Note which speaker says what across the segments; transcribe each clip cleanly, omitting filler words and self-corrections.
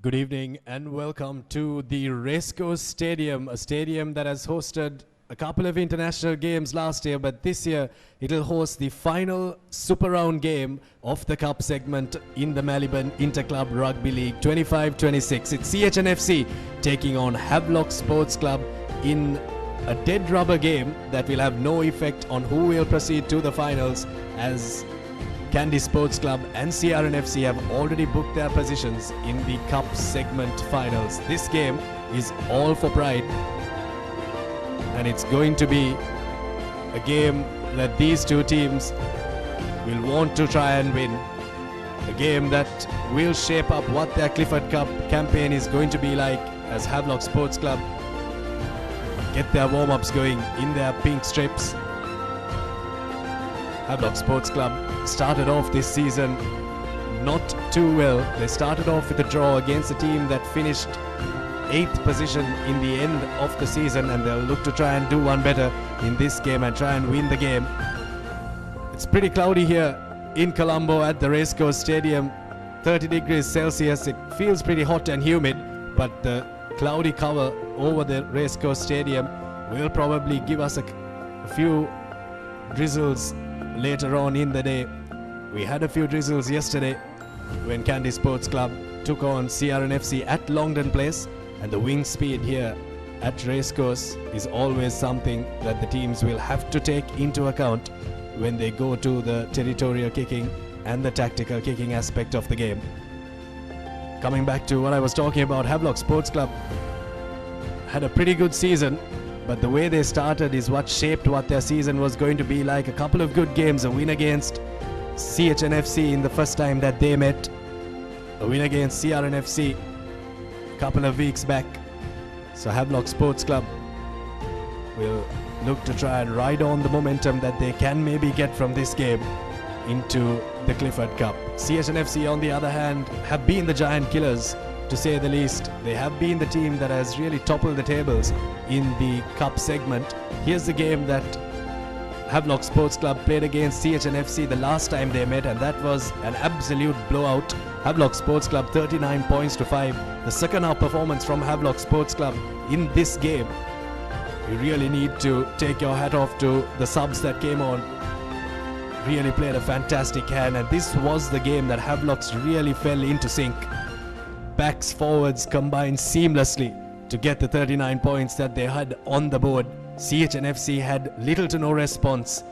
Speaker 1: Good evening and welcome to the Racecourse Stadium, a stadium that has hosted a couple of international games last year, but this year it'll host the final Super Round game of the Cup segment in the Maliban Interclub Rugby League 25-26. It's CHNFC taking on Havelock Sports Club in a dead rubber game that will have no effect on who will proceed to the finals, as Candy Sports Club and CHNFC have already booked their positions in the Cup segment finals. This game is all for pride, and it's going to be a game that these two teams will want to try and win. A game that will shape up what their Clifford Cup campaign is going to be like, as Havelock Sports Club get their warm-ups going in their pink strips. Havelock Sports Club started off this season not too well. They started off with a draw against a team that finished 8th position in the end of the season, and they'll look to try and do one better in this game and try and win the game. It's pretty cloudy here in Colombo at the Racecourse Stadium. 30 degrees Celsius. It feels pretty hot and humid, but the cloudy cover over the Racecourse Stadium will probably give us a few drizzles later on in the day. We had a few drizzles yesterday when Candy Sports Club took on CHNFC at Longdon Place, and the wing speed here at Racecourse is always something that the teams will have to take into account when they go to the territorial kicking and the tactical kicking aspect of the game. Coming back to what I was talking about, Havelock Sports Club had a pretty good season, but the way they started is what shaped what their season was going to be like. A couple of good games, a win against CHNFC in the first time that they met, a win against CHNFC a couple of weeks back. So Havelock Sports Club will look to try and ride on the momentum that they can maybe get from this game into the Clifford Cup. CHNFC, on the other hand, have been the giant killers, to say the least. They have been the team that has really toppled the tables in the Cup segment. Here's the game that Havelock Sports Club played against CHNFC the last time they met, and that was an absolute blowout. Havelock Sports Club 39 points to 5. The second half performance from Havelock Sports Club in this game, you really need to take your hat off to the subs that came on. Really played a fantastic hand, and this was the game that Havelocks really fell into sync. Backs, forwards combined seamlessly to get the 39 points that they had on the board. CHNFC had little to no response.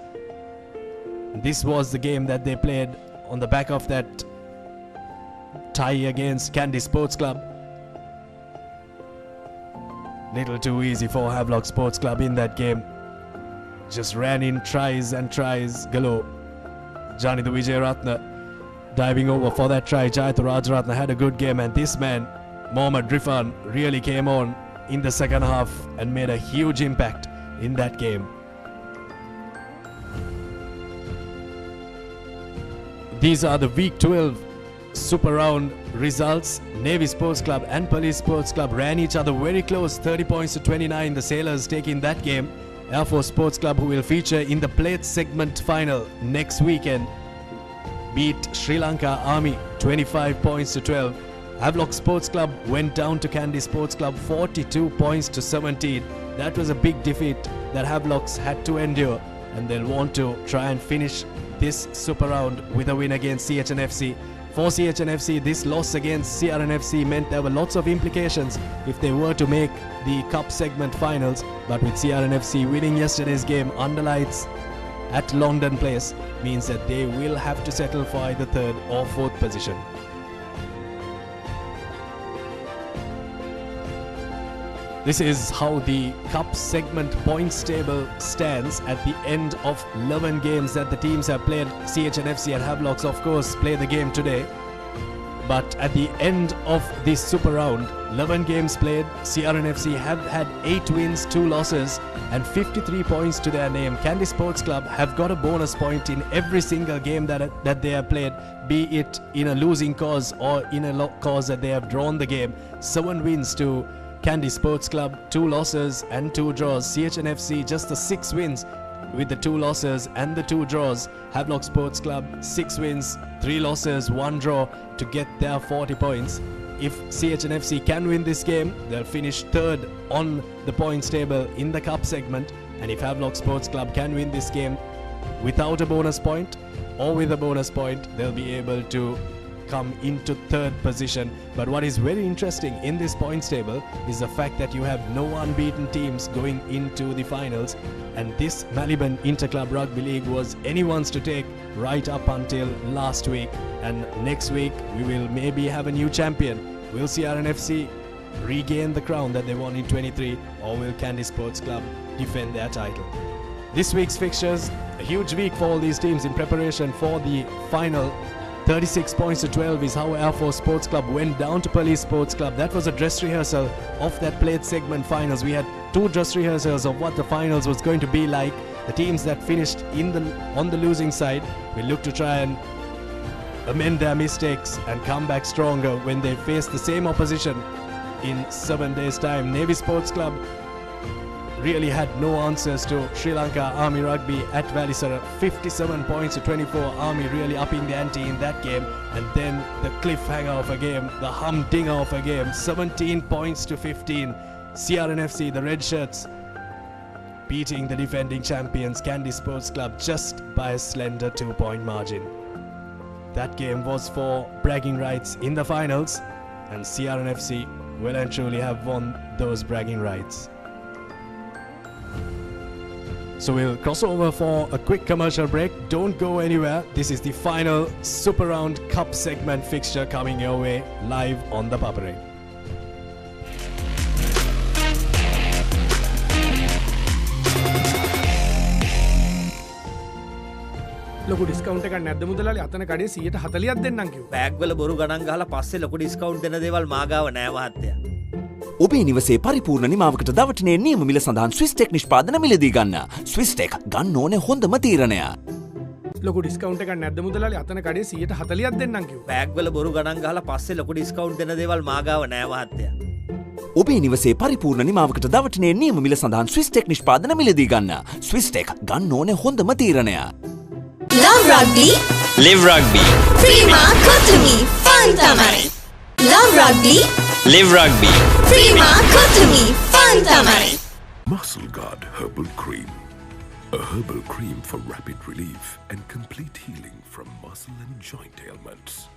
Speaker 1: This was the game that they played on the back of that tie against Candy Sports Club. Little too easy for Havelock Sports Club in that game. Just ran in tries and tries galore. Johnny the Wijayaratne diving over for that try. Jayatha Rajaratne had a good game, and this man, Mohammad Rifan, really came on in the second half and made a huge impact in that game. These are the Week 12 Super Round results. Navy Sports Club and Police Sports Club ran each other very close, 30 points to 29. The Sailors taking that game. Air Force Sports Club, who will feature in the plate segment final next weekend, beat Sri Lanka Army 25 points to 12. Havelock Sports Club went down to Candy Sports Club 42 points to 17. That was a big defeat that Havelocks had to endure, and they'll want to try and finish this Super Round with a win against CHNFC. For CHNFC, this loss against CHNFC meant there were lots of implications if they were to make the Cup segment finals, but with CHNFC winning yesterday's game under lights at Longdon Place means that they will have to settle for either 3rd or 4th position. This is how the Cup segment points table stands at the end of 11 games that the teams have played. CHNFC and Havelocks, of course, play the game today. But at the end of this Super Round, 11 games played, CHNFC have had 8 wins, 2 losses, and 53 points to their name. Candy Sports Club have got a bonus point in every single game that they have played, be it in a losing cause or in a cause that they have drawn the game. 7 wins to Candy Sports Club, 2 losses and 2 draws. CHNFC just the 6 wins with the 2 losses and the 2 draws. Havelock Sports Club 6 wins, 3 losses, 1 draw to get their 40 points. If CHNFC can win this game, they'll finish 3rd on the points table in the cup segment. And if Havelock Sports Club can win this game without a bonus point or with a bonus point, they'll be able to come into 3rd position. But what is very interesting in this points table is the fact that you have no unbeaten teams going into the finals, and this Maliban Interclub Rugby League was anyone's to take right up until last week. And next week we will maybe have a new champion. Will CHNFC regain the crown that they won in 23, or will Kandy Sports Club defend their title? This week's fixtures, a huge week for all these teams in preparation for the final. 36 points to 12 is how Air Force Sports Club went down to Police Sports Club. That was a dress rehearsal of that plate segment finals. We had 2 dress rehearsals of what the finals was going to be like. The teams that finished on the losing side will look to try and amend their mistakes and come back stronger when they face the same opposition in 7 days' time. Navy Sports Club really had no answers to Sri Lanka Army Rugby at Valisara. 57 points to 24. Army really upping the ante in that game. And then the cliffhanger of a game, the humdinger of a game. 17 points to 15. CHNFC, the Red Shirts, beating the defending champions Kandy Sports Club just by a slender 2-point margin. That game was for bragging rights in the finals, and CHNFC well and truly have won those bragging rights. So we'll cross over for a quick commercial break. Don't go anywhere. This is the final Super Round Cup segment fixture coming your way live on the Papare.
Speaker 2: ලොකු discount එකක් නැද්ද මුදලාලි? අතන කඩේ 140ක් දෙන්නම් කිව්වා.
Speaker 3: Bag වල බොරු ගණන් ගහලා පස්සේ ලොකු ඩිස්කවුන්ට් දෙන දේවල් මාගාව නෑ මහත්තයා.
Speaker 4: ඔබේ නිවසේ පරිපූර්ණ නිමාවකට දවටනේ නියම මිල සඳහන් ස්විස් ටෙක් නිෂ්පාදන මිලදී ගන්න. ස්විස් ටෙක් ගන්න ඕනේ හොඳම තීරණය.
Speaker 2: ලොකු ඩිස්කවුන්ට් එකක් නැද්ද මුදලාලි? අතන කඩේ 140ක් දෙන්නම් කිව්වා.
Speaker 3: බෑග් වල බොරු ගණන් ගහලා පස්සේ ලොකු ඩිස්කවුන්ට් දෙන දේවල් මාගාව නෑ මහත්තයා.
Speaker 4: ඔබේ නිවසේ පරිපූර්ණ නිමාවකට දවටනේ නියම මිල සඳහන් ස්විස් ටෙක් නිෂ්පාදන මිලදී ගන්න. ස්විස් ටෙක් ගන්න ඕනේ හොඳම තීරණය.
Speaker 5: Love Rugby,
Speaker 3: Live Rugby.
Speaker 5: Prima Kotumi, fun tamai. Love Rugby,
Speaker 3: Live Rugby.
Speaker 5: Prima Kotumi, fun tamai.
Speaker 6: Muscle Guard Herbal Cream. A herbal cream for rapid relief and complete healing from muscle and joint ailments.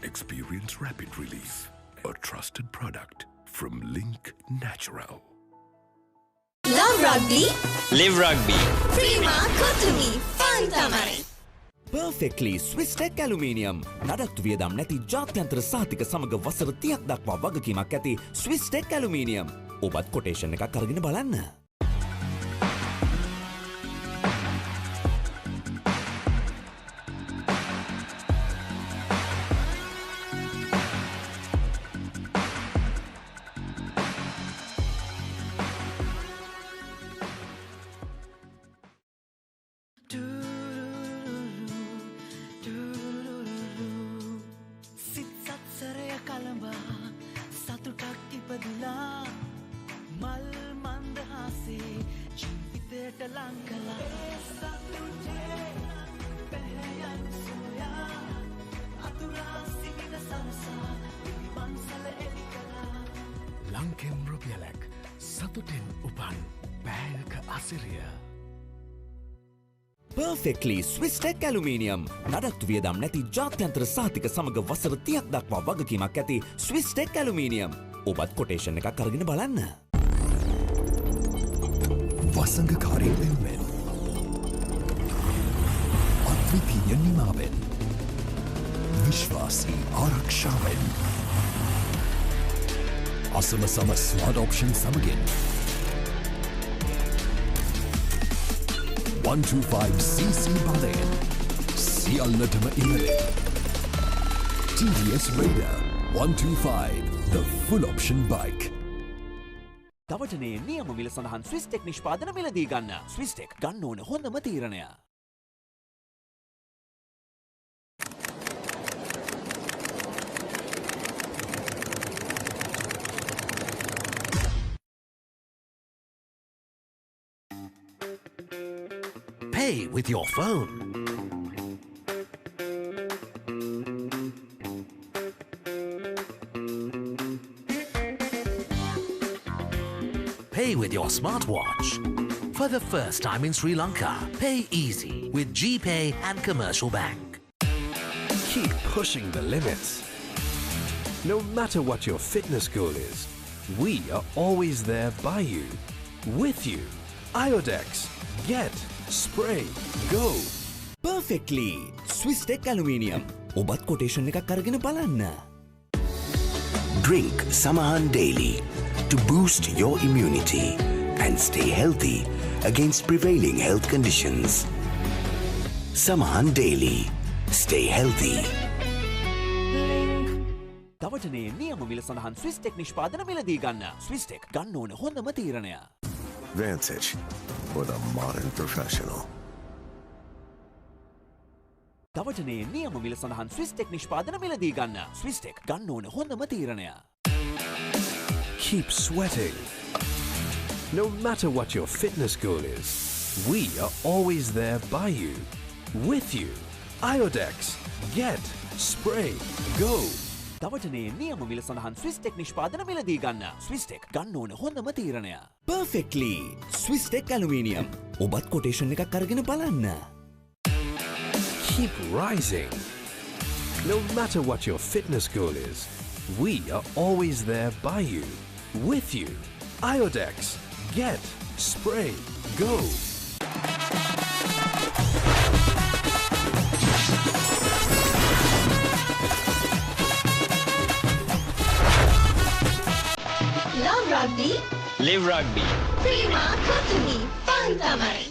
Speaker 6: Experience rapid relief. A trusted product from Link Natural.
Speaker 5: Love Rugby,
Speaker 3: Live Rugby.
Speaker 5: Prima Kotumi, fun tamai.
Speaker 4: Perfectly Swiss Tech Aluminium. නඩත්තු වියදම් නැති ජාත්‍යන්තර සහතික සමග වසර 30ක් දක්වා වගකීමක් ඇති Swiss Tech Aluminium. ඔබත් කොටේෂන් එකක් අරගෙන බලන්න.
Speaker 7: ලංකෙන් රුපියලක් සතුටෙන් උපන් බෑයක අසිරිය.
Speaker 4: Perfectly Swiss Tech Aluminium. නඩත්තු වියදම් නැති ජාත්‍යන්තර සහතික සමග වසර 30ක් දක්වා වගකීමක් ඇති Swiss Tech Aluminium. ඔබත් කොටේෂන් එකක් අරගෙන බලන්න.
Speaker 6: වසංගකාරී වෙනුවෙන් අද්විතීය නිමාවෙන් විශ්වාසී ආරක්ෂාවෙන් අසම සම ස්මාර්ට් ඔප්ෂන් සමගින් 125cc බලයෙන් සියල්ලටම ඉහළින් TVS Raider 125 the full option bike.
Speaker 4: දවටනේ නියම මිල සඳහන් ස්විස් ටෙක් නිෂ්පාදන මිලදී ගන්න. ස්විස් ටෙක් ගන්න ඕන හොඳම තීරණය.
Speaker 7: Pay with your phone. Pay with your smartwatch. For the first time in Sri Lanka, pay easy with GPay and Commercial Bank.
Speaker 8: Keep pushing the limits. No matter what your fitness goal is, we are always there by you, with you. Iodex, get, spray, go.
Speaker 4: Perfectly. Swiss Tech Aluminium. ඔබත් quotation එකක් අරගෙන බලන්න.
Speaker 9: Drink Samahan daily to boost your immunity and stay healthy against prevailing health conditions. Samahan daily. Stay healthy.
Speaker 4: දවටනේ නියම මිල සඳහන් Swiss tech නිෂ්පාදන මිලදී ගන්න. ස්විස් ටෙක් ගන්න ඕන හොඳම තීරණය.
Speaker 6: Vantage for the modern professional.
Speaker 4: දවටනේ නියම මිල සඳහන් ස්විස් ටෙක් නිෂ්පාදන මිලදී ගන්න. ස්විස් ටෙක් ගන්න ඕන හොඳම තීරණය.
Speaker 8: Keep sweating. No matter what your fitness goal is, we are always there by you, with you. Iodex, get, spray, go.
Speaker 4: දවටනේ නියම මිල සඳහන් ස්විස් ටෙක් නිෂ්පාදන මිලදී ගන්න. ස්විස් ටෙක් ගන්න ඕන හොඳම තීරණය. Perfectly. Swiss Tech Aluminium. ඔබත් quotation එකක් අරගෙන බලන්න.
Speaker 8: Keep rising. No matter what your fitness goal is, we are always there by you, with you. Iodex, get, spray, go.
Speaker 5: Love rugby.
Speaker 3: Live rugby.
Speaker 5: Prima Kotumi Fantamai.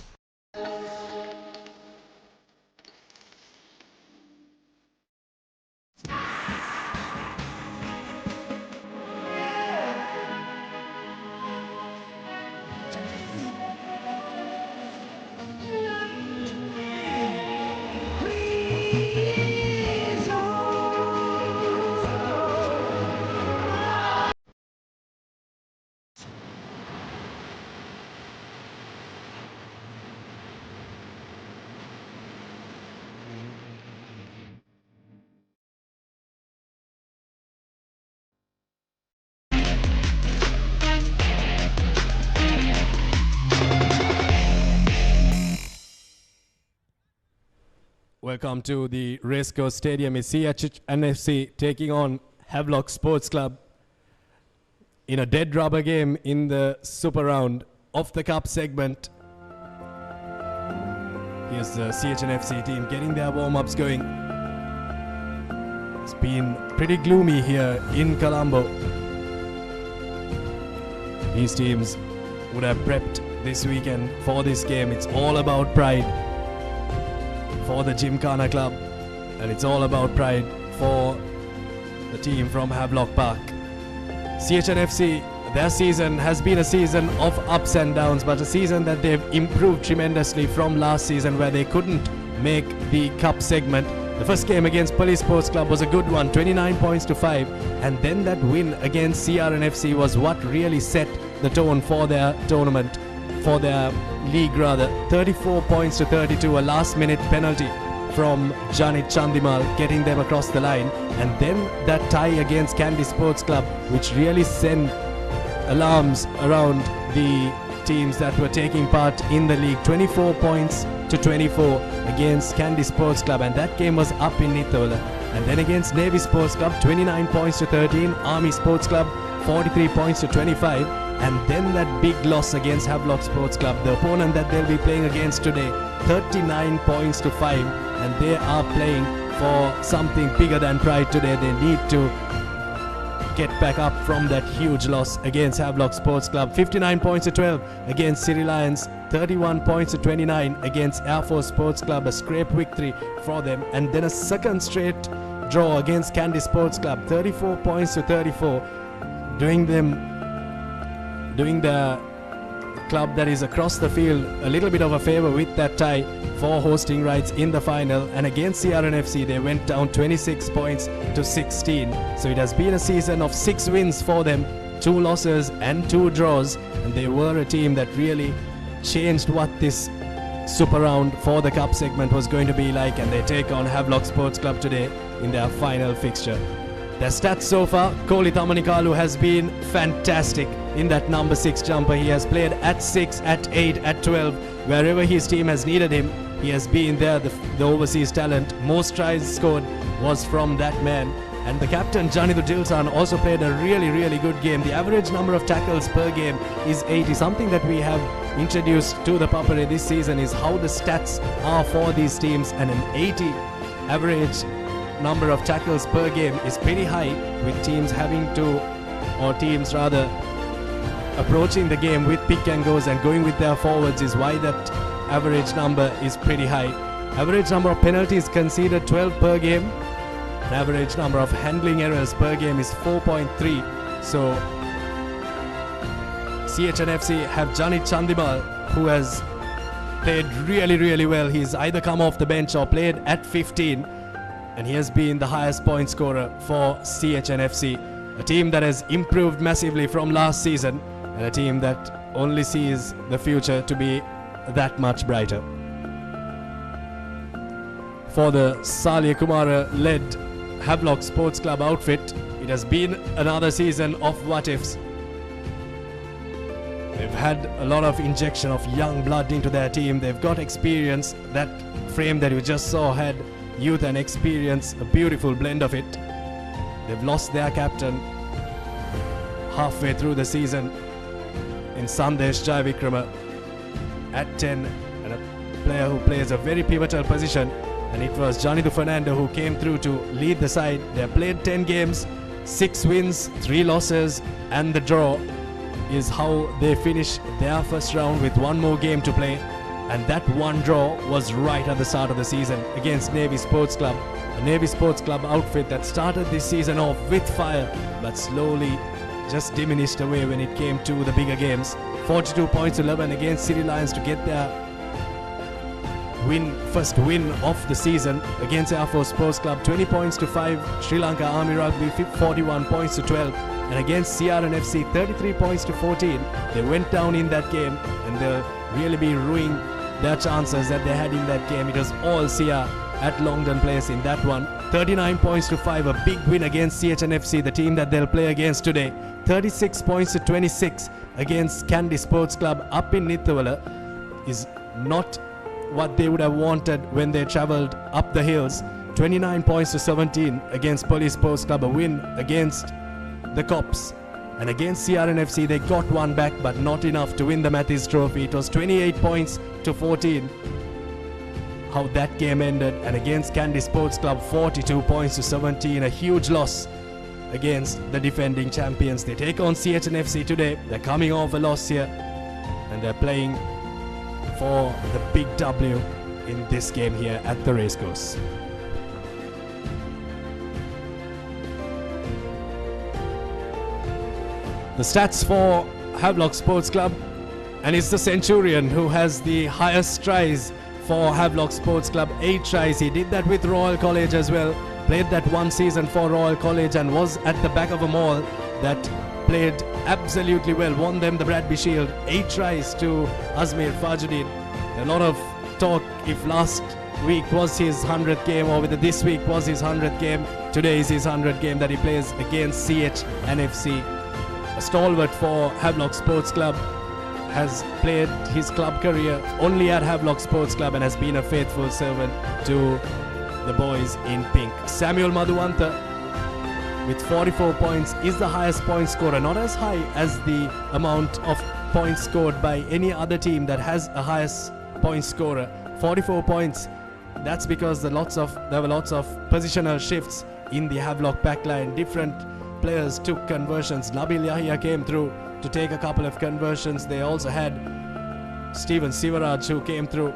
Speaker 1: Welcome to the Racecourse Stadium. It's CHNFC taking on Havelock Sports Club in a dead rubber game in the Super Round of the Cup segment. Here's the CHNFC team getting their warm-ups going. It's been pretty gloomy here in Colombo. These teams would have prepped this weekend for this game. It's all about pride for the Gymkhana Club, and it's all about pride for the team from Havelock Park. CHNFC, their season has been a season of ups and downs, but a season that they've improved tremendously from last season where they couldn't make the cup segment. The first game against Police Sports Club was a good one, 29 points to 5, and then that win against CHNFC was what really set the tone for their tournament, for their league rather. 34 points to 32, a last minute penalty from Janit Chandimal getting them across the line, and then that tie against Kandy Sports Club, which really sent alarms around the teams that were taking part in the league. 24 points to 24 against Kandy Sports Club, and that game was up in Nithola. And then against Navy Sports Club, 29 points to 13, Army Sports Club 43 points to 25, and then that big loss against Havelock Sports Club, the opponent that they'll be playing against today, 39 points to 5, and they are playing for something bigger than pride today. They need to get back up from that huge loss against Havelock Sports Club. 59 points to 12 against City Lions, 31 points to 29 against Air Force Sports Club, a scrape victory for them, and then a second straight draw against Kandy Sports Club, 34 points to 34, doing the club that is across the field a little bit of a favor with that tie for hosting rights in the final. And against CHNFC, they went down 26 points to 16. So it has been a season of 6 wins for them, 2 losses and 2 draws, and they were a team that really changed what this super round for the cup segment was going to be like, and they take on Havelock Sports Club today in their final fixture. Their stats so far: Kohli Thamanikalu has been fantastic in that number 6 jumper. He has played at 6, at 8, at 12. Wherever his team has needed him, he has been there, the overseas talent. Most tries scored was from that man. And the captain, Janidu Dilsan, also played a really good game. The average number of tackles per game is 80. Something that we have introduced to the Papare this season is how the stats are for these teams, and an 80 average number of tackles per game is pretty high, with teams approaching the game with pick and goes and going with their forwards, is why that average number is pretty high. Average number of penalties conceded 12 per game. An average number of handling errors per game is 4.3. So CHNFC have Janit Chandimal, who has played really well. He's either come off the bench or played at 15, and he has been the highest point scorer for CHNFC, a team that has improved massively from last season, and a team that only sees the future to be that much brighter. For the Salia Kumara led Havelock Sports Club outfit, it has been another season of what ifs. They've had a lot of injection of young blood into their team. They've got experience. That frame that you just saw had youth and experience, a beautiful blend of it. They've lost their captain halfway through the season in Sandesh Jayavikrama at 10, and a player who plays a very pivotal position, and it was Janidu Fernando who came through to lead the side. They played 10 games, 6 wins, 3 losses, and the draw is how they finish their first round with 1 more game to play. And that one draw was right at the start of the season against Navy Sports Club, a Navy Sports Club outfit that started this season off with fire but slowly just diminished away when it came to the bigger games. 42 points to 11 against City Lions to get their first win of the season against Air Force Sports Club. 20 points to 5 Sri Lanka Army Rugby, 41 points to 12, and against CHNFC 33 points to 14. They went down in that game, and they'll really be ruining their chances that they had in that game. It was all CR at Longdon Place in that one. 39 points to 5, a big win against CHNFC, the team that they'll play against today. 36 points to 26 against Kandy Sports Club up in Nithavala is not what they would have wanted when they travelled up the hills. 29 points to 17 against Police Sports Club, a win against the Cops. And against CRNFC they got one back, but not enough to win the Mathis Trophy. It was 28 points to 14 how that game ended. And against Kandy Sports Club, 42 points to 17, a huge loss against the defending champions. They take on CHNFC today. They're coming off a loss here, and they're playing for the big W in this game here at the Racecourse. The stats for Havelock Sports Club, and it's the Centurion who has the highest tries for Havelock Sports Club, 8 tries. He did that with Royal College as well, played that one season for Royal College and was at the back of a mall that played absolutely well, won them the Bradby Shield. 8 tries to Azmir Fajuddin. A lot of talk if last week was his 100th game or whether this week was his 100th game. Today is his 100th game that he plays against CHNFC. A stalwart for Havelock Sports Club, has played his club career only at Havelock Sports Club and has been a faithful servant to the boys in pink. Samuel Madhuwanta with 44 points is the highest point scorer, not as high as the amount of points scored by any other team that has a highest point scorer. 44 points, that's because there were lots of positional shifts in the Havelock backline. Different players took conversions. Nabil Yahya came through to take a couple of conversions. They also had Steven Sivaraj who came through,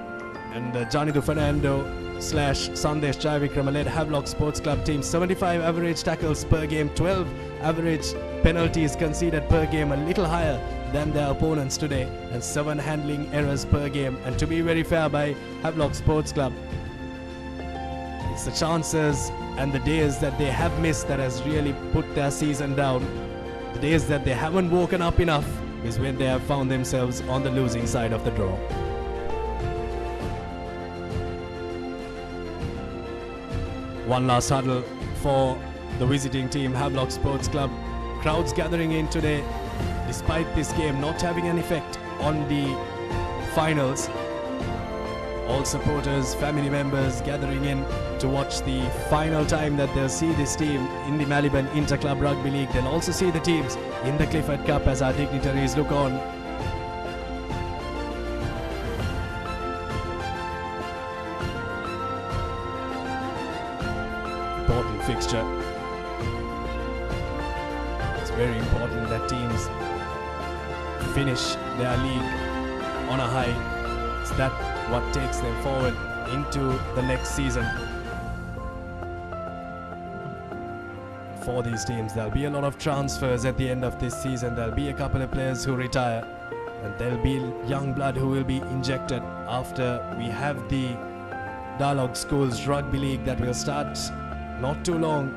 Speaker 1: and Janidu Fernando / Sandesh Jayavikrama led Havelock Sports Club team. 75 average tackles per game, 12 average penalties conceded per game, a little higher than their opponents today, and 7 handling errors per game. And to be very fair by Havelock Sports Club, it's the chances and the days that they have missed that has really put their season down. The days that they haven't woken up enough is when they have found themselves on the losing side of the draw. One last huddle for the visiting team, Havelock Sports Club. Crowds gathering in today, despite this game not having an effect on the finals. All supporters, family members gathering in to watch the final time that they'll see this team in the Maliban Interclub Rugby League. They'll also see the teams in the Clifford Cup as our dignitaries look on. Important fixture. It's very important that teams finish their league on a high. It's that what takes them forward into the next season. For these teams, there'll be a lot of transfers at the end of this season. There'll be a couple of players who retire, and there'll be young blood who will be injected after we have the Dialogue Schools Rugby League that will start not too long.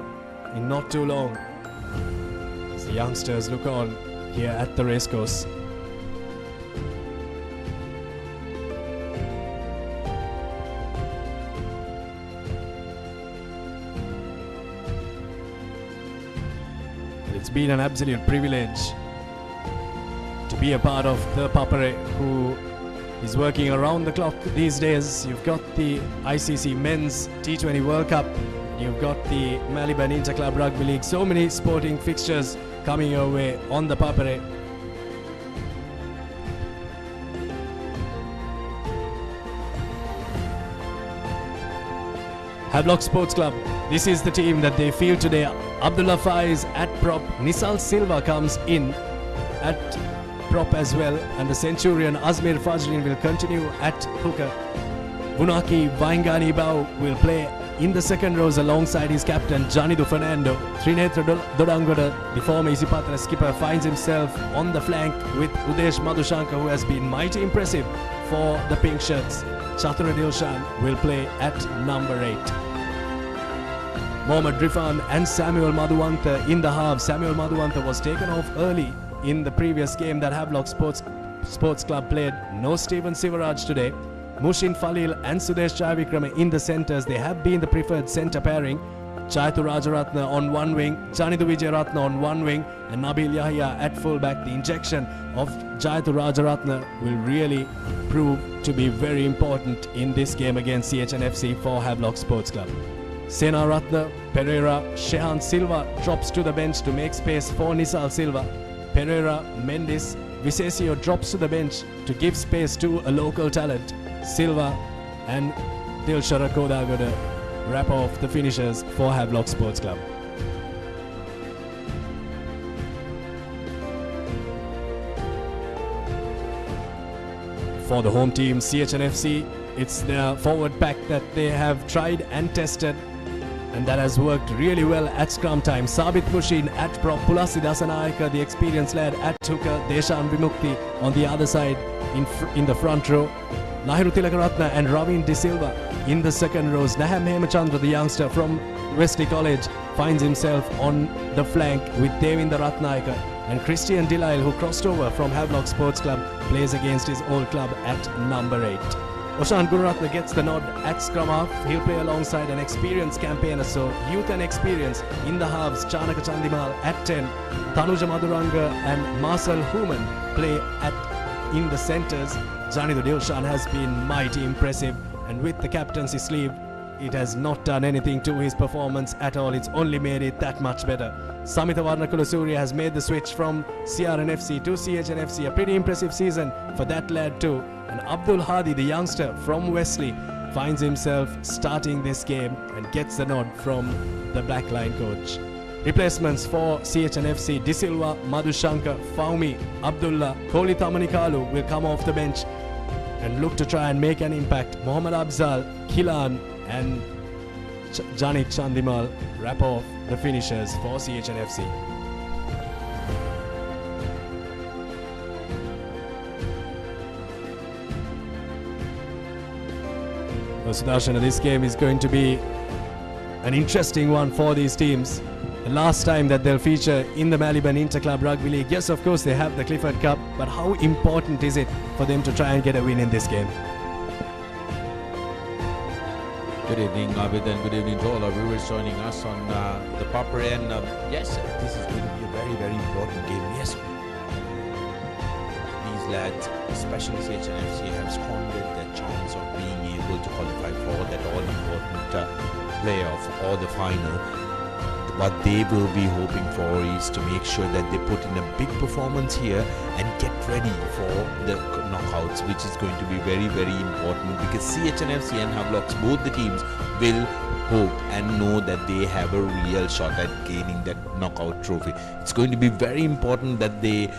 Speaker 1: As the youngsters look on here at the Racecourse. It's been an absolute privilege to be a part of the Papare, who is working around the clock these days. You've got the ICC Men's T20 World Cup, you've got the Maliban Interclub Rugby League, so many sporting fixtures coming your way on the Papare. Havelock Sports Club, this is the team that they field today. Abdullah Faiz at prop, Nisal Silva comes in at prop as well, and the Centurion Azmir Fajrin will continue at hooker. Bunaki Vaingani Bau will play in the second rows alongside his captain Janidu Fernando. Trinetra Dodangoda, the former Isipatra skipper, finds himself on the flank with Udesh Madhushankar, who has been mighty impressive for the pink shirts. Chatura Dilshan will play at number 8. Mohammad Rifan and Samuel Madhuwanta in the half. Samuel Madhuwanta was taken off early in the previous game that Havelock Sports Club played. No Stephen Sivaraj today. Mushin Falil and Sudesh Jayavikrama in the centres. They have been the preferred centre pairing. Chaitu Rajaratna on one wing, Janidu Vijayaratna on one wing, and Nabil Yahya at fullback. The injection of Chaitu Rajaratna will really prove to be very important in this game against CHNFC for Havelock Sports Club. Sena Ratna, Pereira, Shehan Silva drops to the bench to make space for Nisal Silva. Pereira, Mendes, Visesio drops to the bench to give space to a local talent. Silva and Dilshara Kodagoda wrap off the finishers for Havelock Sports Club. For the home team, CHNFC, it's their forward pack that they have tried and tested, and that has worked really well at scrum time. Sabit Mushin at prop, Pulasi Dasanayaka, the experienced lad, at hooker, Deshan Vimukti on the other side in the front row. Nahiru Tilakaratna and Ravin De Silva in the second rows. Naham Hemachandra, the youngster from Wesley College, finds himself on the flank with Devinda Ratnayaka. And Christian Delisle, who crossed over from Havelock Sports Club, plays against his old club at number 8. Oshan Gururatna gets the nod at scrum half. He'll play alongside an experienced campaigner, so youth and experience in the halves. Chanaka Chandimal at 10. Tanuja Madhuranga and Marcel Human play in the centres. Janidu Dilshan has been mighty impressive, and with the captaincy sleeve, it has not done anything to his performance at all. It's only made it that much better. Samita Varnakula Surya has made the switch from CRNFC to CHNFC. A pretty impressive season for that lad too. And Abdul Hadi, the youngster from Wesley, finds himself starting this game and gets the nod from the black line coach. Replacements for CHNFC: De Silva, Madhushankar, Faumi, Abdullah, Kohli Tamanikalu will come off the bench and look to try and make an impact. Mohammad Abzal, Kilan and Janik Chandimal wrap off the finishers for CHNFC. Sudarshan, this game is going to be an interesting one for these teams. The last time that they'll feature in the Maliban Interclub Rugby League. Yes, of course, they have the Clifford Cup, but how important is it for them to try and get a win in this game?
Speaker 10: Good evening, Abid, and good evening to all our viewers joining us on the Papare. And yes, this is going to be a very, very important game. Yes, these lads, especially CHNFC, have squandered their chance of being able to qualify for that all-important playoff or the final. What they will be hoping for is to make sure that they put in a big performance here and get ready for the knockouts, which is going to be very, very important, because CHNFC and Havelock, both the teams, will hope and know that they have a real shot at gaining that knockout trophy. It's going to be very important that they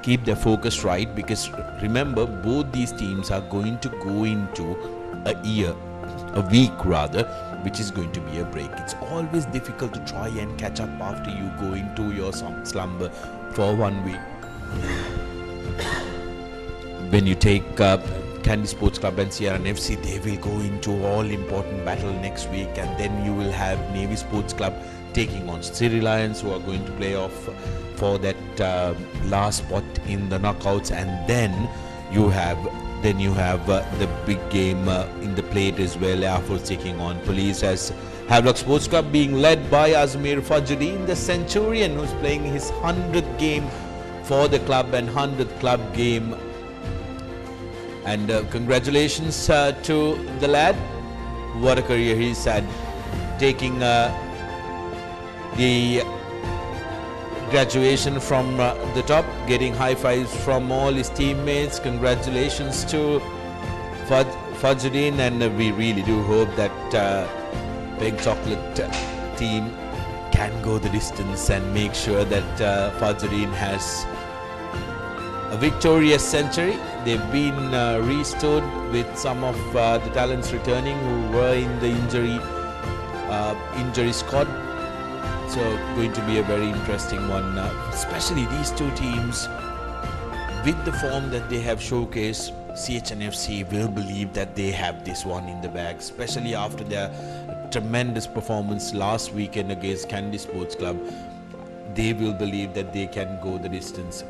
Speaker 10: keep their focus right, because remember, both these teams are going to go into a week rather, which is going to be a break. It's always difficult to try and catch up after you go into your slumber for 1 week. When you take Candy Sports Club and CHNFC, they will go into all-important battle next week, and then you will have Navy Sports Club taking on City Lions, who are going to play off for that last spot in the knockouts, and then you have the big game in the plate as well. Air Force taking on Police, as Havelock Sports Club being led by Azmir Fajruddin, the Centurion, who's playing his 100th game for the club and 100th club game. And congratulations to the lad. What a career he's had, taking the graduation from the top, getting high fives from all his teammates. Congratulations to Fajruddin, and we really do hope that Pink Chocolate team can go the distance and make sure that Fajruddin has a victorious century. They've been restored with some of the talents returning who were in the injury squad. So going to be a very interesting one, especially these two teams with the form that they have showcased. CHNFC will believe that they have this one in the bag, especially after their tremendous performance last weekend against Candy Sports Club. They will believe that they can go the distance.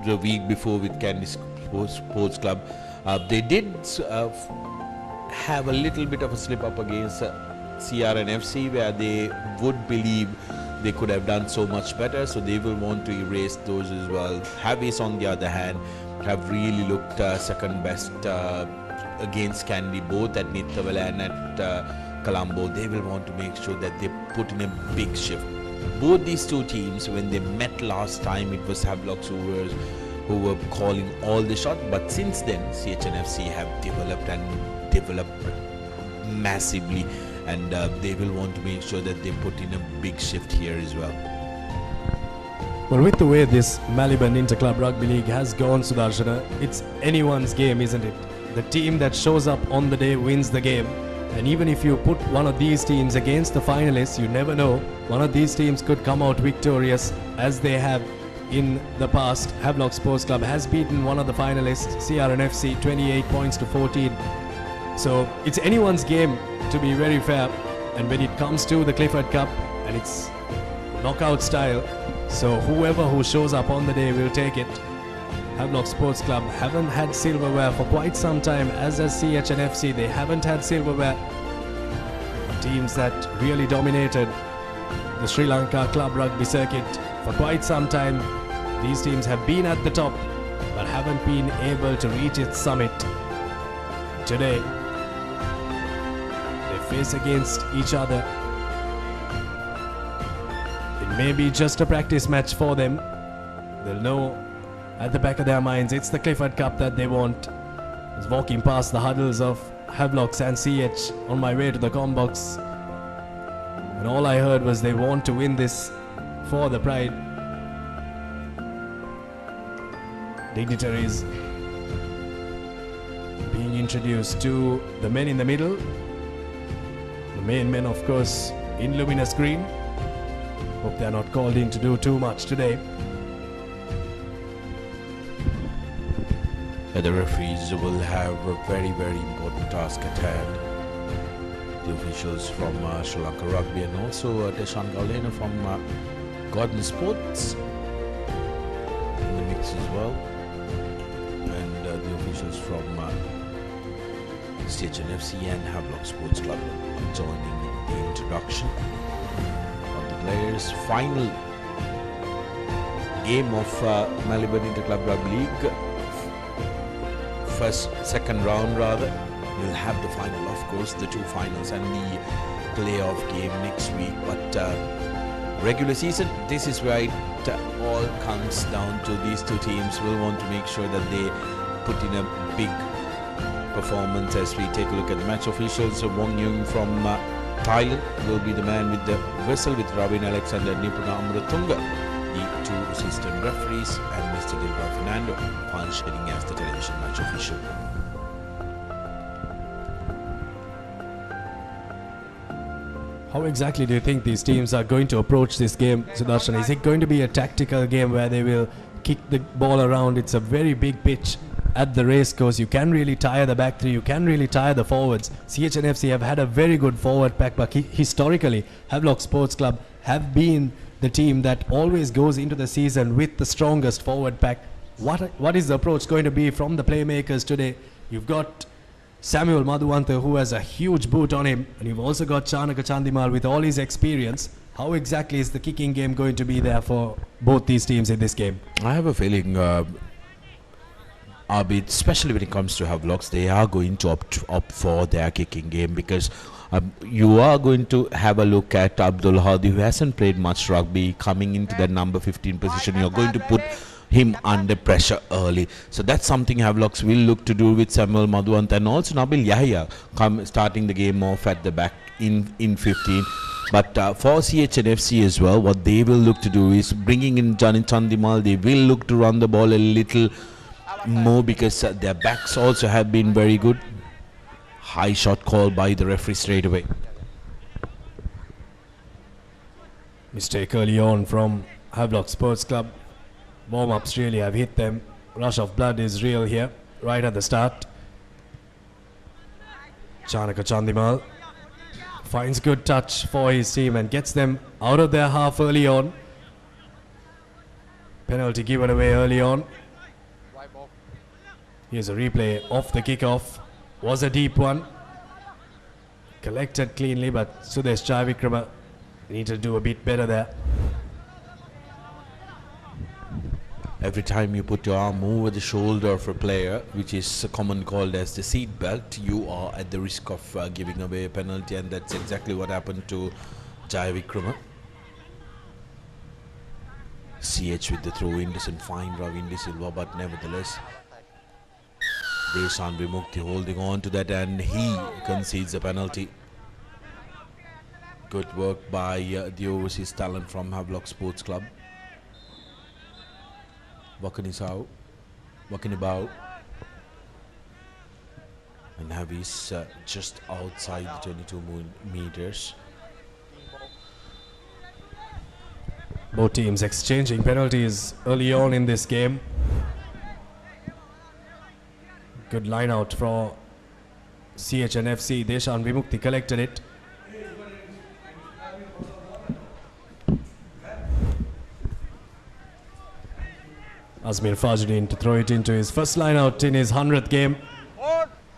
Speaker 10: The week before with Candy Sports Club, they did have a little bit of a slip up against CHNFC, where they would believe they could have done so much better, so they will want to erase those as well. Havis, on the other hand, have really looked second best against Candy, both at Nithavala and at Colombo. They will want to make sure that they put in a big shift. Both these two teams, when they met last time, it was Havelock who were calling all the shots, but since then CHNFC have developed massively, and they will want to make sure that they put in a big shift here as well.
Speaker 1: Well, with the way this Maliban Interclub Rugby League has gone, Sudarshana, it's anyone's game, isn't it? The team that shows up on the day wins the game. And even if you put one of these teams against the finalists, you never know. One of these teams could come out victorious, as they have in the past. Havelock Sports Club has beaten one of the finalists, CHNFC, 28 points to 14. So it's anyone's game, to be very fair. And when it comes to the Clifford Cup, and it's knockout style, so whoever who shows up on the day will take it. Havelock Sports Club haven't had silverware for quite some time, as has CHNFC. They haven't had silverware. Teams that really dominated the Sri Lanka club rugby circuit for quite some time. These teams have been at the top, but haven't been able to reach its summit. Today, they face against each other. It may be just a practice match for them. They'll know at the back of their minds it's the Clifford Cup that they want. I was walking past the huddles of Havelocks and CH on my way to the combox, and all I heard was they want to win this for the pride. Dignitaries being introduced to the men in the middle. The main men, of course, in luminous green. Hope they're not called in to do too much today.
Speaker 10: The referees will have a very, very important task at hand. The officials from Sri Lanka Rugby, and also Deshan Gaulena from Gordon Sports in the mix as well. And the officials from CHNFC and Havelock Sports Club joining the introduction of the players. Final game of Maliban Interclub Rugby League. Second round rather. We'll have the final, of course, the two finals and the playoff game next week. But regular season, this is where it all comes down to. These two teams will want to make sure that they put in a big performance. As we take a look at the match officials, so Wong Yung from Thailand will be the man with the whistle, with Robin Alexander Nipuna Amratunga, the two assistant referees, and Mr. Dilbar Fernando functioning as the television match official.
Speaker 1: How exactly do you think these teams are going to approach this game, Sudarshan? Is it going to be a tactical game where they will kick the ball around? It's a very big pitch at the Racecourse. You can really tire the back three, you can really tire the forwards. CHNFC have had a very good forward pack, but historically, Havelock Sports Club have been the team that always goes into the season with the strongest forward pack. What is the approach going to be from the playmakers today? You've got Samuel Madhuwanta, who has a huge boot on him, and you've also got Chanaka Chandimal with all his experience. How exactly is the kicking game going to be there for both these teams in this game?
Speaker 10: I have a feeling, especially when it comes to Havelocks, they are going to opt for their kicking game, because you are going to have a look at Abdul Hadi, who hasn't played much rugby, coming into that number 15 position. You're going to put him under pressure early. So that's something Havelocks will look to do with Samuel Madhuwant, and also Nabil Yahya starting the game off at the back in 15. But for CHNFC as well, what they will look to do is bringing in Janit Chandimal. They will look to run the ball a little more, because their backs also have been very good. High shot call by the referee straight away.
Speaker 1: Mistake early on from Havelock Sports Club. Warm-ups really have hit them. Rush of blood is real here, right at the start. Chanaka Chandimal finds good touch for his team and gets them out of their half early on. Penalty given away early on. Here's a replay of the kickoff. Was a deep one. Collected cleanly, but Sudesh Jaivikrama need to do a bit better there.
Speaker 10: Every time you put your arm over the shoulder of a player, which is commonly called as the seat belt, you are at the risk of giving away a penalty, and that's exactly what happened to Jaivikrama. CH with the throw-in doesn't find Ravin De Silva, but nevertheless, Deshan Vimukti holding on to that, and he concedes a penalty. Good work by the overseas talent from Havelock Sports Club. Wakanisau, Wakanibau, and Havis just outside the 22 meters.
Speaker 1: Both teams exchanging penalties early on in this game. Good line out for CHNFC. Deshan Vimukti collected it. Azmir Fajruddin to throw it into his first line out in his 100th game.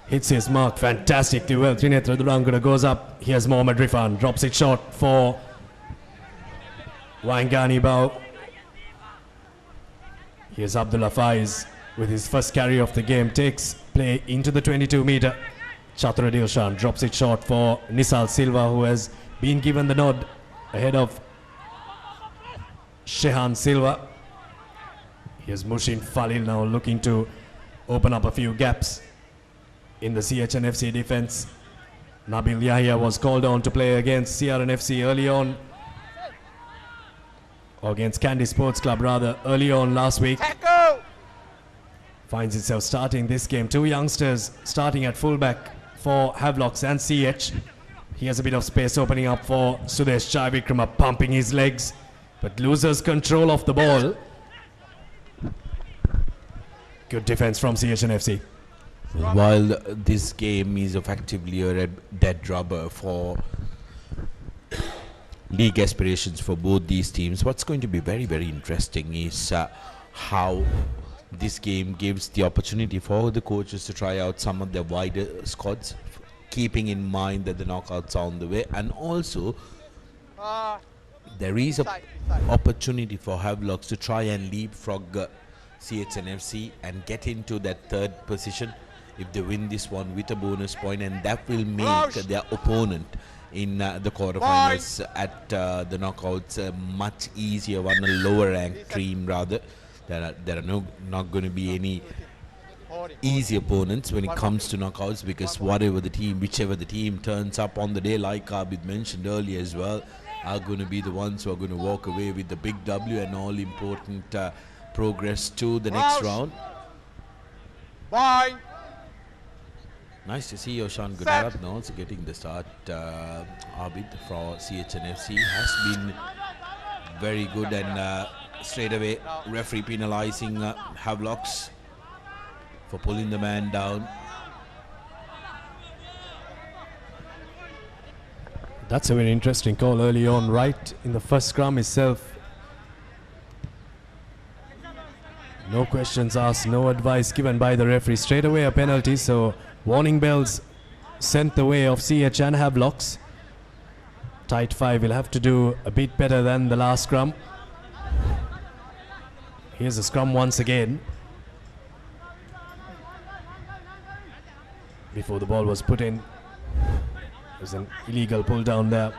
Speaker 1: Hits his mark fantastically well. Trinetra Durangula goes up. Here's Mohammad Rifan. Drops it short for Wangani Bao. Here's Abdullah Faiz with his first carry of the game. Takes play into the 22 meter. Chatra Dilshan drops it short for Nisal Silva, who has been given the nod ahead of Shehan Silva. Here's Mushin Falil now looking to open up a few gaps in the CHNFC defense. Nabil Yahya was called on to play against CRNFC early on, or against Candy Sports Club rather, early on last week. Finds itself starting this game. Two youngsters starting at fullback for Havelocks and CH. He has a bit of space opening up for Sudesh Jaivikrama, pumping his legs, but loses control of the ball. Good defense from CHNFC.
Speaker 10: While this game is effectively a dead rubber for league aspirations for both these teams, what's going to be very, very interesting is how this game gives the opportunity for the coaches to try out some of their wider squads, keeping in mind that the knockouts are on the way, and also there is an opportunity for Havelocks to try and leapfrog CHNFC and get into that third position if they win this one with a bonus point, and that will make their opponent in the quarterfinals at the knockouts much easier one, a lower ranked team rather. There are not going to be any easy opponents when it comes to knockouts, because whichever the team turns up on the day, like Abid mentioned earlier as well, are going to be the ones who are going to walk away with the big W and all important progress to the next round. Nice to see Oshan Gunaratne also getting the start. Abid for CHNFC has been very good, and straight away referee penalizing Havelocks for pulling the man down.
Speaker 1: That's a very interesting call early on, right in the first scrum itself. No questions asked, no advice given by the referee. Straight away a penalty, so warning bells sent the way of CH and Havelocks. Tight 5 will have to do a bit better than the last scrum. Here's the scrum once again. Before the ball was put in, there's an illegal pull down there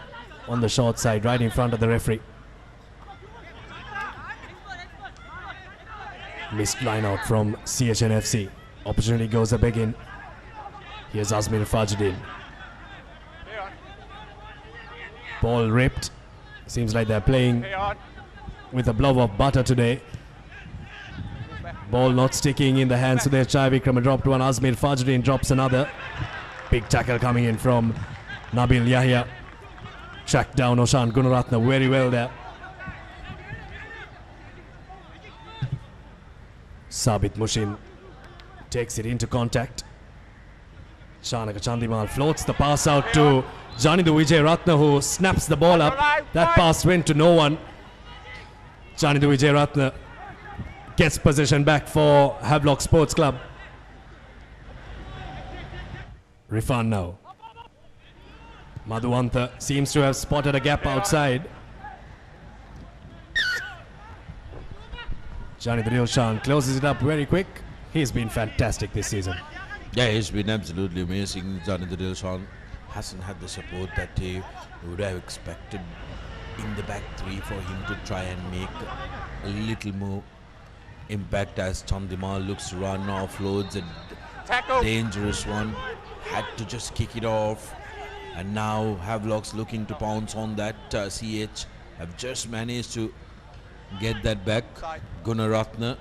Speaker 1: on the short side, right in front of the referee. Missed line out from CHNFC. Opportunity goes up again. Here's Azmir Fajuddin. Ball ripped. Seems like they're playing with a blob of butter today. Ball not sticking in the hands of their Chai Vikram. Dropped one. Azmir Fajuddin drops another. Big tackle coming in from Nabil Yahya. Tracked down Oshan Gunaratne very well there. Sabit Mushin takes it into contact. Chanaka Chandimal floats the pass out to Janidu Vijay Ratna, who snaps the ball up. That pass went to no one. Janidu Vijay Ratna gets possession back for Havelock Sports Club. Rifan now. Madhuanta seems to have spotted a gap outside. Johnny the Real Shan closes it up very quick. He's been fantastic this season.
Speaker 10: Yeah, he's been absolutely amazing. Johnny the Real Shan hasn't had the support that he would have expected in the back three for him to try and make a little more impact as Chandimal looks to run, offloads a dangerous one. Had to just kick it off, and now Havelocks looking to pounce on that. CH have just managed to get that back. Gunaratne,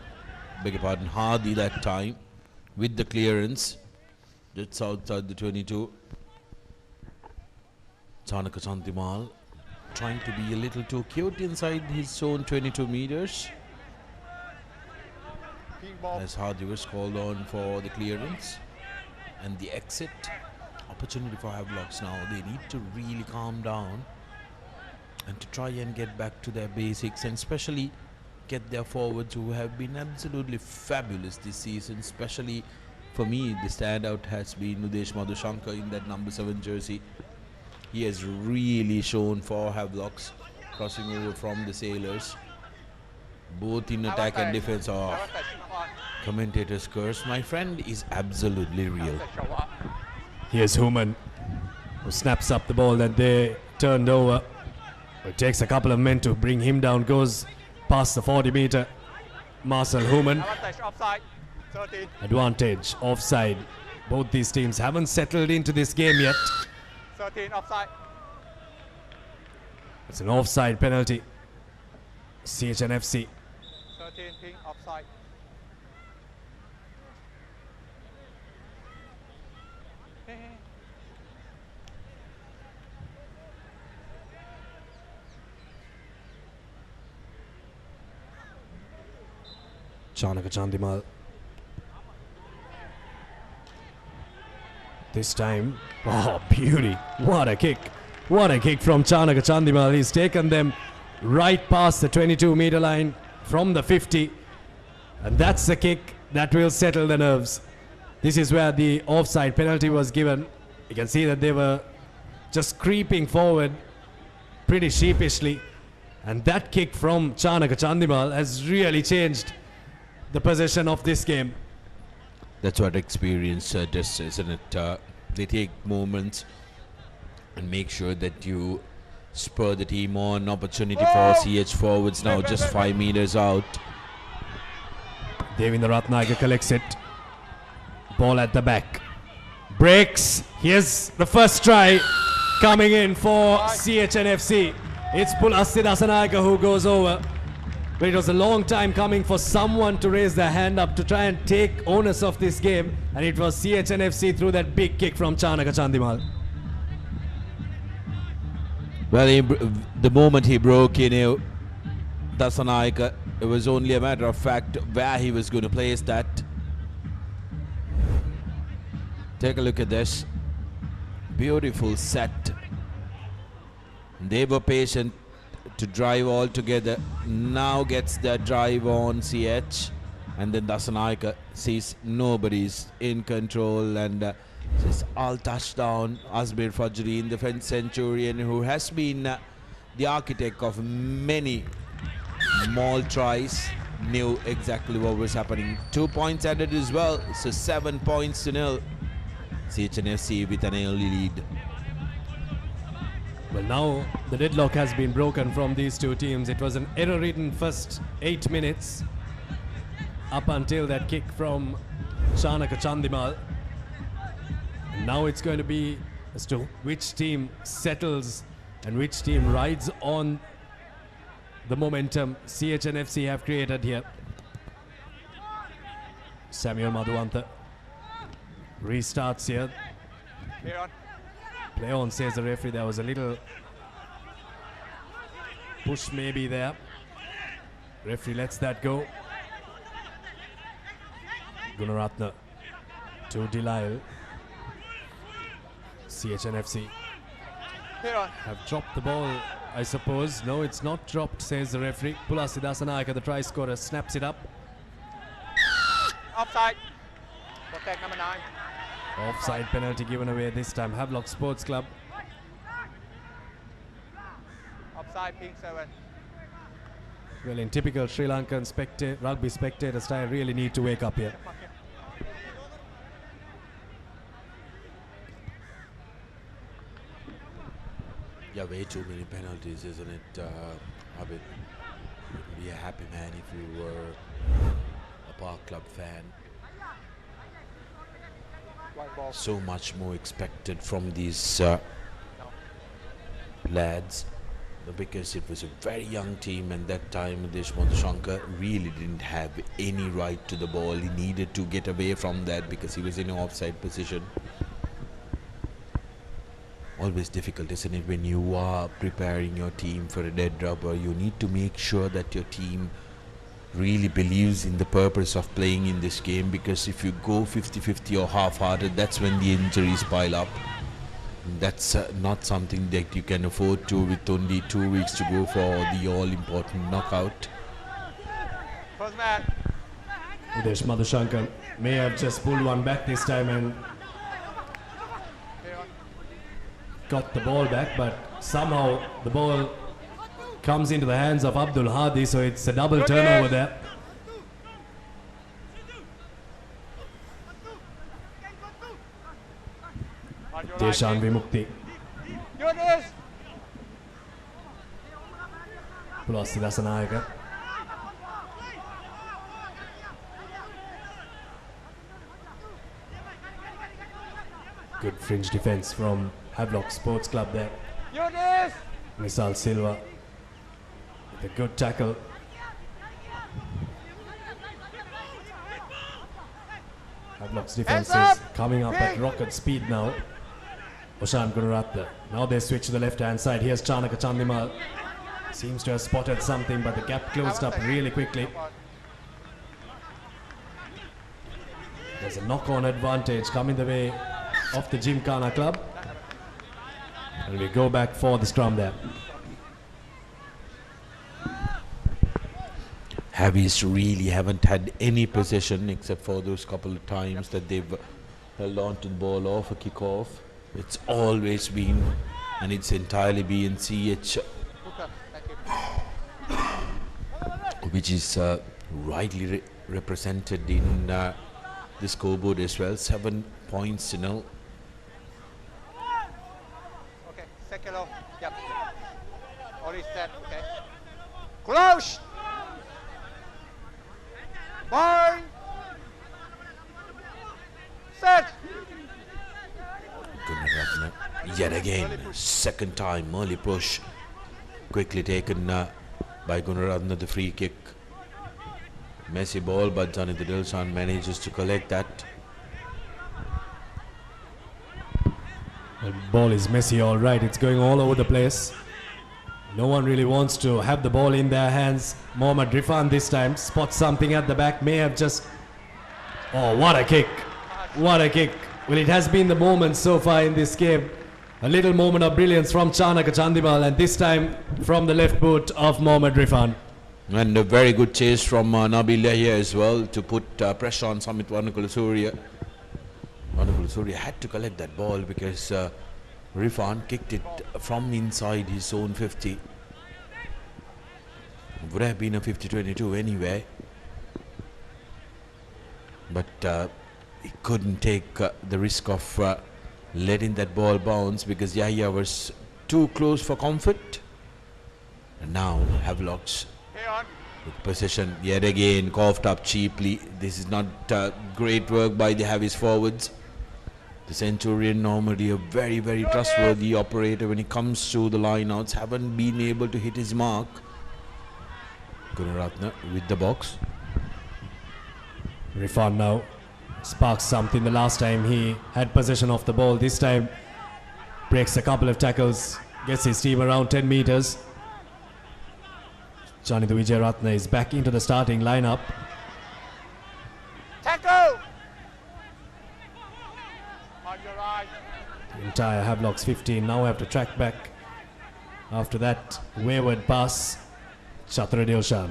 Speaker 10: beg your pardon, Hadi that time with the clearance. That's outside the 22. Chanaka Chandimal trying to be a little too cute inside his own 22 meters. As Hadi was called on for the clearance and the exit. Opportunity for Havelocks now. They need to really calm down and to try and get back to their basics, and especially get their forwards who have been absolutely fabulous this season. Especially for me, the standout has been Udesh Madhushankar in that number 7 jersey. He has really shown for Havelocks, crossing over from the Sailors, both in attack and defense. Of commentator's curse. My friend is absolutely real.
Speaker 1: Here's Human, who snaps up the ball that they turned over. It takes a couple of men to bring him down. Goes past the 40-meter. Marcel Human. Advantage, offside. Both these teams haven't settled into this game yet.
Speaker 11: 13 offside.
Speaker 1: It's an offside penalty. CHNFC.
Speaker 11: 13 pink offside.
Speaker 1: Chanaka Chandimal. This time, oh, beauty. What a kick. What a kick from Chanaka Chandimal. He's taken them right past the 22-meter line from the 50. And that's the kick that will settle the nerves. This is where the offside penalty was given. You can see that they were just creeping forward pretty sheepishly. And that kick from Chanaka Chandimal has really changed the possession of this game.
Speaker 10: That's what experience does, isn't it? They take moments and make sure that you spur the team on. Opportunity for CH forwards now, just 5 meters out.
Speaker 1: Devinder Ratnayaka collects it. Ball at the back. Breaks. Here's the first try coming in for CHNFC. It's Pulasi Dasanayaka who goes over. But it was a long time coming for someone to raise their hand up to try and take onus of this game. And it was CHNFC through that big kick from Chanaka Chandimal.
Speaker 10: Well, the moment he broke in, Dasanayaka, it was only a matter of fact where he was going to place that. Take a look at this. Beautiful set. They were patient to drive all together. Now gets that drive on CH. And then Dasanayaka sees nobody's in control and says, all touchdown. Asbir Fajri in the French Centurion, who has been the architect of many maul tries, knew exactly what was happening. 2 points added as well, so 7 points to nil. CHNFC with an early lead.
Speaker 1: Well, now the deadlock has been broken from these two teams. It was an error-ridden first 8 minutes up until that kick from Chanaka Chandimal. And now it's going to be as to which team settles and which team rides on the momentum CHNFC have created here. Samuel Madhuanta restarts here. Play on, says the referee. There was a little push maybe there. Referee lets that go. Gunaratna to Delisle. CHNFC have dropped the ball, I suppose. No, it's not dropped, says the referee. Pulasi Dasanayaka, the try scorer, snaps it up.
Speaker 11: Offside. Protect number 9.
Speaker 1: Offside penalty given away this time. Havelock Sports Club.
Speaker 11: Offside, pink 7.
Speaker 1: Well, in typical Sri Lankan rugby spectator style, really need to wake up here.
Speaker 10: Yeah, way too many penalties, isn't it, Abid? You'd be a happy man if you were a Park Club fan. So much more expected from these lads, because it was a very young team, and that time Deshmant Shankar really didn't have any right to the ball. He needed to get away from that because he was in an offside position. Always difficult, isn't it, when you are preparing your team for a dead rubber? You need to make sure that your team really believes in the purpose of playing in this game, because if you go 50-50 or half-hearted, that's when the injuries pile up. That's not something that you can afford to with only 2 weeks to go for the all-important knockout.
Speaker 1: Udesh Madhushankar may have just pulled one back this time and got the ball back, but somehow the ball comes into the hands of Abdul Hadi, so it's a double turnover there. Deshan Vimukti. Pulasi Dasanayaka. Good fringe defense from Havelock Sports Club there. Nisal Silva with a good tackle. Havelock's defense is coming up at rocket speed now. Oshan Gunaratna. Now they switch to the left hand side. Here's Chanaka Chandimal. Seems to have spotted something, but the gap closed up really quickly. There's a knock-on advantage coming the way of the Gymkhana club. And we go back for the scrum there.
Speaker 10: Havies really haven't had any possession except for those couple of times that they've held on to the ball off a kickoff. It's always been, and it's entirely been CH, which is rightly represented in the scoreboard as well. 7 points to 0.
Speaker 11: Okay, second off. Yep. All is set. Okay. Close. Bye. Set.
Speaker 10: Gunaratne yet again, second time early push, quickly taken by Gunaratne, the free kick. Messy ball, but Janita Dilshan manages to collect that.
Speaker 1: The ball is messy, all right. It's going all over the place. No one really wants to have the ball in their hands. Mohammad Rifan this time spots something at the back. May have just... Oh, what a kick. What a kick. Well, it has been the moment so far in this game. A little moment of brilliance from Chanaka Chandimal, and this time from the left boot of Mohammad Rifan.
Speaker 10: And a very good chase from Nabil Yahya as well to put pressure on Samit Vanakulasuriya. Vanakulasuriya had to collect that ball because Rifan kicked it from inside his own 50. Would have been a 50-22 anyway. But he couldn't take the risk of letting that ball bounce because Yahya was too close for comfort. And now Havelock's with possession yet again, coughed up cheaply. This is not great work by the Havies forwards. The Centurion, normally a very, very trustworthy operator when it comes to the lineouts, haven't been able to hit his mark. Gunaratne with the box.
Speaker 1: Rifan now sparks something. The last time he had possession of the ball, this time breaks a couple of tackles, gets his team around 10 meters. Janita Wijeratne is back into the starting lineup.
Speaker 11: Tackle. On your right.
Speaker 1: The entire Havelock's 15 now have to track back after that wayward pass. Chatra Dilshan.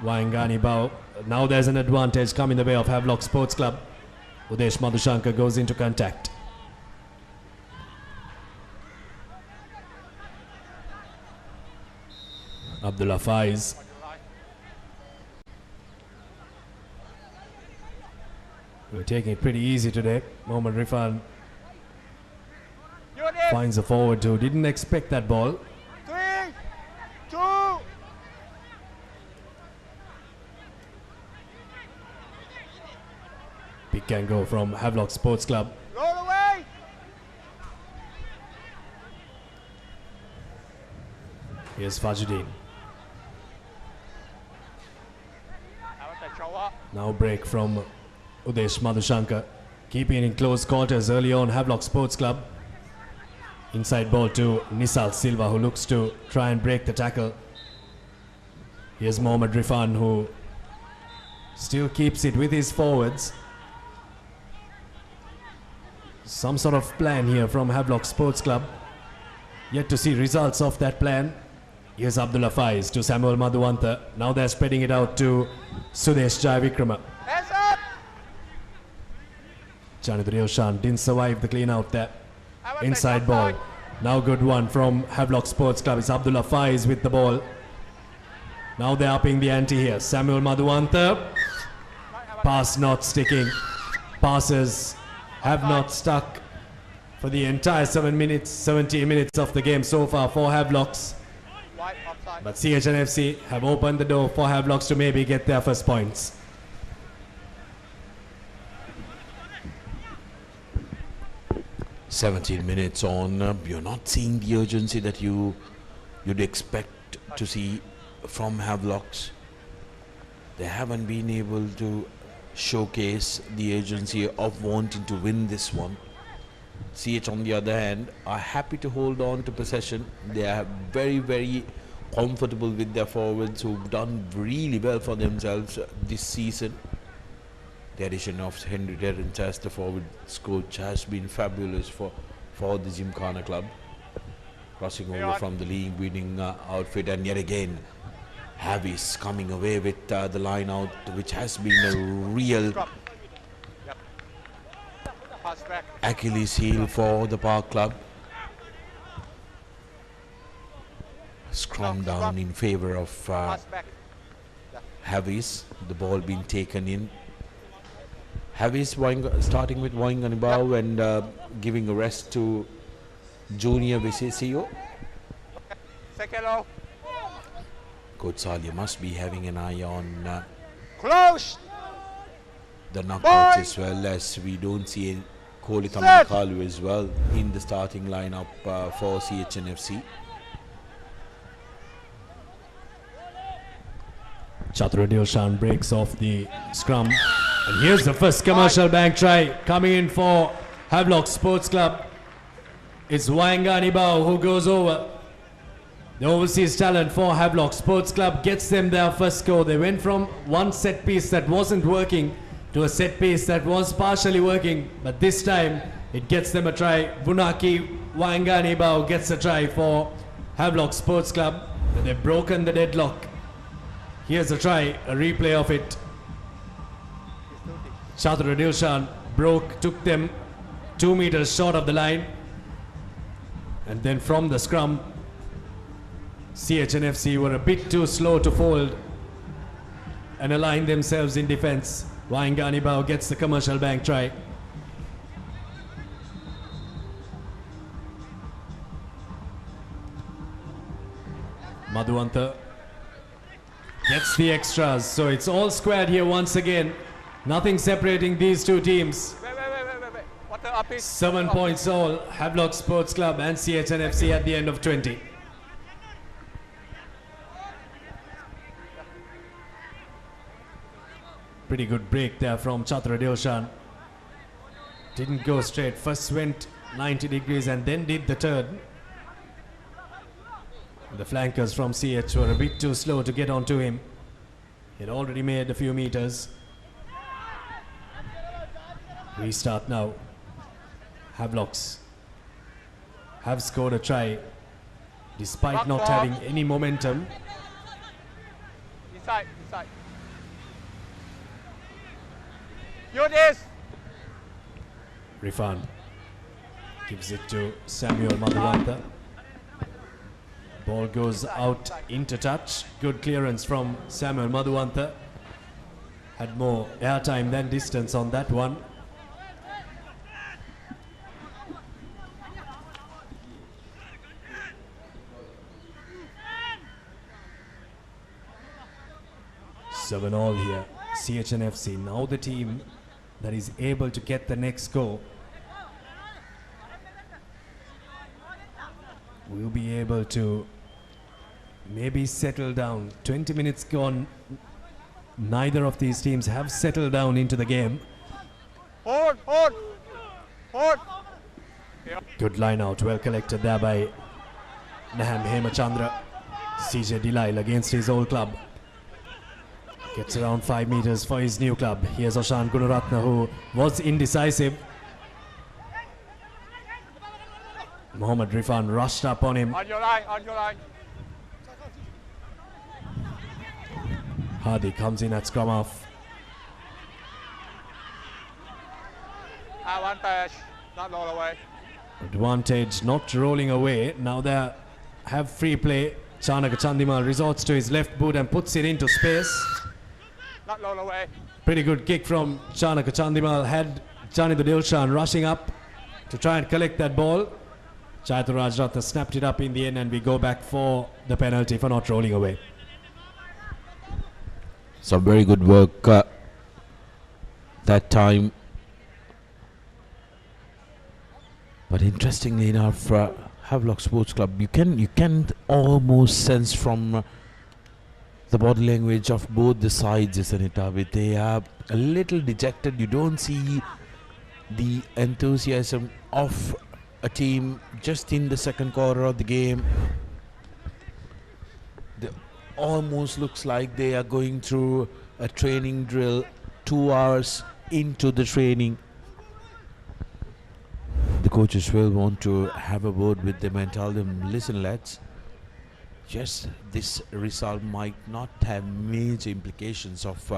Speaker 1: Wayangani Bao. Now there's an advantage coming the way of Havelock Sports Club. Udesh Madhushankar goes into contact. Abdullah Faiz. We're taking it pretty easy today. Mohammad Rifan finds a forward who didn't expect that ball.
Speaker 11: 3, 2.
Speaker 1: Pick and go from Havelock Sports Club.
Speaker 11: Roll away.
Speaker 1: Here's Fajuddin. Now break from Udesh Madhushankar. Keeping it in close quarters early on, Havelock Sports Club. Inside ball to Nisal Silva, who looks to try and break the tackle. Here's Mohammad Rifan, who still keeps it with his forwards. Some sort of plan here from Havelock Sports Club. Yet to see results of that plan. Here's Abdullah Faiz to Samuel Madhuwanta. Now they're spreading it out to Sudesh Jayavikrama.
Speaker 11: Hands up.
Speaker 1: Janita Dilshan didn't survive the clean out there. Inside ball. Now good one from Havelock Sports Club. It's Abdullah Faiz with the ball. Now they're upping the ante here. Samuel Madhuwanta. Pass not sticking. Passes have not stuck for the entire 70 minutes of the game so far for Havelocks. But CHNFC have opened the door for Havelocks to maybe get their first points.
Speaker 10: "17 minutes on, you're not seeing the urgency that you'd expect to see from Havelocks. They haven't been able to showcase the urgency of wanting to win this one. CH, on the other hand, are happy to hold on to possession. They are very, very comfortable with their forwards who've done really well for themselves this season. The addition of Henry Terrence as the forwards coach has been fabulous for the Gymkhana club. Crossing over from the league winning outfit, and yet again Havis coming away with the line out, which has been a real Achilles heel for the Park Club. Scrum down in favor of Havis. The ball being taken in. Havis starting with Wainganibau and giving a rest to Junior Visesio.
Speaker 11: Second low.
Speaker 10: Coach Salia must be having an eye on
Speaker 11: Close.
Speaker 10: the knockouts as well, as we don't see Kolita Makalu as well in the starting lineup for CHNFC.
Speaker 1: Chatru Dilshan breaks off the scrum. And here's the first commercial bank try coming in for Havelock Sports Club. It's Wangani Bao who goes over. The overseas talent for Havelock Sports Club gets them their first score. They went from one set piece that wasn't working to a set piece that was partially working, but this time it gets them a try. Bunaki Wangani Bao gets a try for Havelock Sports Club. But they've broken the deadlock. Here's a try, a replay of it. Chatru Dilshan took them 2 meters short of the line. And then from the scrum, CHNFC were a bit too slow to fold and align themselves in defense. Waingani Bao gets the commercial bank try. Madhuanta gets the extras, so it's all squared here once again. Nothing separating these two teams.
Speaker 11: Wait. What the up is?
Speaker 1: 7 points all, Havelock Sports Club and CHNFC at the end of 20. Pretty good break there from Chatru Dilshan. Didn't go straight, first went 90 degrees and then did the turn. The flankers from CH were a bit too slow to get onto him. He'd already made a few meters. Restart now. Havelocks have scored a try despite not having any momentum.
Speaker 11: Inside. Use this.
Speaker 1: Rifan gives it to Samuel Madhuanta. Ball goes out into touch. Good clearance from Samuel Madhuanta. Had more airtime than distance on that one. Seven all here. CHNFC now the team that is able to get the next goal. We'll be able to maybe settle down. 20 minutes gone. Neither of these teams have settled down into the game.
Speaker 11: Hold.
Speaker 1: Good line out, well collected there by Naham Hemachandra. CJ Delisle against his old club. Gets around 5 meters for his new club. Here's Oshan Gunaratna, who was indecisive. Mohammad Rifan rushed up on him.
Speaker 11: On your line.
Speaker 1: Hardy comes in at scrum off.
Speaker 11: Advantage, not roll away.
Speaker 1: Advantage not rolling away. Now they have free play. Chanaka Chandimal resorts to his left boot and puts it into space.
Speaker 11: Not roll away.
Speaker 1: Pretty good kick from Chanaka Chandimal. Had Janitha Dilshan rushing up to try and collect that ball. Chaitra Rajratna snapped it up in the end, and we go back for the penalty for not rolling away.
Speaker 10: Some very good work that time. But interestingly enough, Havelock Sports Club, you can almost sense from the body language of both the sides, isn't it, Abid? They are a little dejected. You don't see the enthusiasm of a team just in the second quarter of the game. They almost looks like they are going through a training drill 2 hours into the training. The coaches will want to have a word with them and tell them, listen lads, yes, this result might not have major implications of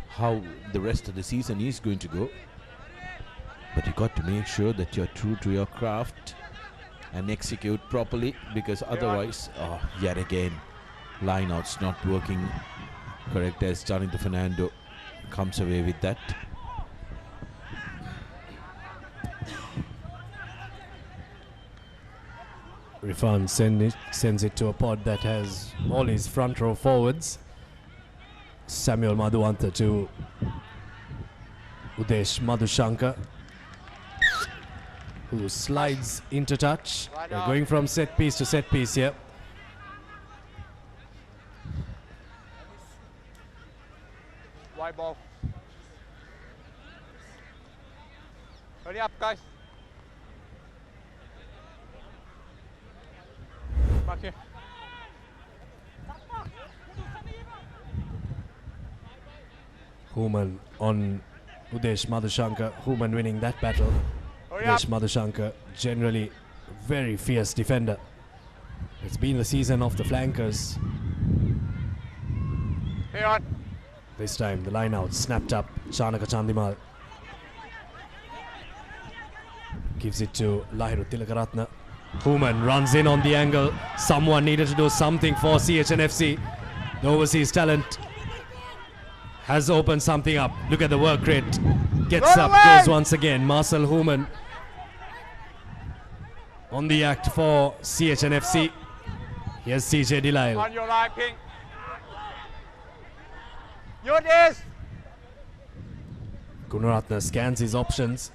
Speaker 10: how the rest of the season is going to go. But you got to make sure that you're true to your craft and execute properly, because otherwise, yet again, lineouts not working correct as Jonathan Fernando comes away with that.
Speaker 1: Rifan sends it to a pod that has all his front row forwards. Samuel Madhuwanta to Udesh Madhushankar, who slides into touch. They're going from set piece to set piece here.
Speaker 11: Wide ball. Hurry up, guys. Back here.
Speaker 1: Human on Udesh Madhushankar. Human winning that battle. Udesh Madhushankar, generally very fierce defender. It's been the season of the flankers.
Speaker 11: Hey on.
Speaker 1: This time the line out snapped up. Chanaka Chandimal gives it to Lahiru Tilakaratna. Human runs in on the angle. Someone needed to do something for CHNFC. The overseas talent has opened something up. Look at the work rate. Gets up, goes once again. Marcel Human on the act for CHNFC. Here's CJ Delisle.
Speaker 11: On your line, Ping. You're this.
Speaker 1: Gunaratna scans his options.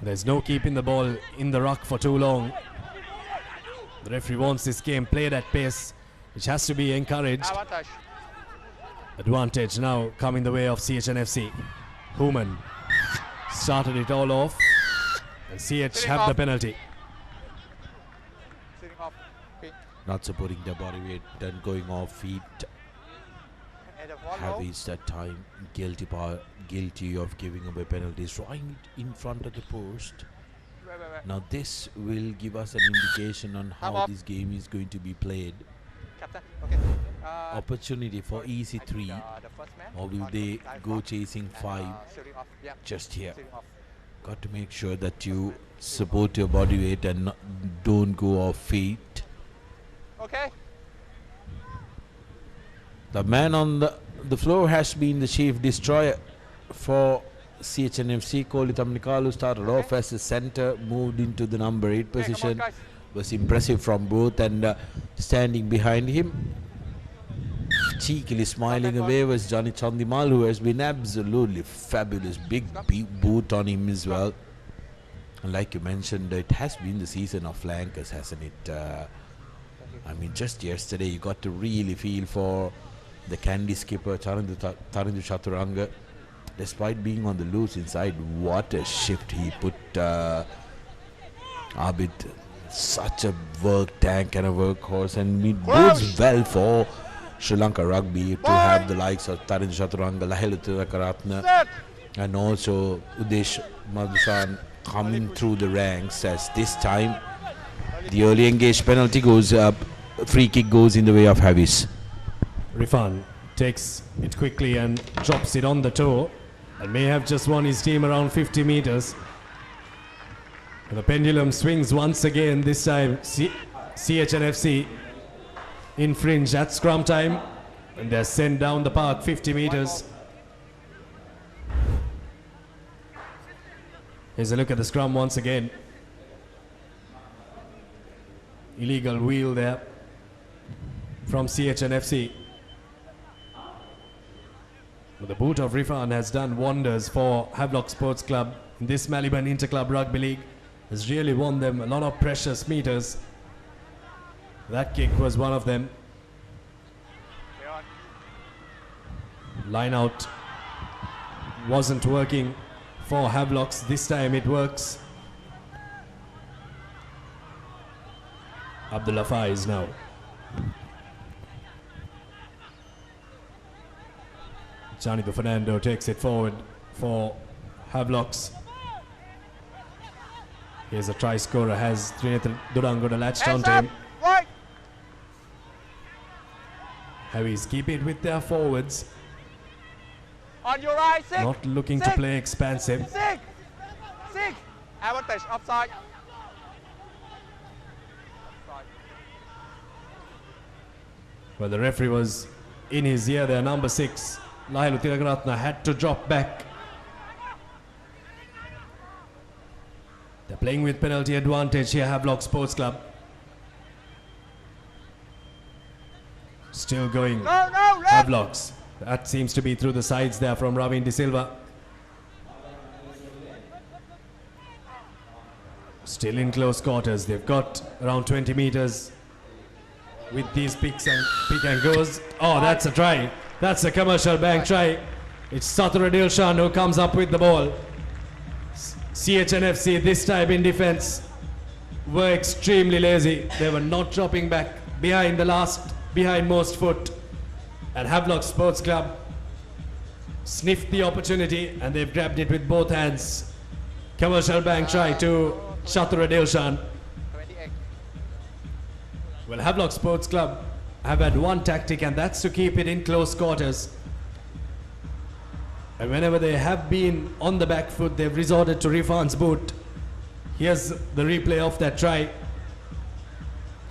Speaker 1: There's no keeping the ball in the ruck for too long. The referee wants this game played at pace, which has to be encouraged. Advantage now coming the way of CHNFC. Human started it all off, and CH have the penalty.
Speaker 11: Sitting off. Ping.
Speaker 10: Not supporting their body weight and going off feet. Havis that time guilty of giving away penalties right in front of the post. Now this will give us an indication on how this game is going to be played.
Speaker 11: Captain, okay.
Speaker 10: Opportunity for easy 3, or will they go chasing 5 just here? Got to make sure that you support your body weight and don't go off feet.
Speaker 11: Okay.
Speaker 10: The man on the floor has been the chief destroyer for CHNFC. Kohli Tamnikalu started off as a center, moved into the number 8 position. Was impressive from both, and standing behind him, cheekily smiling away, was Johnny Chandimal, who has been absolutely fabulous. Big boot on him as well. And like you mentioned, it has been the season of flankers, hasn't it? I mean, just yesterday you got to really feel for the candy skipper Tarindu Chaturanga. Despite being on the loose inside, what a shift he put. Abid, such a work tank and a workhorse, and it bodes well for Sri Lanka rugby to have the likes of Tarindu Chaturanga, Lahiru Tilakaratna, and also Udesh Madhusan coming through the ranks, as this time the early engaged penalty goes up. Free kick goes in the way of Havis.
Speaker 1: Rifan takes it quickly and drops it on the toe, and may have just won his team around 50 meters. And the pendulum swings once again. This time CHNFC infringe at scrum time, and they're sent down the park 50 meters. Here's a look at the scrum once again. Illegal wheel there from CHNFC. But the boot of Rifan has done wonders for Havelock Sports Club in this Maliban Interclub Rugby League. Has really won them a lot of precious meters. That kick was one of them. Line out wasn't working for Havelocks. This time it works. Abdullah Faiz now. Janito Fernando takes it forward for Havelocks. Here's a try scorer, has Trinidad Durango latched onto him. Havies keep it with their forwards.
Speaker 11: On your right, six.
Speaker 1: Not looking to play expansive.
Speaker 11: Six. Advantage, offside.
Speaker 1: Well, the referee was in his ear there, number 6. Lahilu Tilakaratne had to drop back. They're playing with penalty advantage here, Havelock Sports Club. Still going. Havelocks. That seems to be through the sides there from Ravin De Silva. Still in close quarters. They've got around 20 meters with these pick and goes. Oh, that's a try. That's a commercial bank try. It's Satura Dilshan who comes up with the ball. CHNFC this time in defense were extremely lazy. They were not dropping back behind the behindmost foot. And Havelock Sports Club sniffed the opportunity and they've grabbed it with both hands. Commercial bank try to Chatura Dilshan. Well, Havelock Sports Club have had one tactic, and that's to keep it in close quarters. And whenever they have been on the back foot, they've resorted to Rifan's boot. Here's the replay of that try.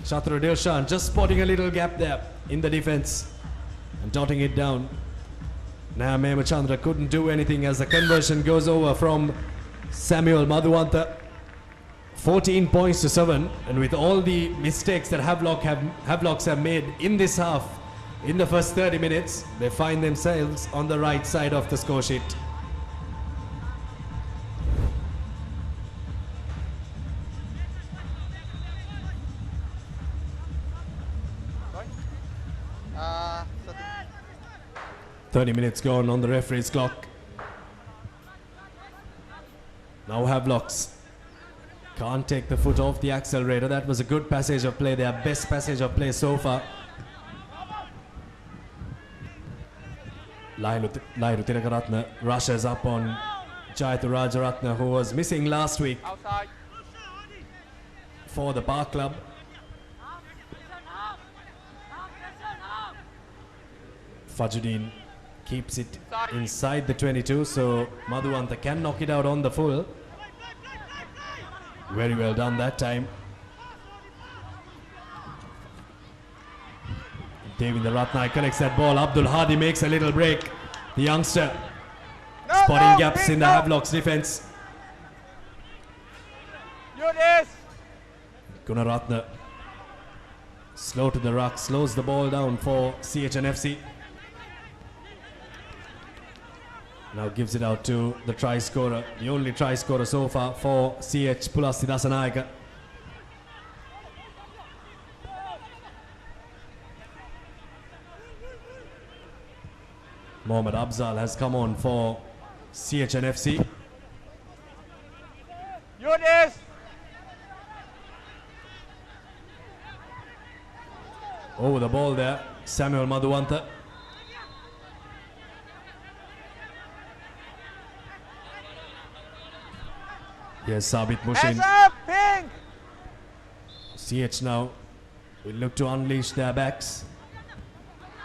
Speaker 1: Chatura Dilshan just spotting a little gap there in the defense and dotting it down. Now Memachandra couldn't do anything as the conversion goes over from Samuel Madhuwanta. 14 points to 7, and with all the mistakes that Havelocks have made in this half, in the first 30 minutes, they find themselves on the right side of the score sheet.
Speaker 11: Uh,
Speaker 1: 30 minutes gone on the referee's clock. Now Havelocks can't take the foot off the accelerator. That was a good passage of play, their best passage of play so far. Lahilu Tilakaratne rushes up on Jayathu Rajaratne, who was missing last week for the Park Club. Fajuddin keeps it inside the 22, so Madhuwanta can knock it out on the full. Very well done that time. Devendra Ratnai collects that ball. Abdul Hadi makes a little break. The youngster spotting gaps in the Havelocks defense. Gunaratne slow to the ruck, slows the ball down for CHNFC. Now gives it out to the try scorer, the only try scorer so far for CH Pulasti Dasanayaka. Mohammad Abzal has come on for CHNFC. Over the ball there, Samuel Madhuwanta. Here's Sabit Mushin. CH now will look to unleash their backs.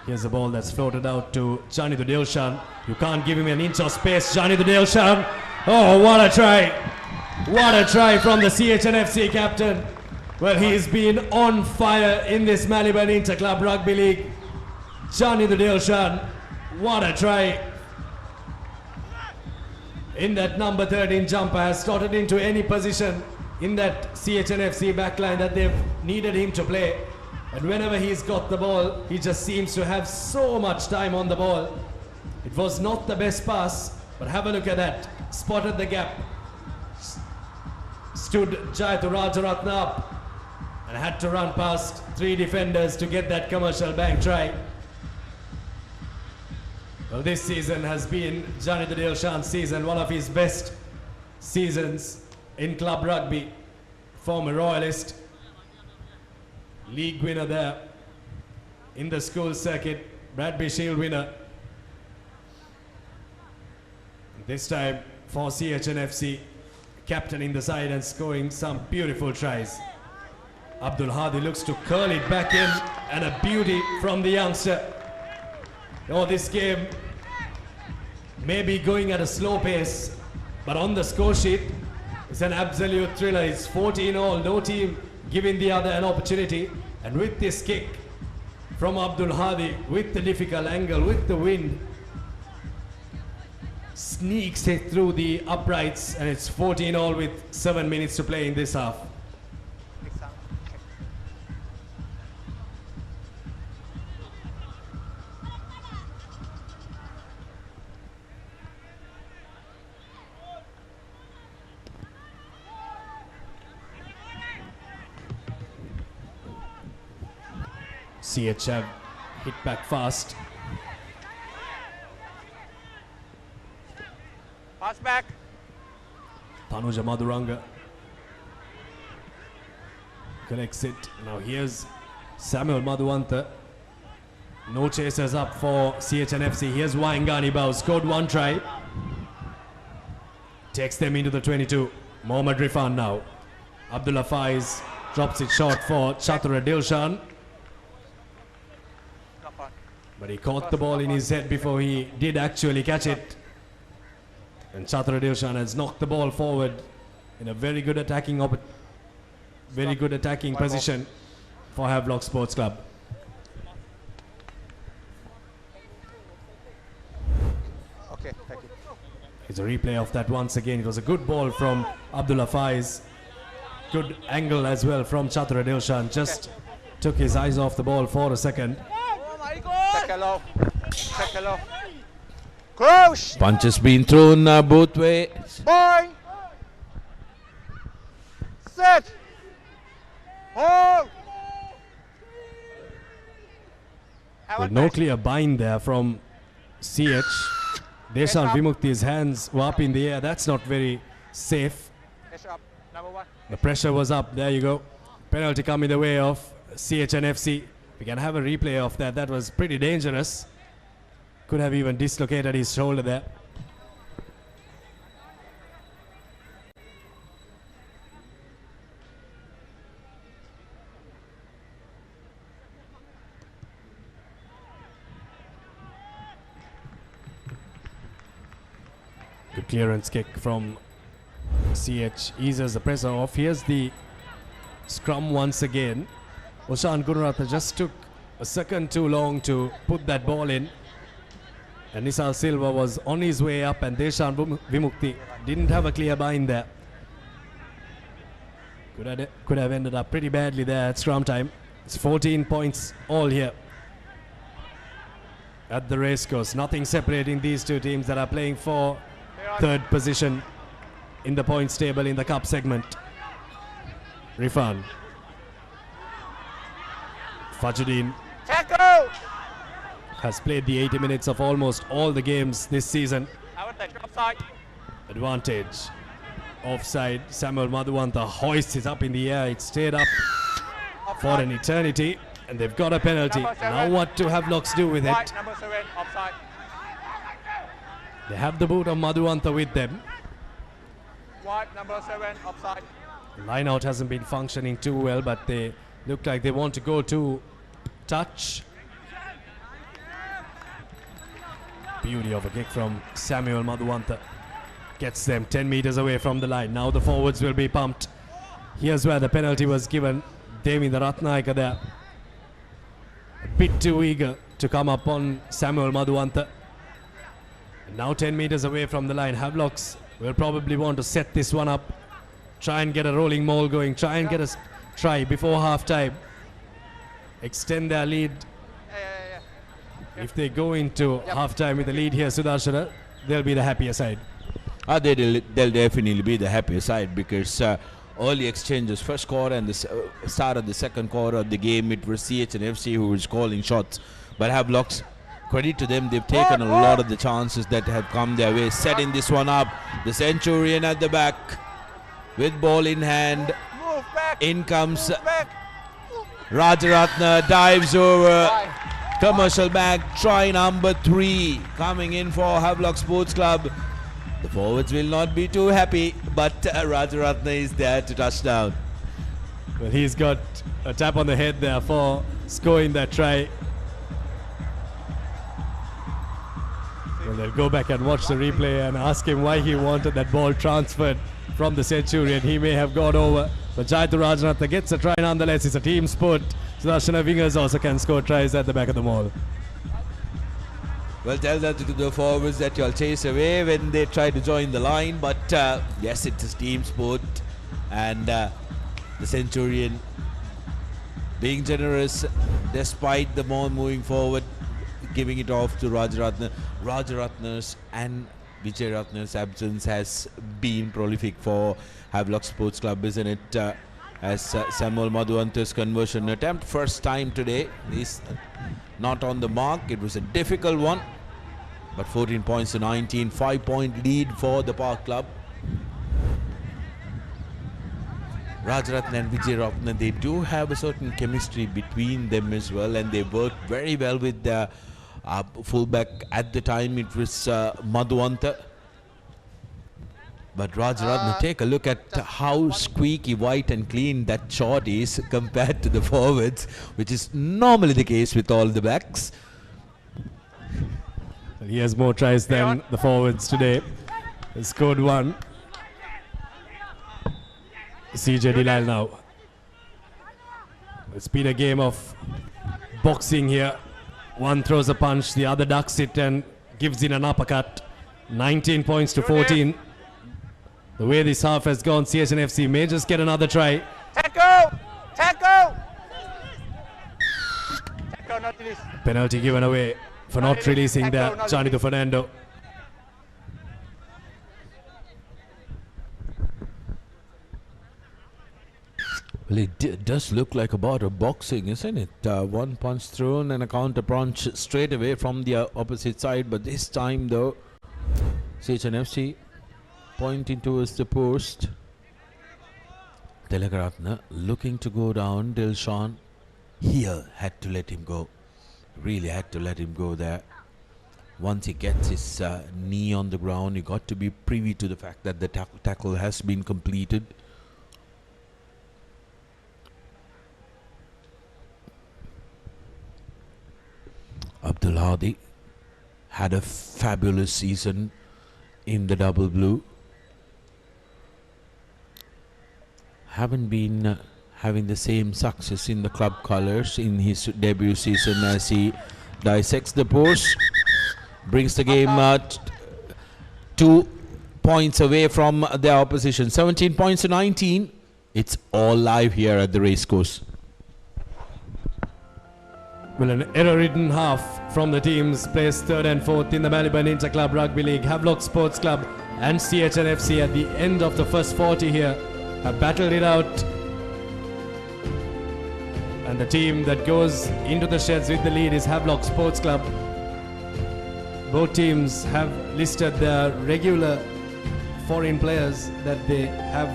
Speaker 1: Here's the ball that's floated out to Janithu Dilshan. You can't give him an inch of space, Janithu Dilshan. Oh, what a try. What a try from the CHNFC captain. Well, he's been on fire in this Maliban Inter-Club Rugby League. Janithu Dilshan, what a try. In that number 13 jumper, has slotted into any position in that CHNFC backline that they've needed him to play. And whenever he's got the ball, he just seems to have so much time on the ball. It was not the best pass, but have a look at that. Spotted the gap. Stood Jayathu Rajaratne up and had to run past 3 defenders to get that commercial bank try. Well, this season has been Janithu Dilshan's season, one of his best seasons in club rugby. Former Royalist, league winner there in the school circuit, Bradby Shield winner. This time for CHNFC, captaining the side and scoring some beautiful tries. Abdul Hadi looks to curl it back in, and a beauty from the youngster. Oh, this game may be going at a slow pace, but on the score sheet, it's an absolute thriller. It's 14-all, no team giving the other an opportunity. And with this kick from Abdul Hadi, with the difficult angle, with the wind, sneaks it through the uprights, and it's 14-all with 7 minutes to play in this half. CH have hit back fast.
Speaker 11: Pass back.
Speaker 1: Tanuja Madhuranga connects it. Now here's Samuel Madhuwanta. No chasers up for CHNFC. Here's Waingani Bao. Scored 1 try. Takes them into the 22. Mohammad Rifan now. Abdullah Faiz drops it short for Chatura Dilshan. But he caught the ball in his head before he did actually catch it. And Chatura Dilshan has knocked the ball forward in a very good attacking position for Havelock Sports Club.
Speaker 11: Okay, thank you.
Speaker 1: It's a replay of that once again. It was a good ball from Abdullah Faiz. Good angle as well from Chatura Dilshan. Just took his eyes off the ball for a second.
Speaker 11: Low. Second low. Crouch.
Speaker 10: Punch has been thrown both ways.
Speaker 11: Boy. Set. Hold.
Speaker 1: With no clear bind there from CH. Deshan Vimukti's hands were up in the air. That's not very safe.
Speaker 11: Number 1.
Speaker 1: The pressure was up. There you go. Penalty coming the way of CHNFC. We can have a replay of that. That was pretty dangerous. Could have even dislocated his shoulder there. Good clearance kick from CH. Eases the pressure off. Here's the scrum once again. Oshan Gunaratha just took a second too long to put that ball in. And Nisal Silva was on his way up, and Deshan Vimukti didn't have a clear bind there. Could have ended up pretty badly there at scrum time. It's 14 points all here at the Racecourse. Nothing separating these two teams that are playing for third position in the points table in the cup segment. Rifan. Fajuddin has played the 80 minutes of almost all the games this season. Advantage. Offside. Samuel Madhuwanta hoists it up in the air. It stayed up for an eternity, and they've got a penalty. Now what do Havelocks do with it?
Speaker 11: Number 7, offside.
Speaker 1: They have the boot of Madhuwanta with them.
Speaker 11: White, number 7, offside.
Speaker 1: Line out hasn't been functioning too well, but they look like they want to go to touch. Beauty of a kick from Samuel Madhuwanta. Gets them 10 meters away from the line. Now the forwards will be pumped. Here's where the penalty was given. Devendra Ratnayaka there. A bit too eager to come up on Samuel Madhuwanta. And now 10 meters away from the line. Havelocks will probably want to set this one up. Try and get a rolling maul going. Try and get a try before half time. Extend their lead. If they go into half time with the lead here, Sudarshana, they'll be the happier side.
Speaker 10: They'll definitely be the happier side, because early exchanges, first quarter and the start of the second quarter of the game, it was CHNFC who was calling shots. But Havelocks, credit to them, they've taken a lot of the chances that have come their way. Setting this one up, the Centurion at the back with ball in hand. In comes Rajaratna, dives over. Commercial bag, try number 3 coming in for Havelock Sports Club. The forwards will not be too happy, but Rajaratna is there to touch down.
Speaker 1: Well, he's got a tap on the head there for scoring that try. Well, they'll go back and watch the replay and ask him why he wanted that ball transferred from the Centurion. He may have gone over, but Jayathu Rajaratne gets a try nonetheless. It's a team sport. Sudarshana wingers also can score tries at the back of the mall.
Speaker 10: Well, tell that to the forwards that you'll chase away when they try to join the line. But yes, it is team sport. And the Centurion being generous despite the ball moving forward, giving it off to Rajaratne. Rajaratne's and Vijay Ratne's absence has been prolific for Havelock Sports Club, isn't it? As Samuel Madhuvanta's conversion attempt, first time today, is not on the mark. It was a difficult one, but 14 points to 19, 5-point lead for the Park Club. Rajaratne and Vijay Ratne, they do have a certain chemistry between them as well, and they work very well with the fullback. At the time it was Madhuvanta. But Rajaratne, take a look at how squeaky white and clean that shot is compared to the forwards, which is normally the case with all the backs.
Speaker 1: He has more tries than the forwards today. He scored one. CJ Dilal now. It's been a game of boxing here. One throws a punch, the other ducks it and gives in an uppercut. 19 points to 14. The way this half has gone, CHNFC may just get another try.
Speaker 11: Tackle! Tackle! Tackle, not release.
Speaker 1: Penalty given away for not releasing the Chanithu Fernando.
Speaker 10: Well, it does look like a border boxing, isn't it? One punch thrown and a counter punch straight away from the opposite side. But this time, though, CHNFC pointing towards the post. Tilakaratne looking to go down. Dilshan here had to let him go. Really had to let him go there. Once he gets his knee on the ground, you got to be privy to the fact that the tackle has been completed. Abdul Hadi had a fabulous season in the double blue. Haven't been having the same success in the club colours in his debut season as he dissects the post. Brings the game 2 points away from the opposition. 17 points to 19. It's all live here at the Racecourse.
Speaker 1: Well, an error-ridden half from the teams placed 3rd and 4th in the Maliban Inter-Club Rugby League. Havelock Sports Club and CHNFC at the end of the first 40 here have battled it out. And the team that goes into the sheds with the lead is Havelock Sports Club. Both teams have listed their regular foreign players that they have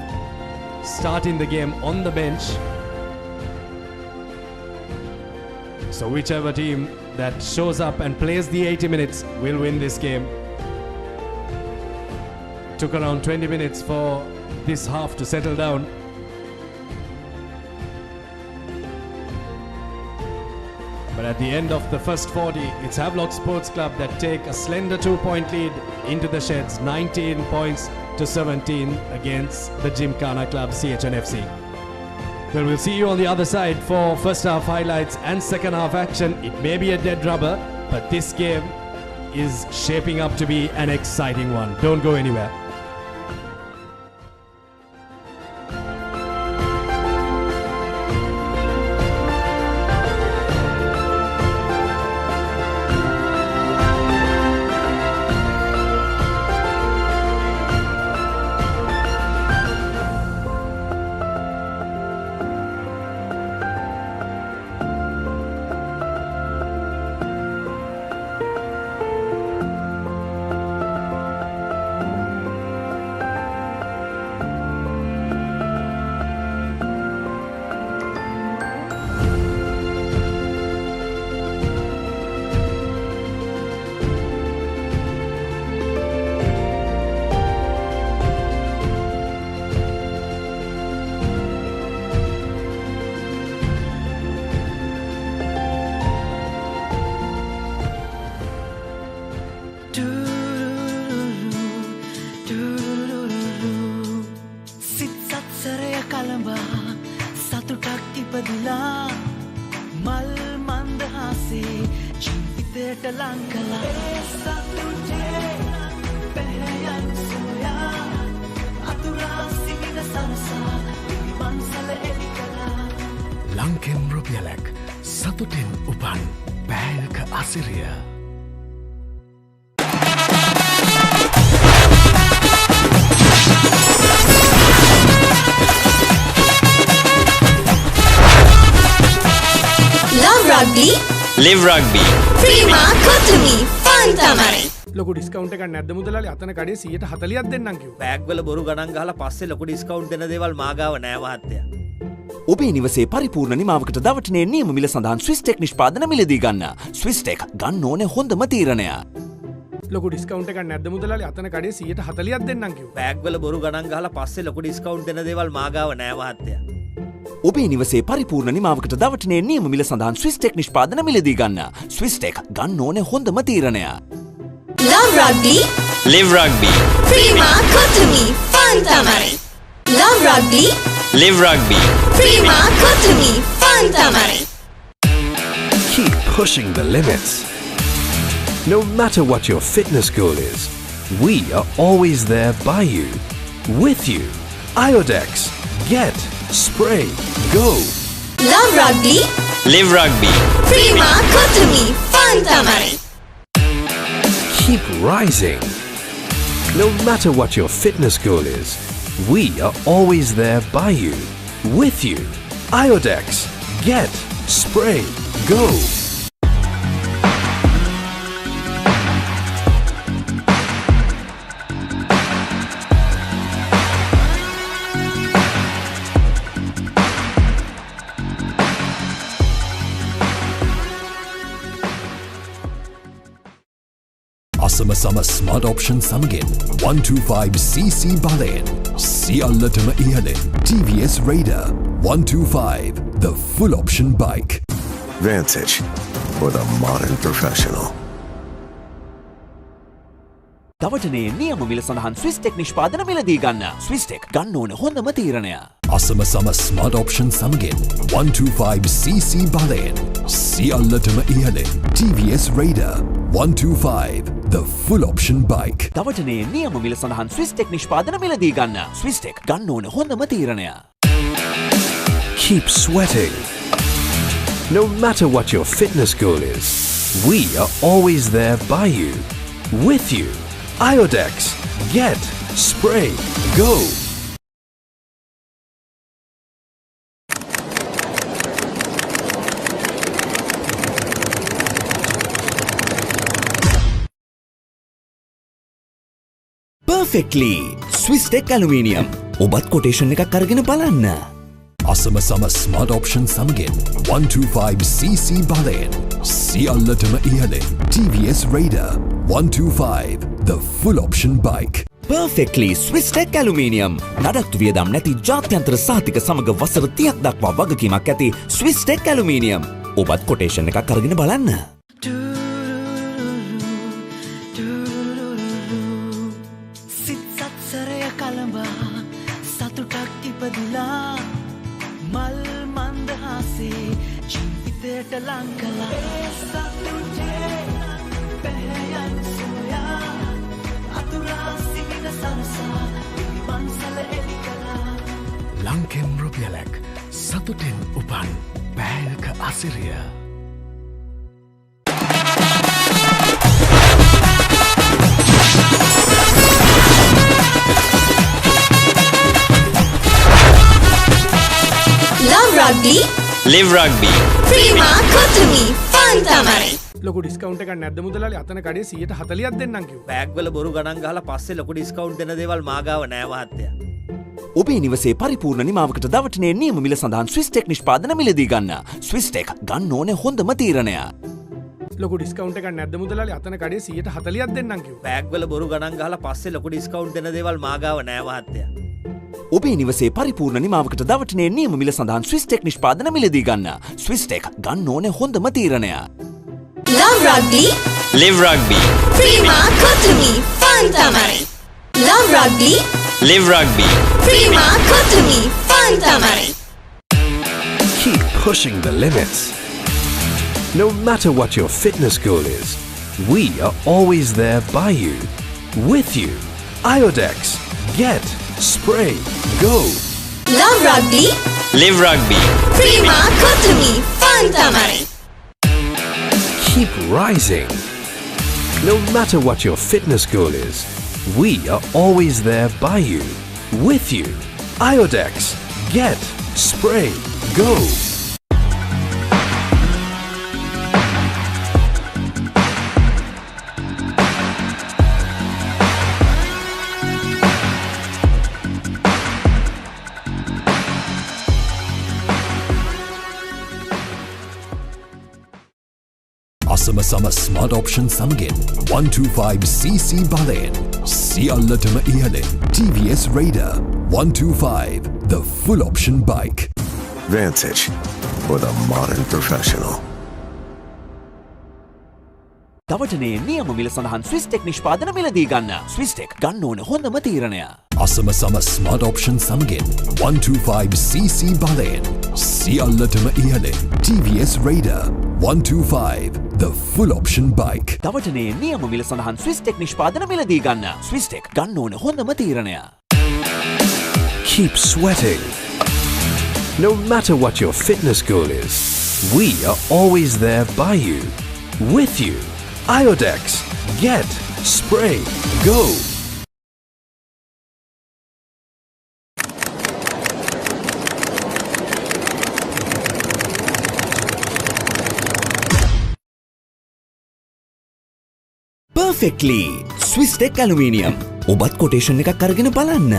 Speaker 1: starting the game on the bench. So whichever team that shows up and plays the 80 minutes will win this game. Took around 20 minutes for this half to settle down. But at the end of the first 40, it's Havelock Sports Club that take a slender 2-point lead into the sheds, 19 points to 17 against the Gymkhana Club CHNFC. Well, we'll see you on the other side for first half highlights and second half action. It may be a dead rubber, but this game is shaping up to be an exciting one. Don't go anywhere.
Speaker 8: ලංකෙන් රුපියලක් සතුටෙන් උපන් පෑයක අසිරිය.
Speaker 5: Love Rugby.
Speaker 3: Live Rugby.
Speaker 5: Prima Kotumi. Fun tamari.
Speaker 2: ලොකු discount එකක් නැද්ද මුදලාලි අතන කඩේ 140ක් දෙන්නම් කිව්වා.
Speaker 3: බෑග් වල බොරු ගණන් ගහලා පස්සේ ලොකු ඩිස්කවුන්ට් දෙන දේවල් මාගාව නෑ මහත්තයා.
Speaker 4: ඔබේ නිවසේ පරිපූර්ණ නිමාවකට දවටනේ නියම මිල සඳහන් ස්විස්ටෙක් නිෂ්පාදන මිලදී ගන්න. ස්විස්ටෙක් ගන්න ඕනේ හොඳම තීරණය.
Speaker 2: ලොකු ඩිස්කවුන්ට් එකක් නැද්ද මුදලාලි අතන කඩේ 140ක් දෙන්නම් කිව්වා.
Speaker 3: බෑග් වල බොරු ගණන් ගහලා පස්සේ ලොකු ඩිස්කවුන්ට් දෙන දේවල් මාගාව නෑ මහත්තයා.
Speaker 4: ඔබේ නිවසේ පරිපූර්ණ නිමාවකට දවටනේ නියම මිල සඳහන් ස්විස්ටෙක් නිෂ්පාදන මිලදී ගන්න. ස්විස්ටෙක් ගන්න ඕනේ හොඳම තීරණය.
Speaker 5: Love Rugby.
Speaker 3: Live Rugby.
Speaker 5: Prima Kotumi. Fun tamari. Love Rugby.
Speaker 3: Live Rugby.
Speaker 5: Prima Kotumi. Fun tamari.
Speaker 8: Keep pushing the limits. No matter what your fitness goal is, we are always there by you, with you. Iodex. Get, spray, go.
Speaker 5: Love Rugby.
Speaker 3: Live Rugby.
Speaker 5: Prima Kotumi. Fun tamari.
Speaker 8: Keep rising. No matter what your fitness goal is, we are always there by you, with you. Iodex. Get, spray, go.
Speaker 12: සම smart option සමගින් 125cc බලයෙන් සියල්ලටම ඉහළින් TVS Raider 125, the full option bike.
Speaker 6: Vantage for the modern professional.
Speaker 4: දවටනේ නියම මිල සඳහන් ස්විස්ටෙක් නිෂ්පාදන මිලදී ගන්න. ස්විස්ටෙක් ගන්න ඕනේ හොඳම තීරණය.
Speaker 12: අසම සම ස්මාර්ට් ඔප්ෂන් සමගින් 125cc බලයෙන් සියල්ලටම ඉහළින් TVS Raider 125, the full option bike.
Speaker 4: දවටනේ නියම මිල සඳහන් ස්විස්ටෙක් නිෂ්පාදන මිලදී ගන්න. ස්විස්ටෙක් ගන්න ඕනේ හොඳම තීරණය.
Speaker 8: Keep sweating. No matter what your fitness goal is, we are always there by you, with you. Iodex. Get, spray, go.
Speaker 4: Perfectly. Swisstech Aluminium. ඔබත් කොටේෂන් එකක් අරගෙන බලන්න.
Speaker 12: අසම සම ස්මාර්ට් ඔප්ෂන් සමගින් 125cc බලයෙන් සියල්ලටම ඉහළින් TVS Raider 125, the full option bike.
Speaker 4: Perfectly Swisstech Aluminium. නඩත්තු වියදම් නැති ජාත්‍යන්තර සාතික සමග වසර 30ක් දක්වා වගකීමක් ඇති Swisstech Aluminium. ඔබත් කොටේෂන් එකක් අරගෙන බලන්න.
Speaker 13: මල් මන්දහසේ ජීවිතයට ලංකලා සතුටේ පැහැයන් සොයා අතුරා සිහින සරසා පිළිවන්සල එලි කළා.
Speaker 8: ලංකෙන් රුපියලක් සතුටෙන් උපන් පෑයක අසිරිය.
Speaker 5: Love Rugby.
Speaker 3: Live Rugby.
Speaker 5: Prima Kotumi. Fun tamari.
Speaker 2: ලොකු ඩිස්කවුන්ට් එකක් නැද්ද මුදලාලි අතන කඩේ 140ක් දෙන්නම් කිව්වා.
Speaker 3: බෑග් වල බොරු ගණන් ගහලා පස්සේ ලොකු ඩිස්කවුන්ට් දෙන දේවල් මාගාව නෑ මහත්තයා.
Speaker 4: ඔබේ නිවසේ පරිපූර්ණ නිමාවකට දවටනේ නියම මිල සඳහන් ස්විස්ටෙක් නිෂ්පාදන මිලදී ගන්න. ස්විස්ටෙක් ගන්න ඕනේ හොඳම තීරණය.
Speaker 2: ලොකු ඩිස්කවුන්ට් එකක් නැද්ද මුදලාලි අතන කඩේ 140ක් දෙන්නම් කිව්වා.
Speaker 3: බෑග් වල බොරු ගණන් ගහලා පස්සේ ලොකු ඩිස්කවුන්ට් දෙන දේවල් මාගාව නෑ මහත්තයා.
Speaker 4: ඔබේ නිවසේ පරිපූර්ණ නිමාවකට දවටනේ නියම මිල සඳහන් ස්විස්ටෙක් නිෂ්පාදන මිලදී ගන්න. ස්විස්ටෙක් ගන්න ඕනේ හොඳම තීරණය.
Speaker 5: Love Rugby.
Speaker 3: Live Rugby.
Speaker 5: Prima Kotumi. Fun tamari. Love Rugby.
Speaker 3: Live Rugby.
Speaker 5: Prima Kotumi. Fun tamari.
Speaker 8: Keep pushing the limits. No matter what your fitness goal is, We are always there by you, with you. Iodex. Get, spray, go.
Speaker 5: Love rugby.
Speaker 3: Live rugby.
Speaker 5: Prima Kotumi Fantamari.
Speaker 8: Keep rising. No matter what your fitness goal is, we are always there by you, with you. Iodex. Get, spray, go.
Speaker 12: Asama Smart Option Samagen 125cc Balen Siallatama Ihalin TVS Raider 125 the full option bike.
Speaker 9: Vantage for the modern professional.
Speaker 4: දවටනේ නියම මිල සඳහන් ස්විස්ටෙක් නිෂ්පාදන මිලදී ගන්න. ස්විස්ටෙක් ගන්න ඕන හොඳම තීරණය.
Speaker 12: Asama Smart Option Samagen 125cc Balen Siallatama Ihalin TVS Raider 125 the full option bike.
Speaker 4: දවටනේ නියම මිල සඳහන් ස්විස්ටෙක් නිෂ්පාදන මිලදී ගන්න. ස්විස්ටෙක් ගන්න ඕන හොඳම තීරණය.
Speaker 8: Keep sweating. No matter what your fitness goal is, we are always there by you, with you. Iodex. Get, spray, go.
Speaker 4: Perfectly. Swisstech Aluminium. ඔබත් quotation එකක් අරගෙන බලන්න.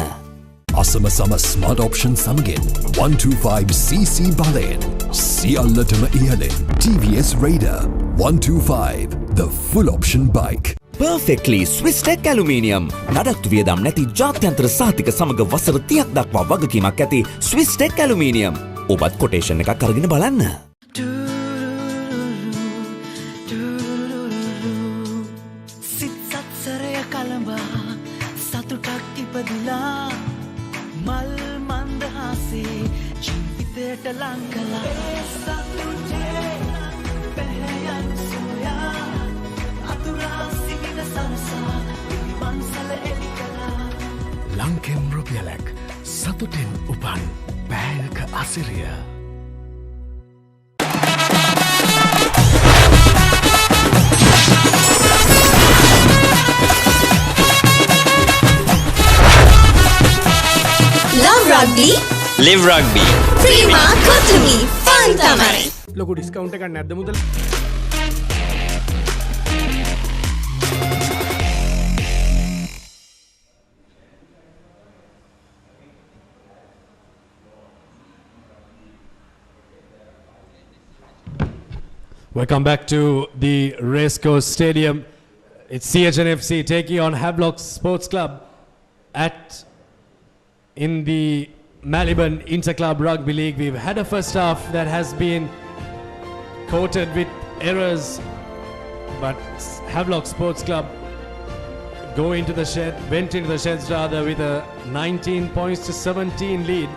Speaker 12: Asama Smart Option Samagen 125cc Balen Siallatama Ihalin TVS Raider 125 the full option bike.
Speaker 4: Perfectly Swisstech Aluminium. නඩත්තු වියදම් නැති ජාත්‍යන්තර සහතික සමග වසර 30ක් දක්වා වගකීමක් ඇති Swisstech Aluminium. ඔබත් quotation එකක් අරගෙන බලන්න.
Speaker 13: සිත් සත්සරය කලඹා සතුටක් ඉපදිලා මල් මන්දහසේ ජීවිතයට ලං කළා සතුටේ පැහැයන් සොයා අතුරා සිටින සරසා මන්සල එලි කළා
Speaker 14: ලංකෙන් රුපියලක් සතුටෙන් උපන් පැහැයක අසිරිය.
Speaker 5: Love rugby.
Speaker 3: Live rugby.
Speaker 5: Prima Kotumi Fantamari.
Speaker 2: ලොකු ඩිස්කවුන්ට් එකක් නැද්ද මුදල්?
Speaker 1: Welcome back to the Racecourse Stadium. It's CHNFC taking on Havelock Sports Club in the Maliban Interclub Rugby League. We've had a first half that has been coated with errors, but Havelock Sports Club went into the sheds with a 19 points to 17 lead.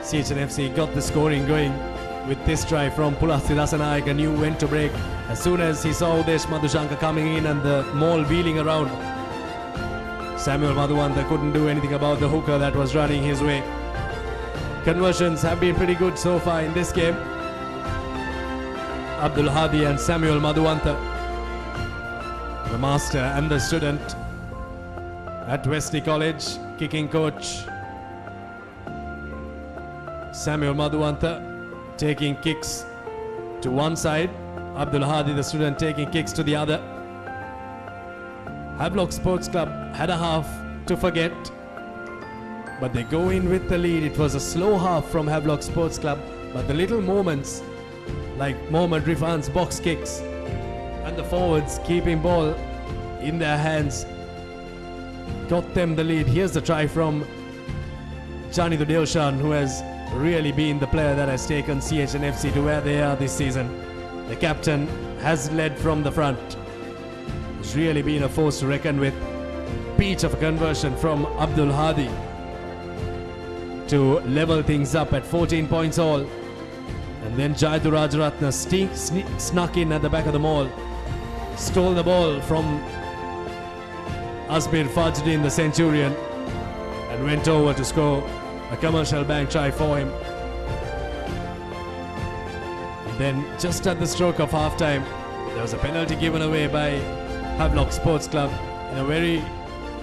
Speaker 1: CHNFC got the scoring going with this try from Pulasi Rasanayake, and knew when to break. As soon as he saw Udesh Madhushanka coming in and the maul wheeling around, Samuel Madhuwanta couldn't do anything about the hooker that was running his way. Conversions have been pretty good so far in this game. Abdul Hadi and Samuel Madhuwanta, the master and the student at Wesley College, kicking coach Samuel Madhuwanta taking kicks to one side, Abdul Hadi the student taking kicks to the other. Havelock Sports Club had a half to forget, but they go in with the lead. It was a slow half from Havelock Sports Club, but the little moments like Mohammad Rifan's box kicks and the forwards keeping ball in their hands got them the lead. Here's the try from Jani Dudelshan, who has really been the player that has taken CHNFC to where they are this season. The captain has led from the front. It's really been a force to reckon with. Peach of a conversion from Abdul Hadi to level things up at 14 points all. And then Jaidu Rajaratna snuck in at the back of the maul stole the ball from Asbir Fajdi in the Centurion and went over to score a commercial bank try for him. And then just at the stroke of half-time, there was a penalty given away by Havelock Sports Club in a very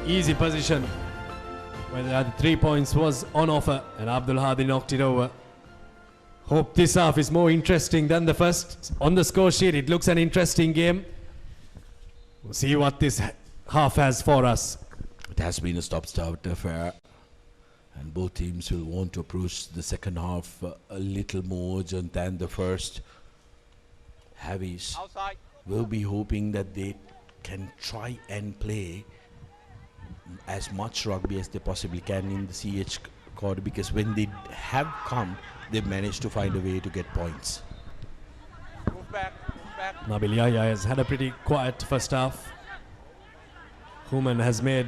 Speaker 1: easy position where the 3 points was on offer and Abdul Hadi knocked it over. Hope this half is more interesting than the first. On the score sheet, it looks an interesting game. We'll see what this half has for us.
Speaker 10: It has been a stop-start affair, and both teams will want to approach the second half a little more urgent than the first. Havies will be hoping that they can try and play as much rugby as they possibly can in the CH quarter, because when they have come, they've managed to find a way to get points.
Speaker 1: Nabil Yahya has had a pretty quiet first half. Human has made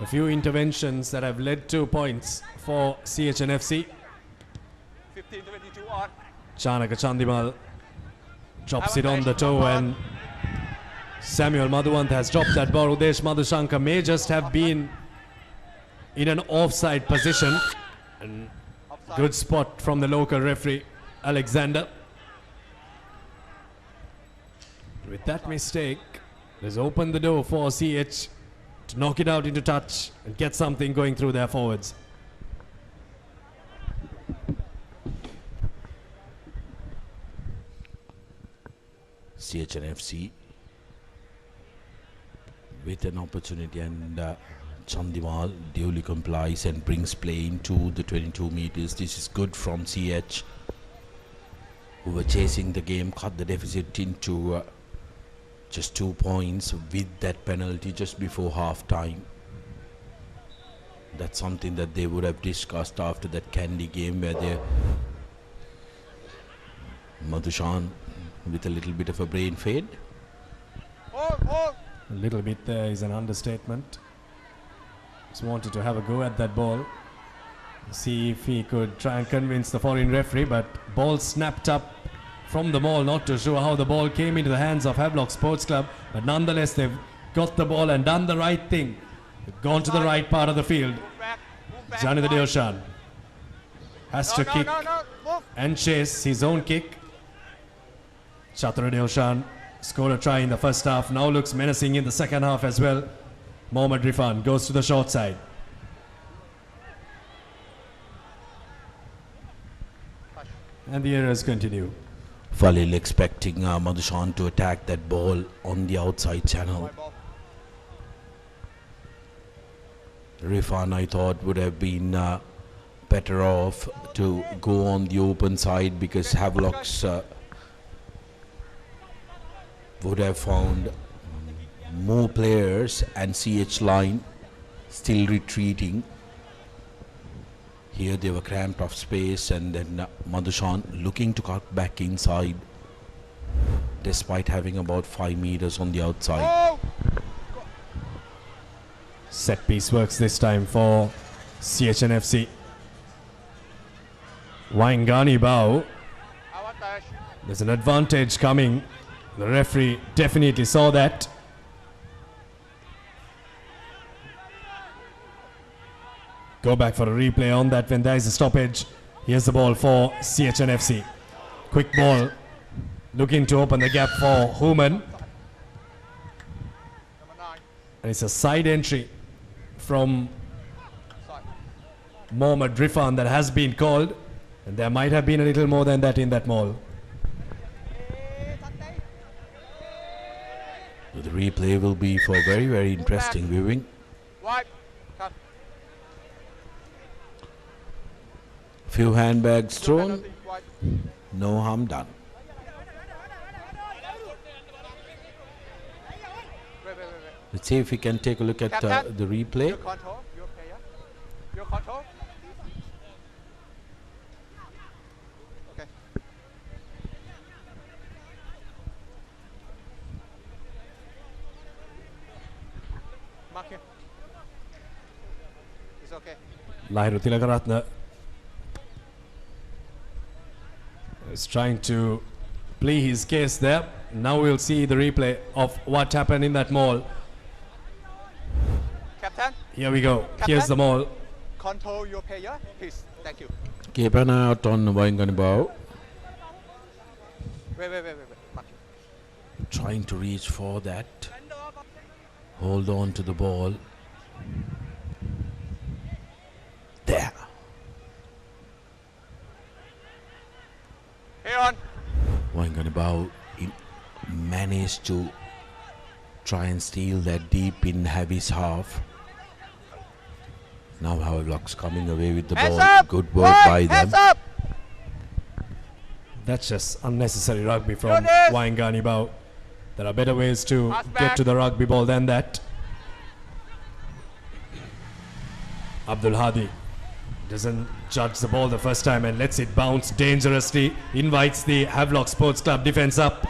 Speaker 1: a few interventions that have led to points for CHNFC.
Speaker 11: 15-22 on.
Speaker 1: Chanaka Chandimal drops it on the toe, and Samuel Madhuvant has dropped that ball. Udesh Madhushankar may just have been in an offside position. And good spot from the local referee, Alexander. With that mistake, has opened the door for CH to knock it out into touch and get something going through their forwards.
Speaker 10: CHNFC with an opportunity, and Chandimal duly complies and brings play into the 22 meters. This is good from CH, who were chasing the game, cut the deficit into just 2 points with that penalty just before half time. That's something that they would have discussed after that Candy game, where they Madhushan with a little bit of a brain fade.
Speaker 1: A little bit there is an understatement. Just wanted to have a go at that ball, see if he could try and convince the foreign referee, but ball snapped up from the ball. Not too sure how the ball came into the hands of Havelock Sports Club, but nonetheless they've got the ball and done the right thing. They've gone to the right part of the field. Janitha Deoshan has to kick and chase his own kick. Chatra Deoshan scored a try in the first half, now looks menacing in the second half as well. Mohammad Rifan goes to the short side. And the errors continue.
Speaker 10: Falil expecting Madhushan to attack that ball on the outside channel. Rifan, I thought, would have been better off to go on the open side, because Havelock's would have found more players, and CH line still retreating. Here they were cramped off space, and then Madhushan looking to cut back inside despite having about 5 meters on the outside.
Speaker 1: Set piece works this time for CHNFC. Waingani Bao. There's an advantage coming. The referee definitely saw that. Go back for a replay on that when there is a stoppage. Here's the ball for CHNFC. Quick ball. Looking to open the gap for Human. And it's a side entry from Mohammad Rifan that has been called. And there might have been a little more than that in that maul.
Speaker 10: The replay will be for very, very interesting viewing. Few handbags thrown, no harm done. Let's see if we can take a look at the replay.
Speaker 1: Lahiru Tilakaratne is trying to plead his case there. Now we'll see the replay of what happened in that maul.
Speaker 11: Captain,
Speaker 1: Here we go. Here's the maul.
Speaker 11: control your player, please. Thank you.
Speaker 10: Keep an eye out on Wainganibao.
Speaker 11: Wait. Mark.
Speaker 10: Trying to reach for that. Hold on to the ball. There.
Speaker 11: Here on.
Speaker 10: Wainganibao managed to try and steal that deep in Javi's half. Now Havelock's coming away with the ball.
Speaker 11: Up!
Speaker 10: Good work by them.
Speaker 11: Up!
Speaker 1: That's just unnecessary rugby from Wainganibao. There are better ways to get to the rugby ball than that. Abdul Hadi doesn't judge the ball the first time and lets it bounce dangerously. Invites the Havelock Sports Club defense up.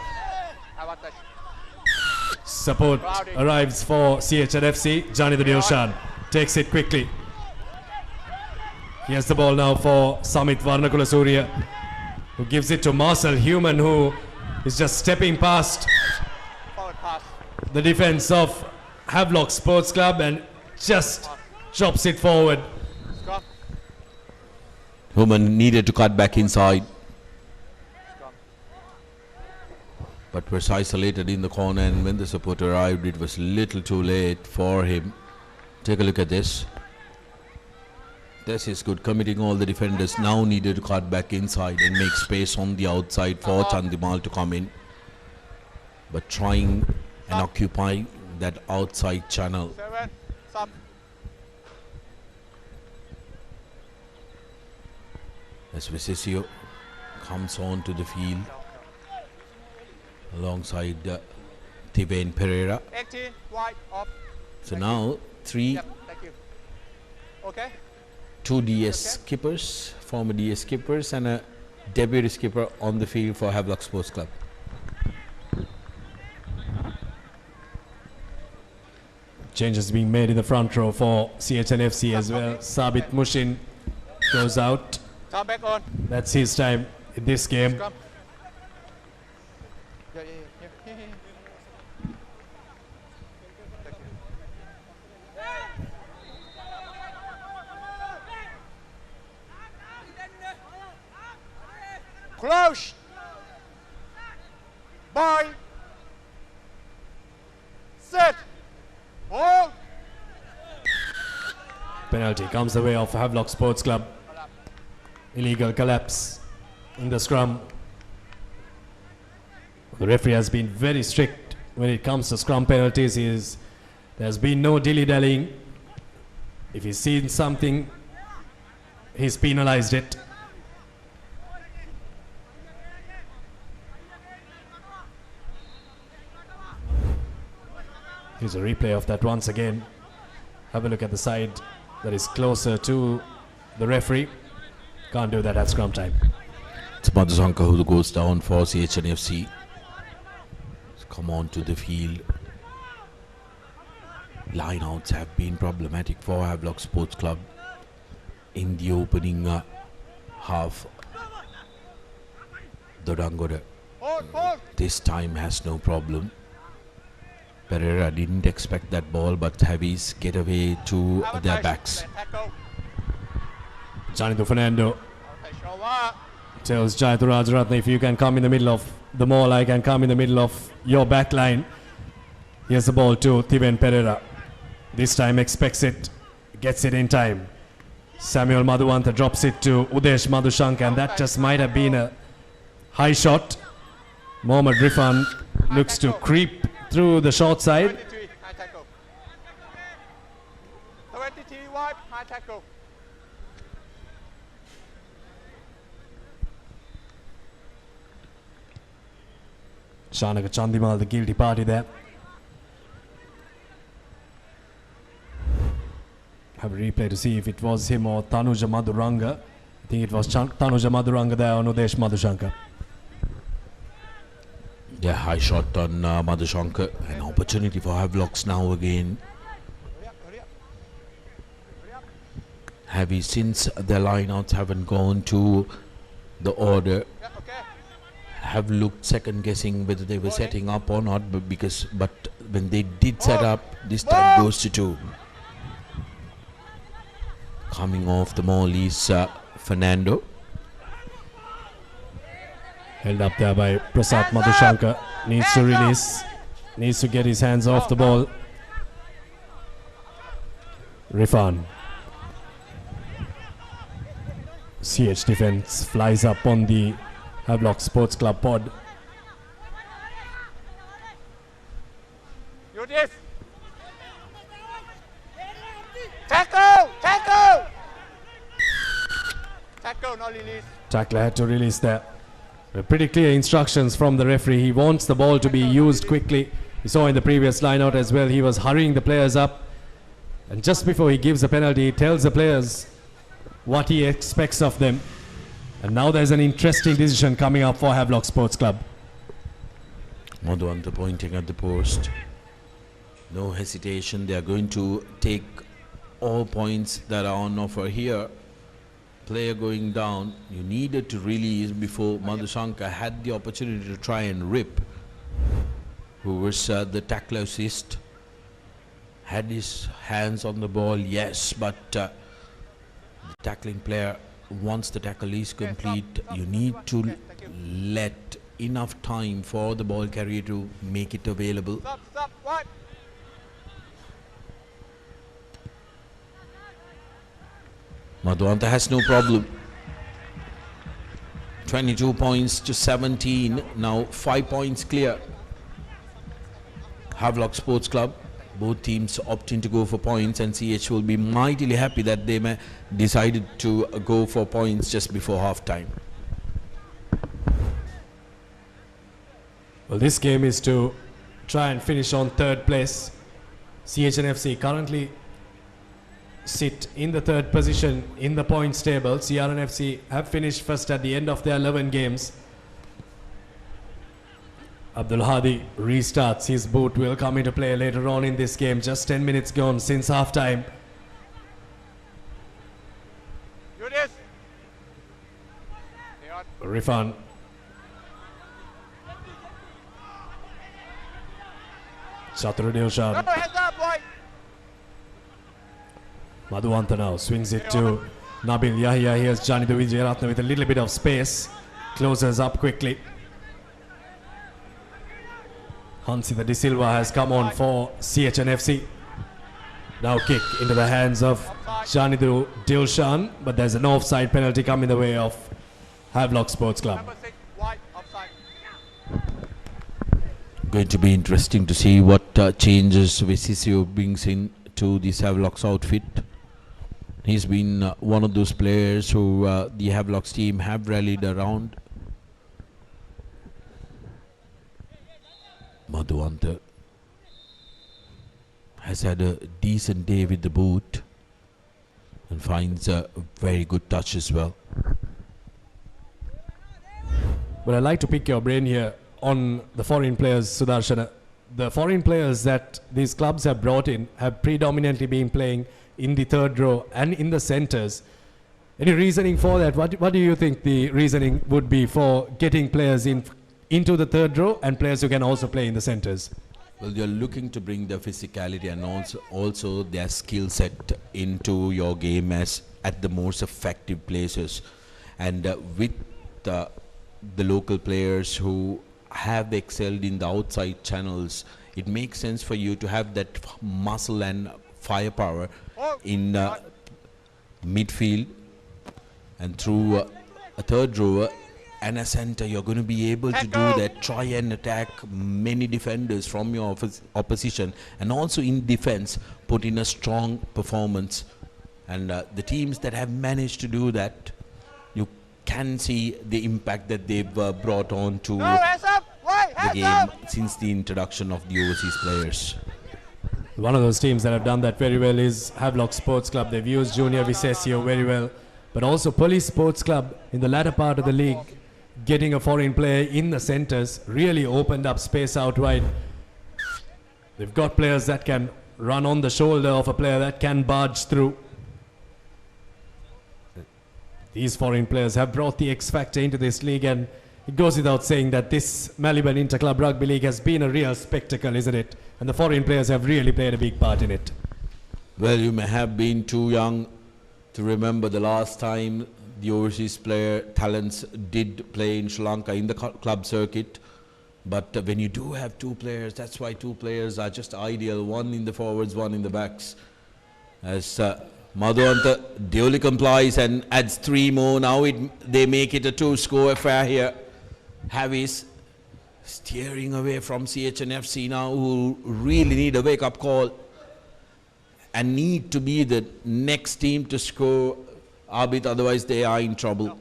Speaker 1: Support arrives for CHNFC. Johnny the Dilshan takes it quickly. Here's the ball now for Samit Varnakula Surya, who gives it to Marcel Human, who is just stepping past the defense of Havelock Sports Club and just chops it forward.
Speaker 10: Human needed to cut back inside, but was isolated in the corner, and when the support arrived it was a little too late for him. Take a look at this. This is good, committing all the defenders. Now needed to cut back inside and make space on the outside for Chandimal to come in, but trying and occupy that outside channel. As Visisio comes on to the field alongside Tivain Pereira.
Speaker 11: 18 wide off.
Speaker 10: So now
Speaker 11: Thank you. Okay.
Speaker 10: two DS skippers, former DS skippers, and a deputy skipper on the field for Havelock Sports Club.
Speaker 1: Changes being made in the front row for CHNFC as well. Sabit Mushin goes out.
Speaker 11: Turn back on.
Speaker 1: That's his time in this game.
Speaker 11: Scrum. Yeah. Close. Bye. Set. Hold.
Speaker 1: Penalty comes the way of Havelock Sports Club. Illegal collapse in the scrum. The referee has been very strict when it comes to scrum penalties. There's been no dilly-dallying. If he's seen something, he's penalized it. Here's a replay of that once again. Have a look at the side that is closer to the referee. Can't do that at scrum time.
Speaker 10: It's Madhusanka who goes down for CHNFC. Come on to the field. Lineouts have been problematic for Havelock Sports Club in the opening half. Dodangora this time has no problem. Pereira didn't expect that ball, but Javis get away to their backs.
Speaker 1: Janithu Fernando tells Jayathu Rajaratne, if you can come in the middle of the maul, I can come in the middle of your back line. Here's the ball to Tivain Pereira. This time expects it, gets it in time. Samuel Madhuwanta drops it to Udesh Madhushanka, and that just might have been a high shot. Mohammad Rifan looks to creep through the short side.
Speaker 11: 23, high tackle. 23 wide, high tackle.
Speaker 1: Shanaka Chandimal, the guilty party there. Have a replay to see if it was him or Tanuja Madhuranga. I think it was Tanuja Madhuranga there on Udesh Madhushanka.
Speaker 10: Yeah, high shot on Madhushanka. An opportunity for Havelocks now again. Heavy since their lineouts haven't gone to the order. have looked second guessing whether they were setting up or not, but when they did set up, this time goes to 2. Coming off the maul is Fernando.
Speaker 1: Held up there by Prasad Madhushankar. Needs to release. Needs to get his hands off the ball. Rifan. CH defense flies up on the Havelock Sports Club pod.
Speaker 11: Tackle! Tackle! Tackle, not release.
Speaker 1: Tackler had to release there. Pretty clear instructions from the referee. He wants the ball to be used quickly. We saw in the previous line out as well, he was hurrying the players up. And just before he gives the penalty, he tells the players what he expects of them. And now there's an interesting decision coming up for Havelock Sports Club.
Speaker 10: Madhuvanta pointing at the post. No hesitation. They are going to take all points that are on offer here. Player going down. You needed to release before Madhushankar had the opportunity to try and rip. Who was the tackler assist. Had his hands on the ball, yes, but the tackling player, once the tackle is complete, you need to let enough time for the ball carrier to make it available.
Speaker 11: Stop, what?
Speaker 10: Madhuvanta has no problem. 22 points to 17, now 5 points clear. Havelock Sports Club, both teams opting to go for points, and CH will be mightily happy that they decided to go for points just before half time.
Speaker 1: Well, this game is to try and finish on third place. CHNFC currently sit in the third position in the points table. CRNFC have finished first at the end of their 11 games. Abdul Hadi restarts. His boot will come into play later on in this game. Just 10 minutes gone since half time. Rifan. Chatru Dilshan. Madhuvanta now swings it to Nabil Yahya. Here's Janidu Vijayaratna with a little bit of space. Closes up quickly. Hansita De Silva has come on for CHNFC. Now kick into the hands of Janidu Dilshan, but there's an offside penalty coming the way of Havelock Sports Club.
Speaker 10: Going to be interesting to see what changes Vesisio brings in to this Havelock's outfit. He's been one of those players who the Havelock's team have rallied around. Madhuvanta has had a decent day with the boot and finds a very good touch as well.
Speaker 1: But I'd like to pick your brain here on the foreign players, Sudarshana. The foreign players that these clubs have brought in have predominantly been playing in the third row and in the centres. Any reasoning for that? What do you think the reasoning would be for getting players into the third row and players who can also play in the centres?
Speaker 10: Well, you're looking to bring their physicality and also their skill set into your game as at the most effective places. And with the local players who have excelled in the outside channels, it makes sense for you to have that muscle and firepower in midfield and through a third rower and a center. You're going to be able to do that, try and attack many defenders from your opposition, and also in defense put in a strong performance. And the teams that have managed to do that, you can see the impact that they've brought on to the game since the introduction of the overseas players.
Speaker 1: One of those teams that have done that very well is Havelock Sports Club. They've used Junior Visesio very well, but also Police Sports Club in the latter part of the league, getting a foreign player in the centres really opened up space out wide. They've got players that can run on the shoulder of a player that can barge through. These foreign players have brought the X factor into this league, and It goes without saying that this Maliban Interclub Rugby League has been a real spectacle, isn't it? And the foreign players have really played a big part in it.
Speaker 10: Well, you may have been too young to remember the last time the overseas player talents did play in Sri Lanka in the club circuit. But when you do have two players, that's why two players are just ideal. One in the forwards, one in the backs. As Madhuanta duly complies and adds 3 more. Now they make it a 2-score affair here. Havis steering away from CHNFC now, who really need a wake-up call and need to be the next team to score, Abid, otherwise they are in trouble.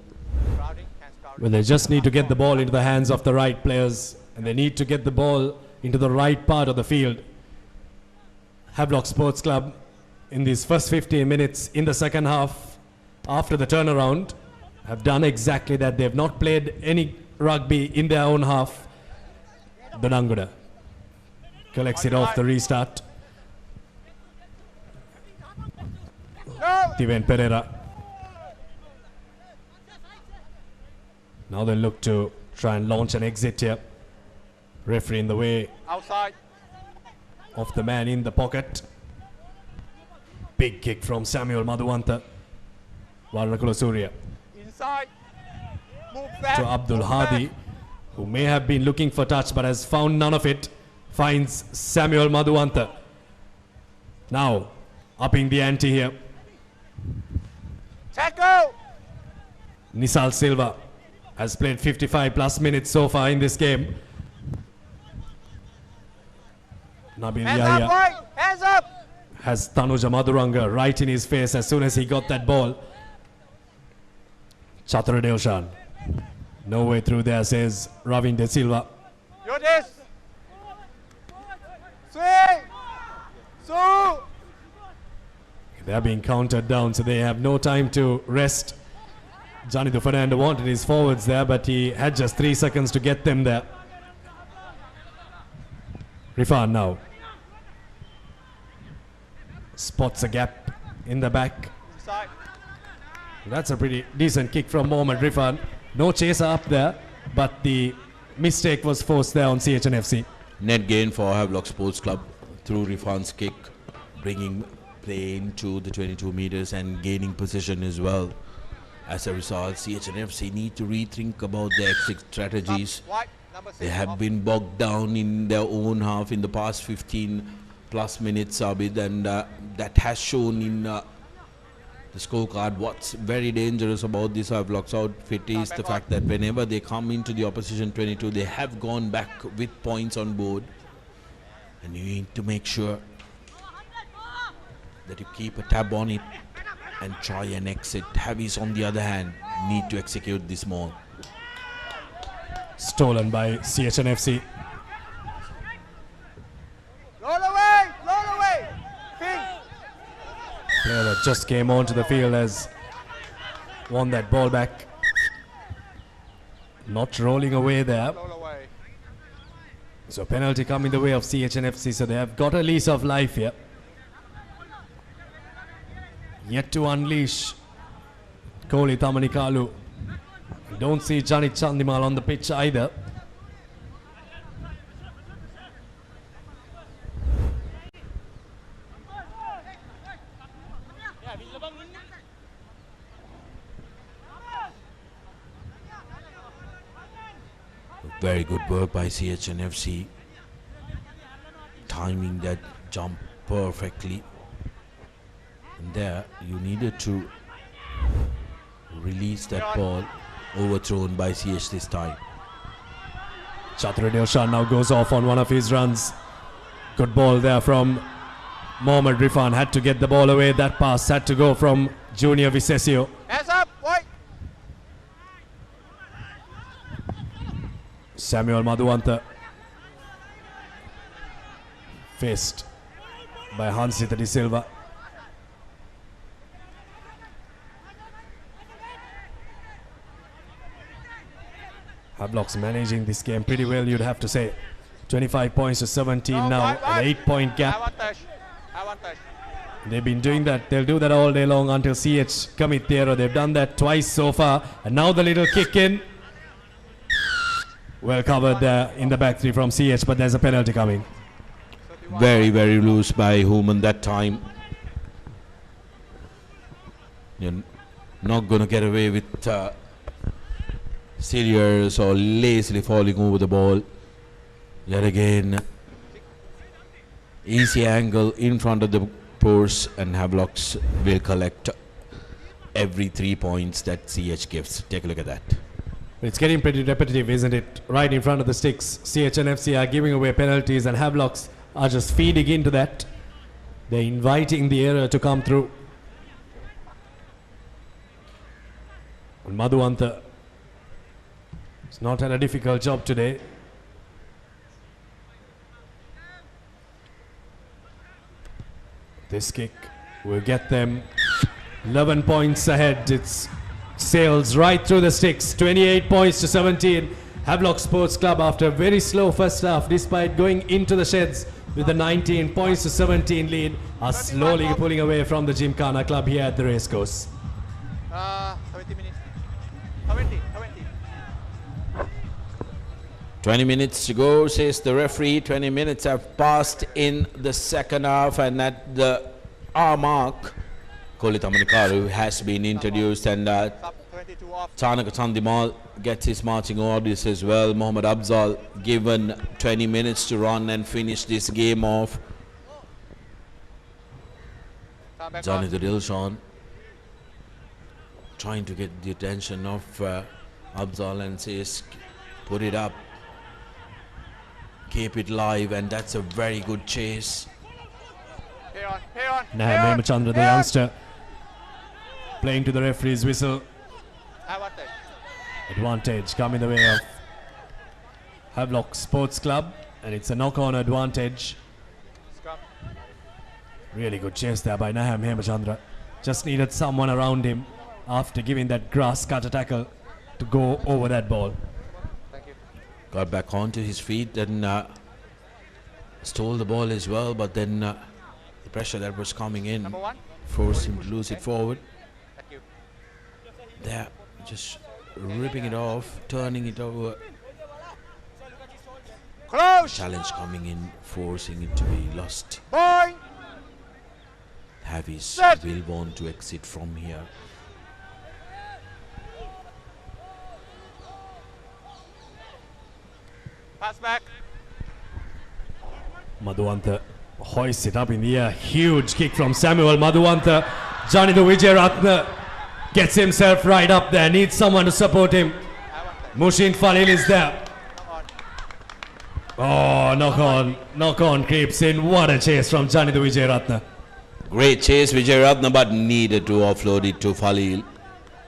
Speaker 1: Well, they just need to get the ball into the hands of the right players, and they need to get the ball into the right part of the field. Havelock Sports Club, in these first 15 minutes in the second half, after the turnaround, have done exactly that. They have not played any rugby in their own half. Benanguda collects it off the restart. Tiven Pereira. Now they look to try and launch an exit here. Referee in the way
Speaker 11: outside
Speaker 1: of the man in the pocket. Big kick from Samuel Madhuanta. Varnakula Surya.
Speaker 11: Inside. Move back.
Speaker 1: To Abdul Hadi, who may have been looking for touch but has found none of it. Finds Samuel Madhuanta. Now, upping the ante here.
Speaker 11: Tackle!
Speaker 1: Nisal Silva has played 55 plus minutes so far in this game. Nabil
Speaker 11: Hands
Speaker 1: Yahya
Speaker 11: up, boy! Hands up!
Speaker 1: has Tanuja Madhuranga right in his face as soon as he got that ball. Chatra Deoshan. No way through there, says Ravin De Silva.
Speaker 11: Do this! Swing! So!
Speaker 1: They are being counted down, so they have no time to rest. Janito Fernando wanted his forwards there, but he had just 3 seconds to get them there. Rifan now spots a gap in the back.
Speaker 11: Inside.
Speaker 1: That's a pretty decent kick from Mohamed Rifan. No chaser up there, but the mistake was forced there on CHNFC.
Speaker 10: Net gain for Havelock Sports Club through Rifan's kick, bringing play into the 22 meters and gaining possession as well. As a result, CHNFC need to rethink about their exit strategies. They have been bogged down in their own half in the past 15 plus minutes, Abid, and that has shown in the scorecard. What's very dangerous about this Havelock's outfit is the fact that whenever they come into the opposition 22, they have gone back with points on board, and you need to make sure that you keep a tab on it and try and exit. Havis, on the other hand, need to execute this more.
Speaker 1: Stolen by CHNFC.
Speaker 11: Roll away! Roll away! Ping!
Speaker 1: Player that just came onto the field has won that ball back. Not rolling away there. So penalty coming the way of CHNFC, so they have got a lease of life here. Yet to unleash Kohli Tamanikalu. Don't see Janit Chandimal on the pitch either.
Speaker 10: Very good work by CHNFC, timing that jump perfectly. And there you needed to release that ball, overthrown by CH this time.
Speaker 1: Chatra Deoshan now goes off on one of his runs. Good ball there from Mohamed Rifan. Had to get the ball away. That pass had to go from Junior Vicesio.
Speaker 11: Hands up, boy!
Speaker 1: Samuel Madhuanta faced by Hansita De Silva. Havelock's managing this game pretty well, you'd have to say. 25 points to 17 now, an 8-point gap. They've been doing that. They'll do that all day long until CH commit there. They've done that twice so far. And now the little kick in. Well covered in the back three from CH, but there's a penalty coming.
Speaker 10: Very, very loose by Human that time. You're not going to get away with serious or lazily falling over the ball. Yet again, easy angle in front of the post, and Havelocks will collect every 3 points that CH gives. Take a look at that.
Speaker 1: It's getting pretty repetitive, isn't it? Right in front of the sticks, CHNFC are giving away penalties and Havelocks are just feeding into that. They're inviting the error to come through. And Madhuantha has not had a difficult job today. This kick will get them 11 points ahead. It's sails right through the sticks. 28 points to 17. Havelock Sports Club, after a very slow first half, despite going into the sheds with a 19 points to 17 lead, are slowly pulling away from the Gymkhana Club here at the Racecourse.
Speaker 11: 20 minutes.
Speaker 10: 20 minutes to go, says the referee. 20 minutes have passed in the second half, and at the hour mark, Kolita Manikaru has been introduced, and Chanaka Chandimal gets his marching orders as well. Mohammad Abzal given 20 minutes to run and finish this game off. Johnny the Dilshan trying to get the attention of Abzal and says, put it up, keep it live, and that's a very good chase.
Speaker 1: Now Hemachandra, the youngster, playing to the referee's whistle. Advantage coming the way of Havelock Sports Club, and it's a knock-on advantage. Really good chase there by Naham Hemachandra. Just needed someone around him after giving that grass cutter tackle to go over that ball.
Speaker 10: Got back onto his feet and stole the ball as well, but then the pressure that was coming in forced him to lose it forward. There, just ripping it off, turning it over. Challenge coming in, forcing it to be lost. Havis will want to exit from here.
Speaker 11: Pass back.
Speaker 1: Madhuantha hoists it up in the air. Huge kick from Samuel Madhuantha. Johnny the Vijayaratne gets himself right up there. Needs someone to support him. Mushin Falil is there. Oh, knock on creeps in. What a chase from Johnny the Vijayaratne.
Speaker 10: Great chase, Vijayaratne, but needed to offload it to Falil,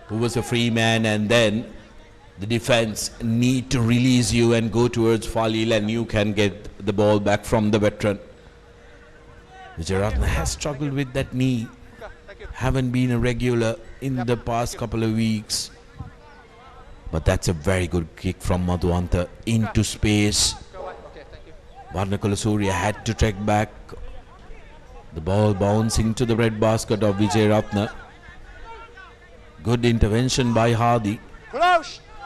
Speaker 10: who was a free man, and then the defense need to release you and go towards Falil, and you can get the ball back from the veteran. Vijayaratne has struggled with that knee. Haven't been a regular in the past couple of weeks. But that's a very good kick from Madhuantha into space. Varnakula Surya had to track back. The ball bouncing to the red basket of Vijayaratne. Good intervention by Hadi.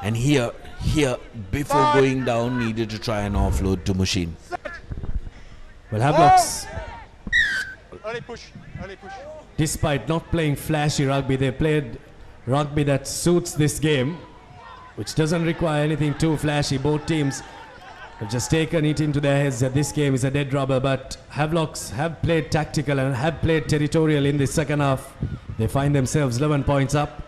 Speaker 10: And here, before going down, needed to try and offload to Mushin.
Speaker 1: Well, Havelocks,
Speaker 11: Early push.
Speaker 1: despite not playing flashy rugby, they played rugby that suits this game, which doesn't require anything too flashy. Both teams have just taken it into their heads that this game is a dead rubber, but Havelocks have played tactical and have played territorial in the second half. They find themselves 11 points up.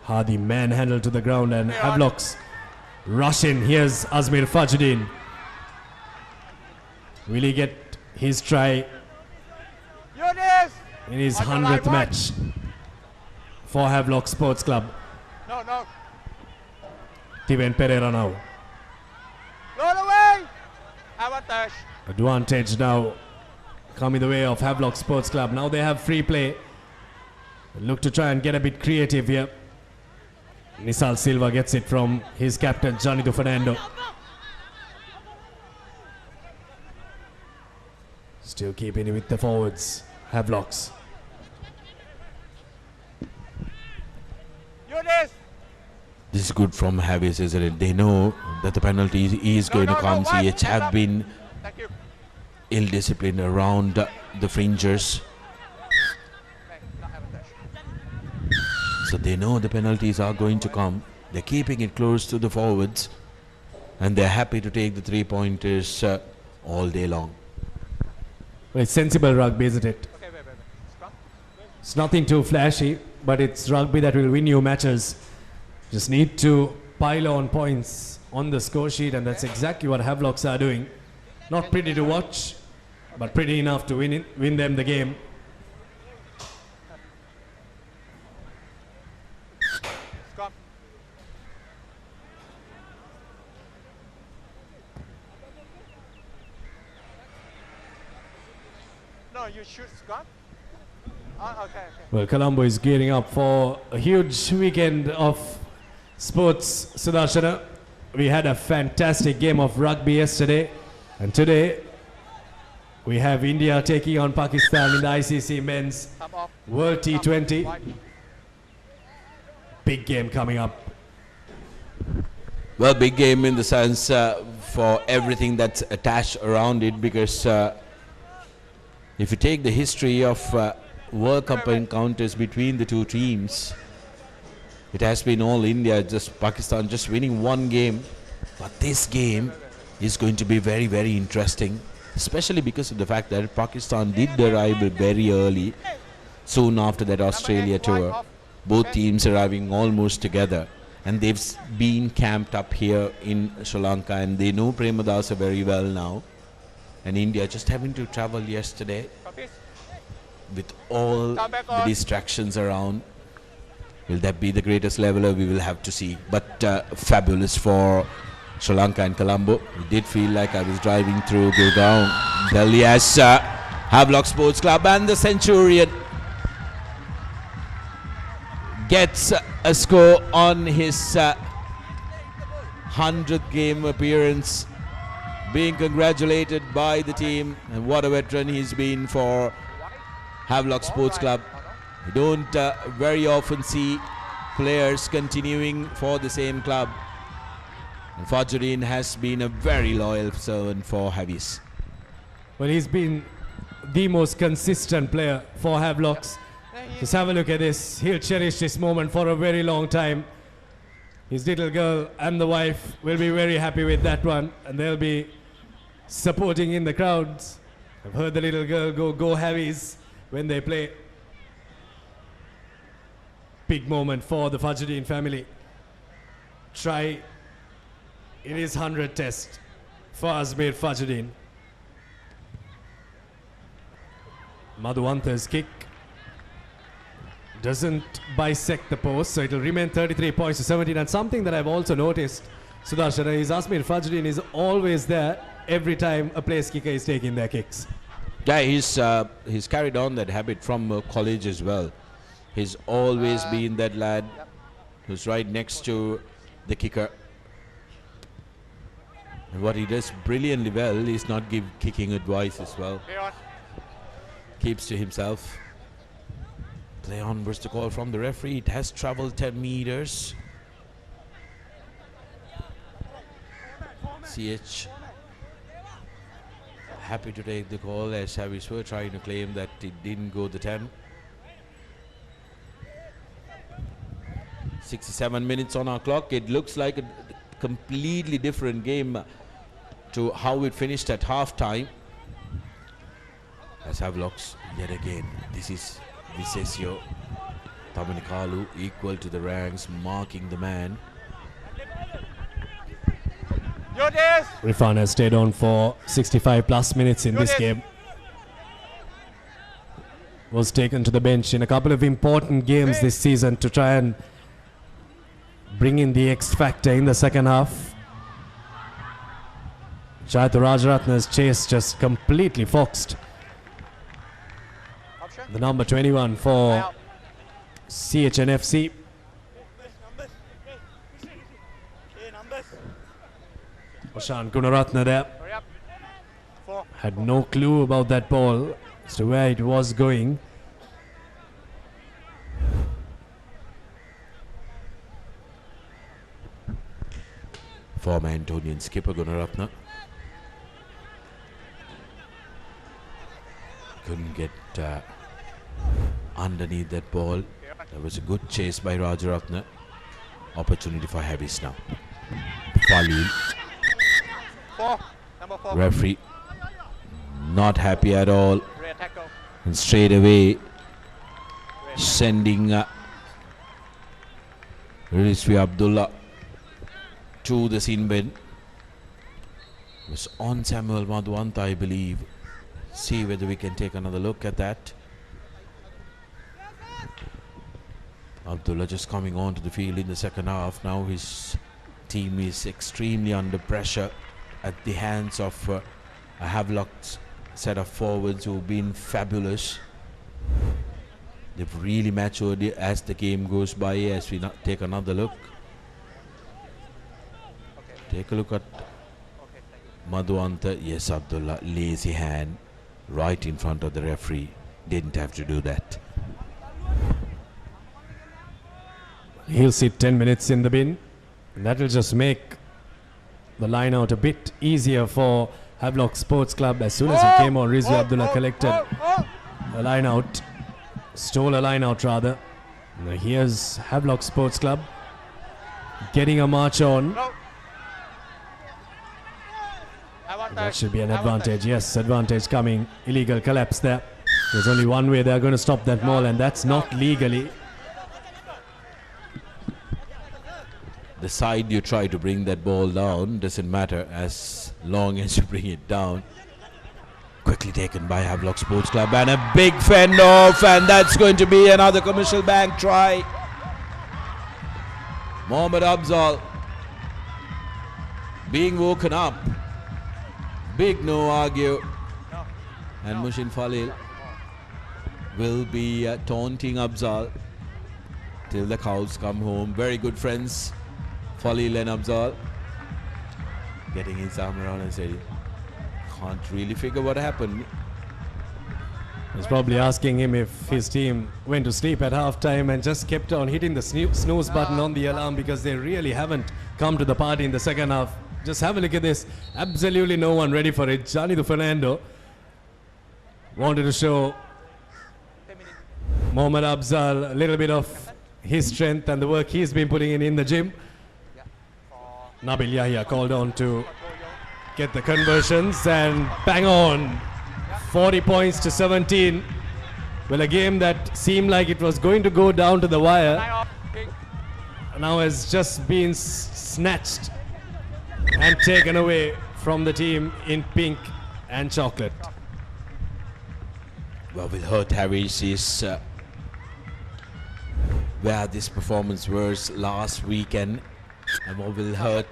Speaker 1: Hadi manhandled to the ground, and Havelocks rush in. Here's Azmir Fajuddin. Will he get his try in his 100th match for Havelock Sports Club?
Speaker 11: No.
Speaker 1: Tiven Pereira now.
Speaker 11: Roll away.
Speaker 1: Advantage now coming the way of Havelock Sports Club. Now they have free play. They look to try and get a bit creative here. Nisal Silva gets it from his captain Janito Fernando. Still keeping it with the forwards, Havelocks.
Speaker 10: This is good from Havis, isn't it? They know that the penalty is going to come. CH have been ill-disciplined around the fringers. So they know the penalties are going to come. They're keeping it close to the forwards. And they're happy to take the 3-pointers all day long.
Speaker 1: Well, it's sensible rugby, isn't it? It's nothing too flashy, but it's rugby that will win you matches. Just need to pile on points on the score sheet, and that's exactly what Havelocks are doing. Not pretty to watch, but pretty enough to win them the game.
Speaker 11: Scrum. No, you shoot Scrum. Okay.
Speaker 1: Well, Colombo is gearing up for a huge weekend of sports. Sudarshana, we had a fantastic game of rugby yesterday, and today we have India taking on Pakistan in the ICC Men's World T20. Big game coming up.
Speaker 10: Well, big game in the sense for everything that's attached around it, because if you take the history of World Cup encounters between the two teams, it has been all India, just Pakistan just winning one game. But this game is going to be very, very interesting, especially because of the fact that Pakistan did arrive very early, soon after that Australia tour. Both teams arriving almost together, and they've been camped up here in Sri Lanka, and they know Premadasa very well now. And India just having to travel yesterday with all the distractions around. Will that be the greatest leveler? We will have to see. But fabulous for Sri Lanka and Colombo. It did feel like I was driving through Gurgaon. Delhi as Havelock Sports Club, and the Centurion gets a score on his 100th game appearance, being congratulated by the team. And what a veteran he's been for Havelock Sports Club. We don't very often see players continuing for the same club. And Fajruddin has been a very loyal servant for Havis.
Speaker 1: Well, he's been the most consistent player for Havelocks. Just have a look at this. He'll cherish this moment for a very long time. His little girl and the wife will be very happy with that one, and they'll be supporting in the crowds. I've heard the little girl go Havis when they play. Big moment for the Fajruddin family. Try in his 100th test for Azmir Fajruddin. Madhuvanta's kick doesn't bisect the post, so it'll remain 33 points to 17. And something that I've also noticed, Sudarshana, is Azmir Fajruddin is always there every time a place kicker is taking their kicks.
Speaker 10: Yeah, he's carried on that habit from college as well. He's always been that lad who's right next to the kicker. And what he does brilliantly well is not give kicking advice as well. Keeps to himself. Play on was the call from the referee. It has traveled 10 meters. CH happy to take the call, as Havis were trying to claim that it didn't go the 10. 67 minutes on our clock. It looks like a completely different game to how it finished at half-time. As Havelocks yet again. This is Visesio Tamanikalu equal to the ranks, marking the man.
Speaker 1: Rifan has stayed on for 65 plus minutes in this game. Was taken to the bench in a couple of important games this season to try and bring in the X factor in the second half. Chaitu Rajaratna's chase just completely foxed the number 21 for CHNFC. Oshan Gunaratna there had no clue about that ball as to where it was going.
Speaker 10: Former Antonian skipper Gunaratna. Couldn't get underneath that ball. There was a good chase by Rajaratna. Opportunity for Havis now. Falil. Referee not happy at all. And straight away sending Rizvi Abdullah to the sin bin. It was on Samuel Madhuanta, I believe. See whether we can take another look at that. Abdullah just coming onto the field in the second half. Now his team is extremely under pressure at the hands of a Havelock set of forwards who've been fabulous. They've really matured as the game goes by. As we take another look. Take a look at Madhuanta. Yes, Abdullah, lazy hand right in front of the referee. Didn't have to do that.
Speaker 1: He'll sit 10 minutes in the bin. And that will just make the line out a bit easier for Havelock Sports Club. As soon as he came on, Rizvi Abdullah collected a line out. Stole a line out rather. Now here's Havelock Sports Club getting a march on. That should be an advantage. Yes, advantage coming. Illegal collapse there. There's only one way they're going to stop that maul, and that's not legally.
Speaker 10: The side you try to bring that ball down doesn't matter as long as you bring it down. Quickly taken by Havelock Sports Club, and a big fend off, and that's going to be another commercial bank try. Mohammad Afzal being woken up. Big no argue. And Mushin Falil will be taunting Afzal till the cows come home. Very good friends, Falil and Afzal. Getting his arm around and saying, can't really figure what happened.
Speaker 1: He's probably asking him if his team went to sleep at halftime and just kept on hitting the snooze button on the alarm because they really haven't come to the party in the second half. Just have a look at this. Absolutely no one ready for it. Janidu Fernando wanted to show Mohammad Afzal a little bit of his strength and the work he's been putting in the gym. Nabil Yahya called on to get the conversions and bang on. 40 points to 17. Well, a game that seemed like it was going to go down to the wire now has just been snatched and taken away from the team in pink and chocolate.
Speaker 10: Well, with hurt Harris is where this performance was last weekend, and what will hurt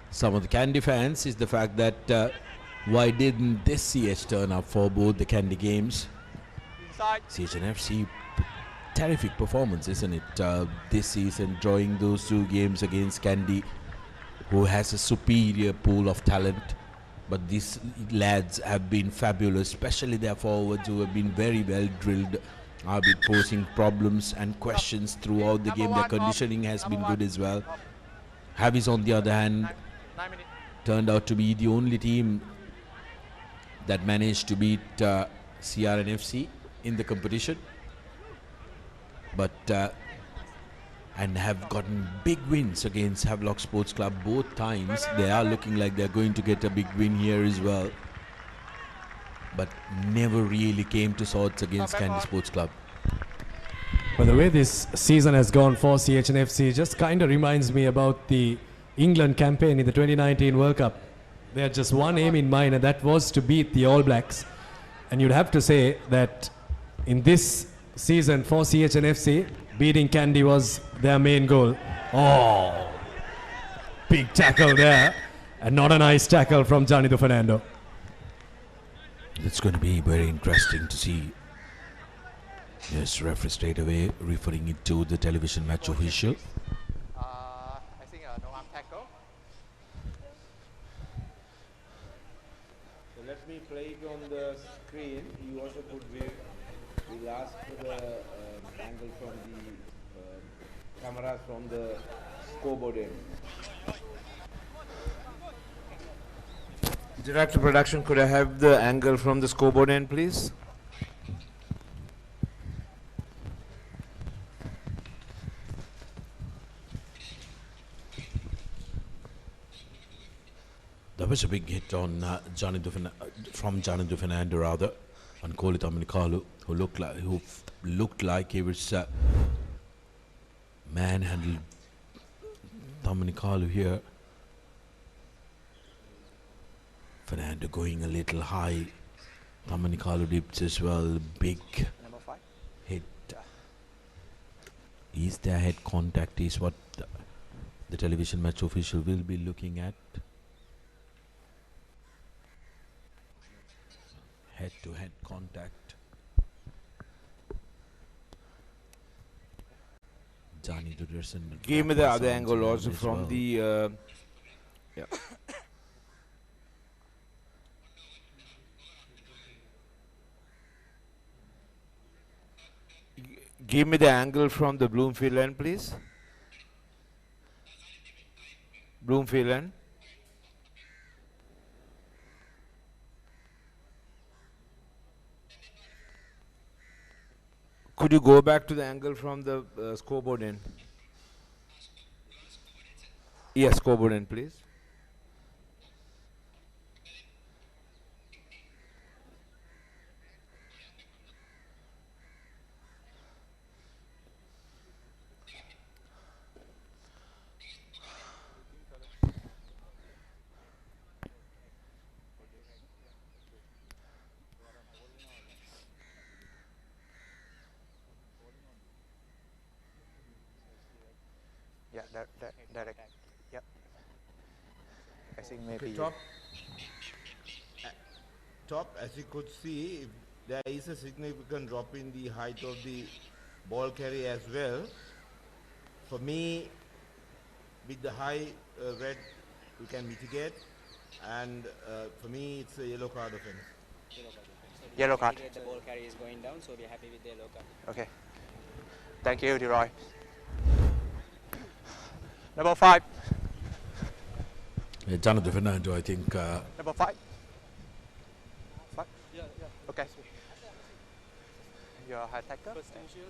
Speaker 10: some of the Candy fans is the fact that why didn't this CH turn up for both the Candy games? CHNFC, terrific performance, isn't it? This season, drawing those two games against Candy, who has a superior pool of talent. But these lads have been fabulous, especially their forwards who have been very well drilled, have been posing problems and questions throughout the game. Their conditioning has been good as well. Havis, on the other hand, turned out to be the only team that managed to beat CHNFC in the competition, but and have gotten big wins against Havelock Sports Club both times. They are looking like they're going to get a big win here as well, but never really came to swords against Candy Sports Club.
Speaker 1: But the way this season has gone for CHNFC just kind of reminds me about the England campaign in the 2019 World Cup. They had just one aim in mind, and that was to beat the All Blacks. And you'd have to say that in this season for CHNFC, beating Candy was their main goal. Oh, big tackle there, and not a nice tackle from Janidu Fernando.
Speaker 10: It's going to be very interesting to see. Yes, referee straight away referring it to the television match official.
Speaker 11: I think no arm tackle.
Speaker 10: So let me play it on the screen. You also could we'll ask for the angle from the cameras from the scoreboard end.
Speaker 15: Director Production, could I have the angle from the scoreboard end, please?
Speaker 10: That was a big hit on from Johnny Fernando rather, on Koli Tamanikalu, who looked like he was manhandled Tamanikalu here. Fernando going a little high. Tamanikalu dips as well. Big hit. Is there head contact? Is what the television match official will be looking at. Head-to-head contact. Johnny Duderson.
Speaker 15: Give me the other angle also from the. Yeah. Give me the angle from the Bloomfield end, please. Bloomfield end. Could you go back to the angle from the scoreboard end? Yes, scoreboard end, please.
Speaker 11: Direct. Yep. I think maybe.
Speaker 15: Top, as you could see, there is a significant drop in the height of the ball carry as well. For me, with the high red, we can mitigate, and for me, it's a yellow card offense.
Speaker 11: Yellow card.
Speaker 16: The ball carry is going down, so we're happy with the yellow card.
Speaker 11: Okay. Thank you, Leroy. Number 5.
Speaker 10: Yeah, Jonathan Fernando, I think.
Speaker 11: Number 5. 5? Yeah. Okay. Your high tacker?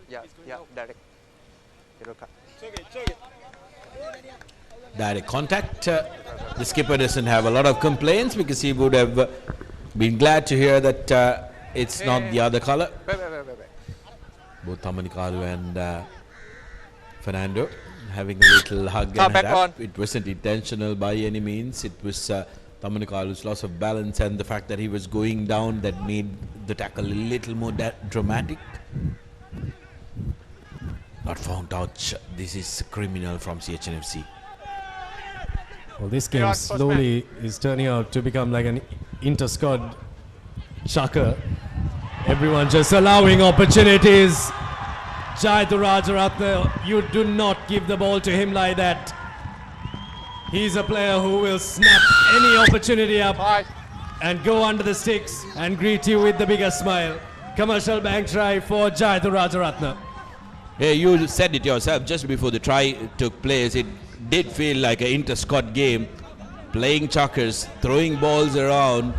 Speaker 11: Yeah, direct. Yellow card.
Speaker 10: Direct contact. The skipper doesn't have a lot of complaints because he would have been glad to hear that it's not the other color.
Speaker 11: Wait.
Speaker 10: Both Tamanikalu and Fernando having a little hug and tap. It wasn't intentional by any means. It was Tamanikalu's loss of balance and the fact that he was going down that made the tackle a little more dramatic. Not found out. This is criminal from CHNFC.
Speaker 1: Well, this game slowly is turning out to become like an inter-squad chucker. Everyone just allowing opportunities. Jaitu Rajaratne, you do not give the ball to him like that. He's a player who will snap any opportunity up and go under the sticks and greet you with the biggest smile. Commercial bank try for Jaitu Rajaratne.
Speaker 10: Hey, you said it yourself just before the try took place. It did feel like an inter-squad game. Playing chuckers, throwing balls around,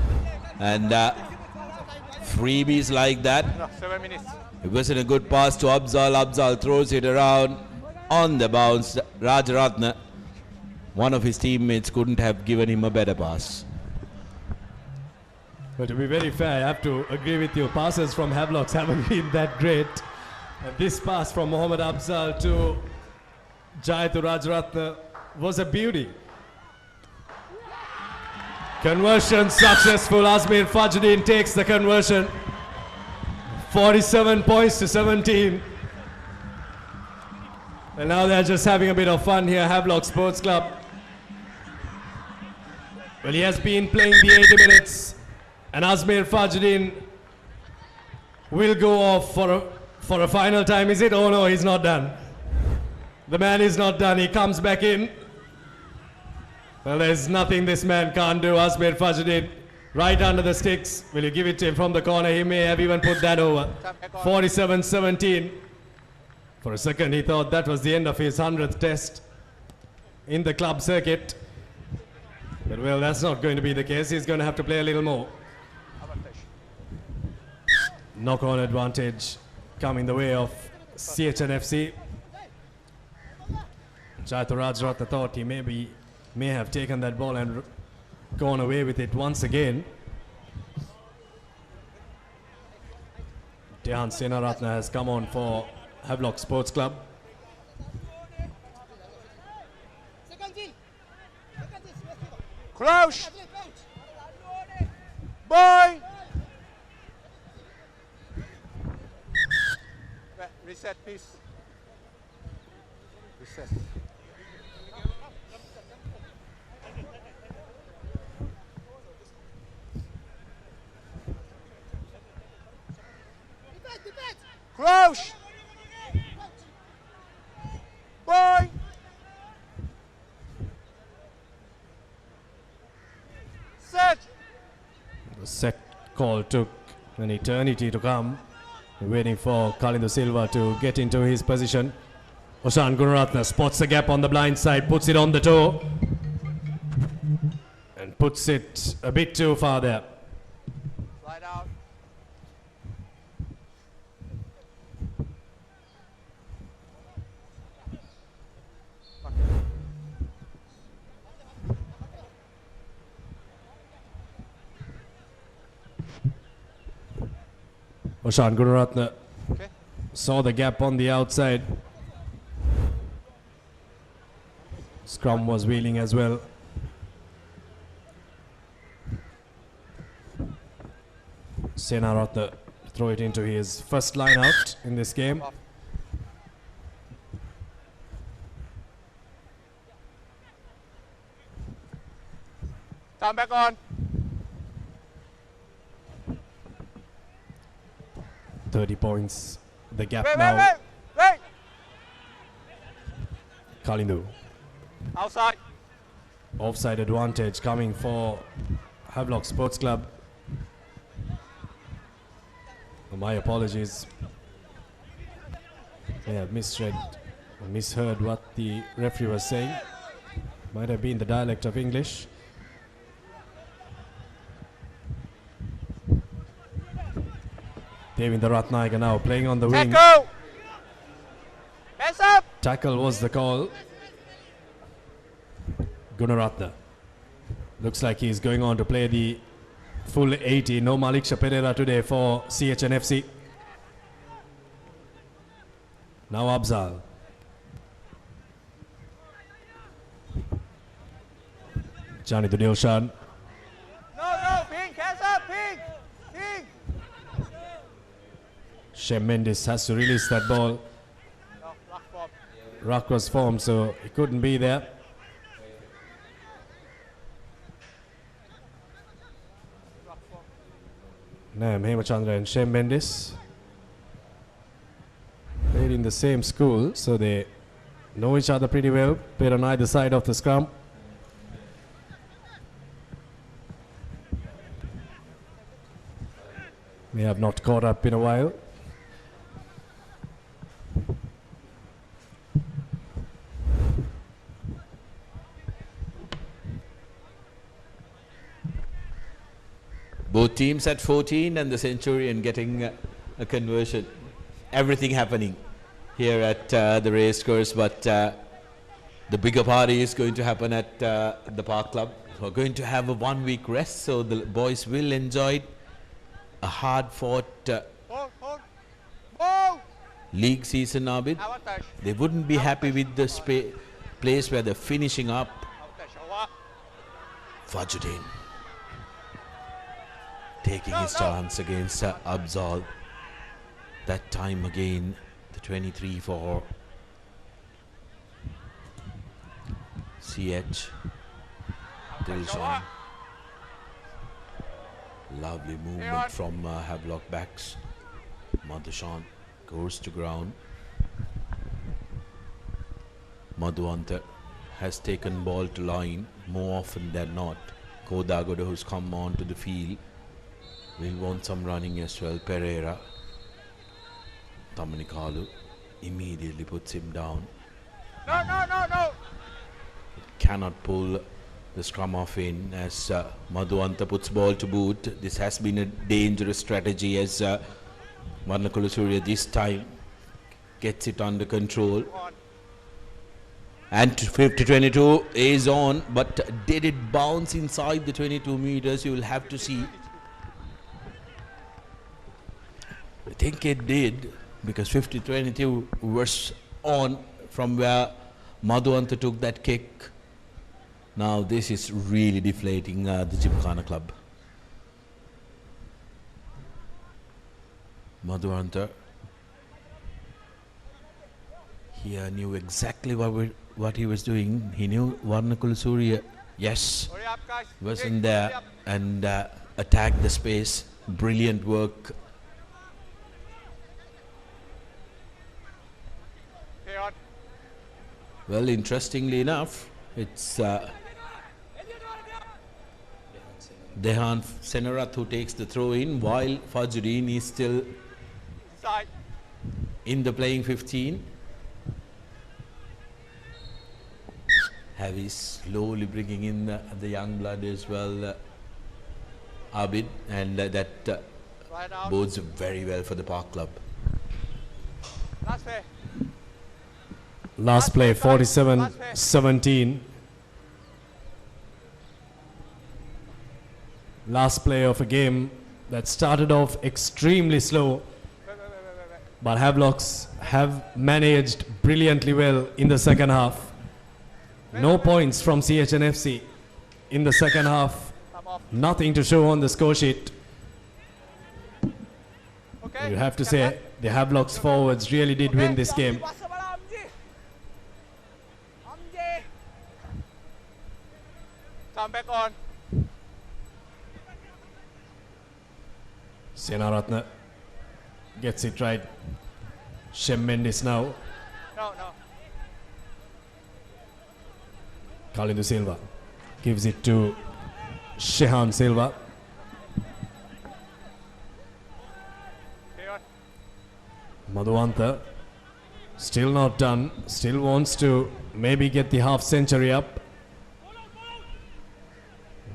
Speaker 10: and freebies like that.
Speaker 11: No, 7 minutes.
Speaker 10: It wasn't a good pass to Abzal. Abzal throws it around on the bounce. Rajaratne, one of his teammates, couldn't have given him a better pass.
Speaker 1: But to be very fair, I have to agree with you. Passes from Havelocks haven't been that great. And this pass from Mohammad Abzal to Jaitu Rajaratne was a beauty. Conversion successful. Azmir Fajruddin takes the conversion. 47 points to 17. And now they're just having a bit of fun here, Havelock Sports Club. Well, he has been playing the 80 minutes. And Azmir Fajruddin will go off for a final time, is it? Oh no, he's not done. The man is not done. He comes back in. Well, there's nothing this man can't do. Azmir Fajruddin right under the sticks. Will you give it to him from the corner? He may have even put that over. 47-17. For a second, he thought that was the end of his 100th test in the club circuit. But well, that's not going to be the case. He's going to have to play a little more. Knock-on advantage coming the way of CHNFC. Jaituraj Ratna thought he may have taken that ball and gone away with it once again. Dehan Senaratna has come on for Havelock Sports Club.
Speaker 11: Crouch! Boy! Reset, please. Reset. Crouch! Boy! Set!
Speaker 1: The set call took an eternity to come. Waiting for Kalindu Silva to get into his position. Oshan Gunaratna spots the gap on the blind side, puts it on the toe, and puts it a bit too far there.
Speaker 11: Slide out.
Speaker 1: Oshan Gunaratna saw the gap on the outside. Scrum was wheeling as well. Senaratna throw it into his first line out in this game.
Speaker 11: Time back on.
Speaker 1: 30 points, the gap
Speaker 11: Wait,
Speaker 1: now.
Speaker 11: wait.
Speaker 1: Kalindu.
Speaker 11: Outside.
Speaker 1: Offside advantage coming for Havelock Sports Club. My apologies. I have misheard what the referee was saying. Might have been the dialect of English. Devinder Ratnaika now playing on the wing.
Speaker 11: Tackle! Hands up!
Speaker 1: Tackle was the call. Gunaratna. Looks like he's going on to play the full 80. No Maliksha Pereira today for CHNFC. Now Abzal. Johnny Dudilshan.
Speaker 11: No, pink, hands up, pink!
Speaker 1: Shem Mendes has to release that ball. Ruck was formed, so he couldn't be there. Nam Hemachandra and Shem Mendes played in the same school, so they know each other pretty well. Played on either side of the scrum. They have not caught up in a while.
Speaker 10: Both teams at 14 and the Centurion getting a conversion. Everything happening here at the Racecourse, but the bigger party is going to happen at the Park Club. We're going to have a 1 week rest, so the boys will enjoy a hard-fought league season, Abid. They wouldn't be happy with the place where they're finishing up. Fajruddin taking his chance against Abzal. That time again, the 23 for CH. Dilshan. Lovely movement from Havelock backs. Madhushan goes to ground. Madhuanta has taken ball to line more often than not. Kodagoda, who's come on to the field, will want some running as well. Pereira. Tamanikalu immediately puts him down.
Speaker 11: No.
Speaker 10: Cannot pull the scrum off in as Madhuanta puts ball to boot. This has been a dangerous strategy as Varnakula Surya this time gets it under control. And 50-22 is on, but did it bounce inside the 22 meters? You will have to see. I think it did, because 50-22 was on from where Madhuanta took that kick. Now this is really deflating the Gymkhana club. Madhuanta here knew exactly what he was doing. He knew Varnakula Surya, yes, wasn't there, and attacked the space. Brilliant work. Well, interestingly enough, it's Dehan Senarath who takes the throw in, while Fajudeen is still in the playing 15. Javi slowly bringing in the young blood as well, Abid, and that bodes very well for the Park Club.
Speaker 1: Last play, 47-17. Last play of a game that started off extremely slow, but Havelocks have managed brilliantly well in the second half. No points from CHNFC in the second half. Nothing to show on the score sheet. You have to say the Havelocks forwards really did win this game.
Speaker 11: Come back on.
Speaker 1: Senaratna gets it right. Shem Mendes now.
Speaker 11: No.
Speaker 1: Kalindu Silva gives it to Shehan Silva. Madhuanta still not done, still wants to maybe get the half century up.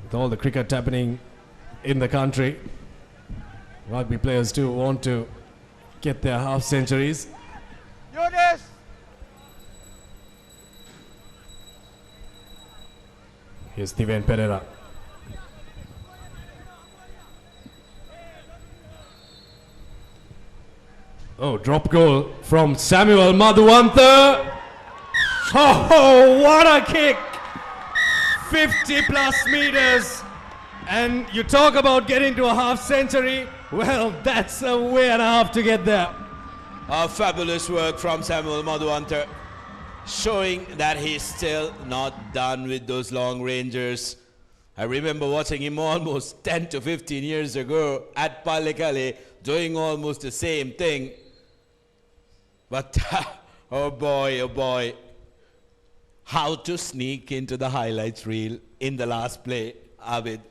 Speaker 1: With all the cricket happening in the country, rugby players too want to get their half centuries.
Speaker 11: Yunus!
Speaker 1: Here's Steven Pereira. Oh, drop goal from Samuel Madhuanta. Oh, what a kick! 50 plus meters. And you talk about getting to a half century. Well, that's a way and a half to get there.
Speaker 10: Fabulous work from Samuel Madhuanta, showing that he's still not done with those long rangers. I remember watching him almost 10 to 15 years ago at Palikale doing almost the same thing. But oh boy, how to sneak into the highlights reel in the last play, Abid,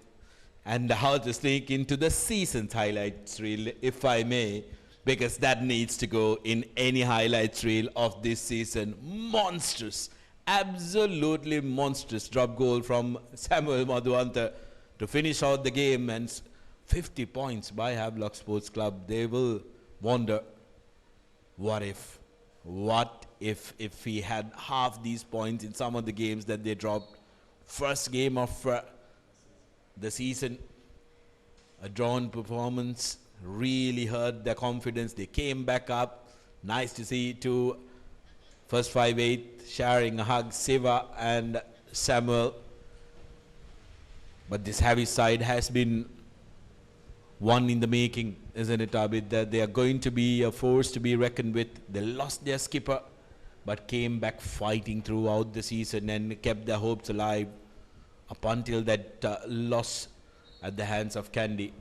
Speaker 10: and how to sneak into the season's highlights reel, if I may, because that needs to go in any highlights reel of this season. Monstrous, absolutely monstrous drop goal from Samuel Madhuanta to finish out the game, and 50 points by Havelock Sports Club. They will wonder, what if he had half these points in some of the games that they dropped. First game of the season, a drawn performance really hurt their confidence. They came back up. Nice to see two first 5/8 sharing a hug, Siva and Samuel. But this heavy side has been one in the making, isn't it, Abid? That they are going to be a force to be reckoned with. They lost their skipper, but came back fighting throughout the season and kept their hopes alive up until that loss at the hands of Candy.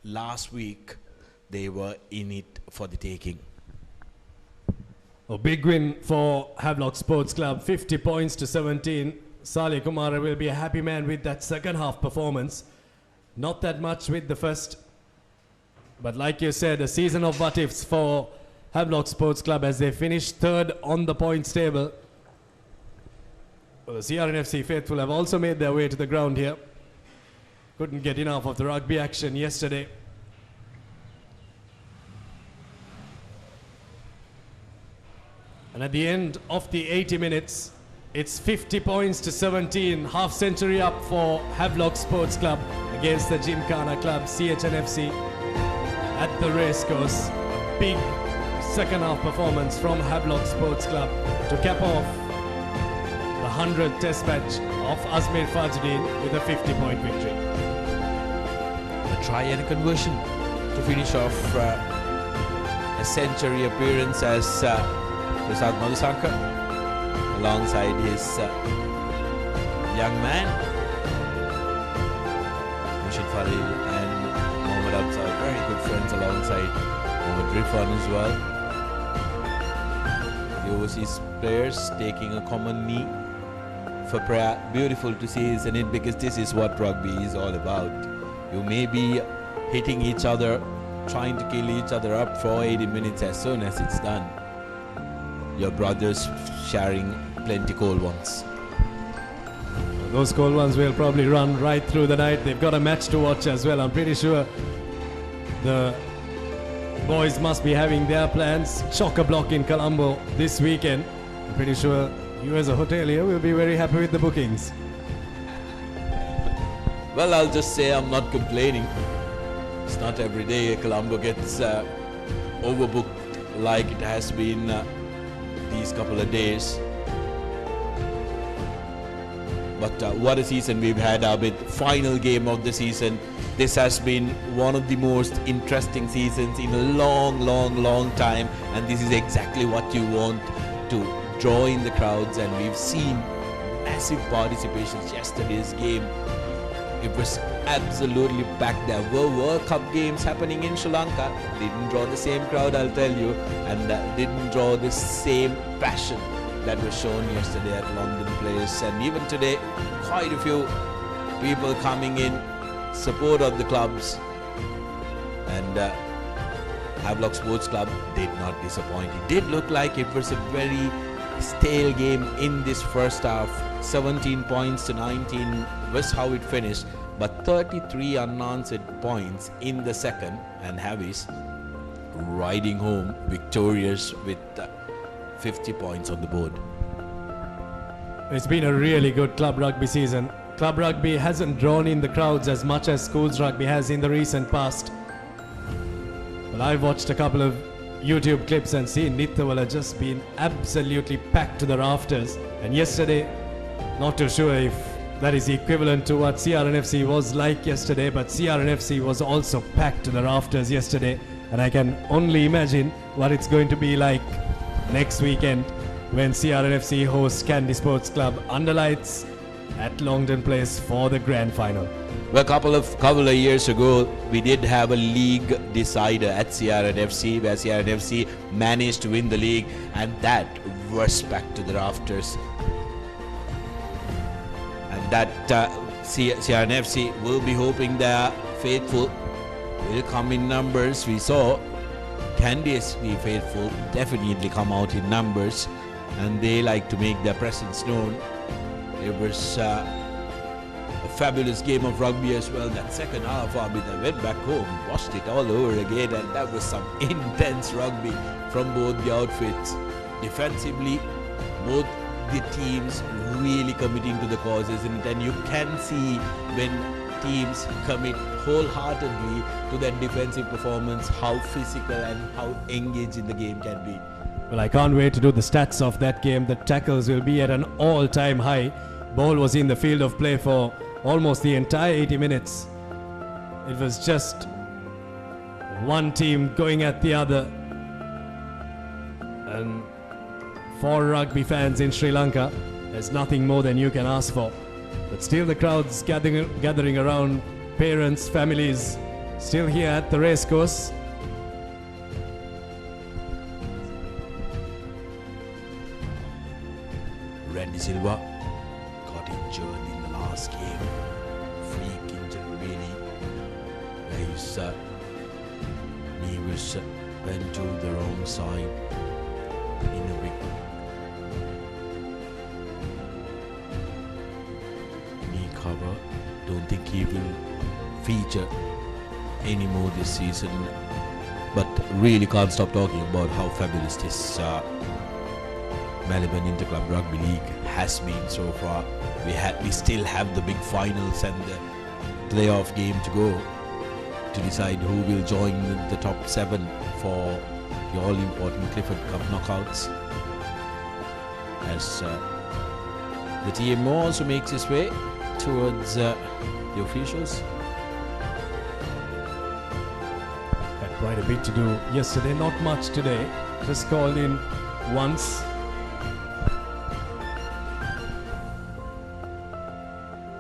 Speaker 10: Last week, they were in it for the taking.
Speaker 1: A big win for Havelock Sports Club, 50 points to 17. Salih Kumara will be a happy man with that second half performance. Not that much with the first. But like you said, a season of what ifs for Havelock Sports Club as they finished third on the points table. Well, the CHNFC faithful have also made their way to the ground here. Couldn't get enough of the rugby action yesterday. And at the end of the 80 minutes, it's 50 points to 17, half century up for Havelock Sports Club against the Gymkhana Club, CHNFC, at the Racecourse. A big second half performance from Havelock Sports Club to cap off the 100th test match of Azmir Fajdeen with a 50-point victory.
Speaker 10: A try and a conversion to finish off a century appearance as Prasad Madhusankar alongside his young man Mushid Falil and Mohammad Absar, very good friends alongside Mohammad Rifan as well. The overseas players taking a common knee for prayer. Beautiful to see, isn't it? Because this is what rugby is all about. You may be hitting each other, trying to kill each other up for 80 minutes. As soon as it's done, your brothers sharing plenty cold ones.
Speaker 1: Those cold ones will probably run right through the night. They've got a match to watch as well. I'm pretty sure the boys must be having their plans. Chock-a-block in Colombo this weekend. I'm pretty sure you as a hotelier will be very happy with the bookings.
Speaker 10: Well, I'll just say I'm not complaining. It's not every day Colombo gets overbooked like it has been these couple of days. But what a season we've had, Abid. Final game of the season. This has been one of the most interesting seasons in a long time, and this is exactly what you want to draw in the crowds, and we've seen massive participations. Yesterday's game, it was absolutely packed. There were World Cup games happening in Sri Lanka. Didn't draw the same crowd, I'll tell you, and didn't draw the same passion that was shown yesterday at London Place. And even today, quite a few people coming in support of the clubs, and Havelock Sports Club did not disappoint. It did look like it was a very stale game in this first half. 17 points to 19 was how it finished, but 33 unanswered points in the second, and Havis riding home victorious with 50 points on the board.
Speaker 1: It's been a really good club rugby season. Club rugby hasn't drawn in the crowds as much as schools rugby has in the recent past. Well, I've watched a couple of YouTube clips and seen Nithawala just been absolutely packed to the rafters. And yesterday, not too sure if that is equivalent to what CHNFC was like yesterday, but CHNFC was also packed to the rafters yesterday. And I can only imagine what it's going to be like next weekend when CHNFC hosts Kandy Sports Club under lights at Longden Place for the grand final.
Speaker 10: Well, a couple of years ago, we did have a league decider at CHNFC, where CHNFC managed to win the league, and that was back to the rafters. And that CHNFC will be hoping their faithful will come in numbers. We saw Kandy SC faithful definitely come out in numbers, and they like to make their presence known. It was a fabulous game of rugby as well. That second half, I went back home, watched it all over again, and that was some intense rugby from both the outfits. Defensively, both the teams really committing to the cause, isn't it? And you can see when teams commit wholeheartedly to that defensive performance, how physical and how engaging the game can be.
Speaker 1: Well, I can't wait to do the stats of that game. The tackles will be at an all-time high. Ball was in the field of play for almost the entire 80 minutes. It was just one team going at the other. And for rugby fans in Sri Lanka, there's nothing more than you can ask for. But still the crowds gathering around, parents, families, still here at the racecourse.
Speaker 10: Randy Silva got injured in the last game. Freak injury, really. His knee went to the wrong side in a big think he will feature anymore this season. But really can't stop talking about how fabulous this Maliban Interclub Rugby League has been so far. We still have the big finals and the playoff game to go to decide who will join the top 7 for the all-important Clifford Cup knockouts. As the TMO also makes its way towards the officials.
Speaker 1: Had quite a bit to do yesterday, not much today. Just called in once.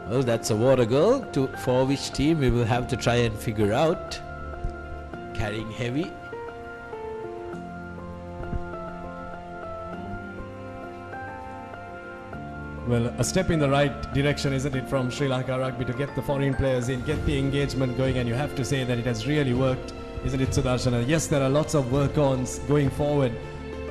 Speaker 10: Well, that's a water girl for which team we will have to try and figure out. Carrying heavy.
Speaker 1: Well, a step in the right direction, isn't it, from Sri Lanka Rugby to get the foreign players in, get the engagement going, and you have to say that it has really worked, isn't it, Sudarshan? Yes, there are lots of work-ons going forward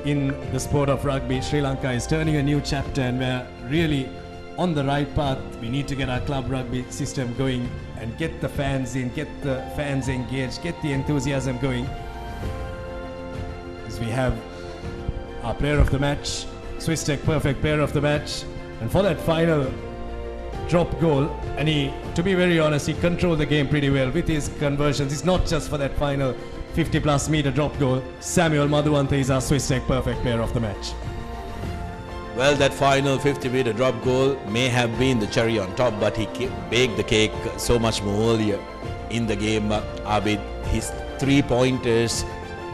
Speaker 1: in the sport of rugby. Sri Lanka is turning a new chapter and we're really on the right path. We need to get our club rugby system going and get the fans in, get the fans engaged, get the enthusiasm going. As we have our player of the match, Swiss Tech perfect player of the match. And for that final drop goal, and he, to be very honest, he controlled the game pretty well with his conversions. It's not just for that final 50+ meter drop goal. Samuel Madhuwantha is our Swiss Tech perfect player of the match.
Speaker 10: Well, that final 50-meter drop goal may have been the cherry on top, but he baked the cake so much more earlier in the game. Abid, his 3-pointers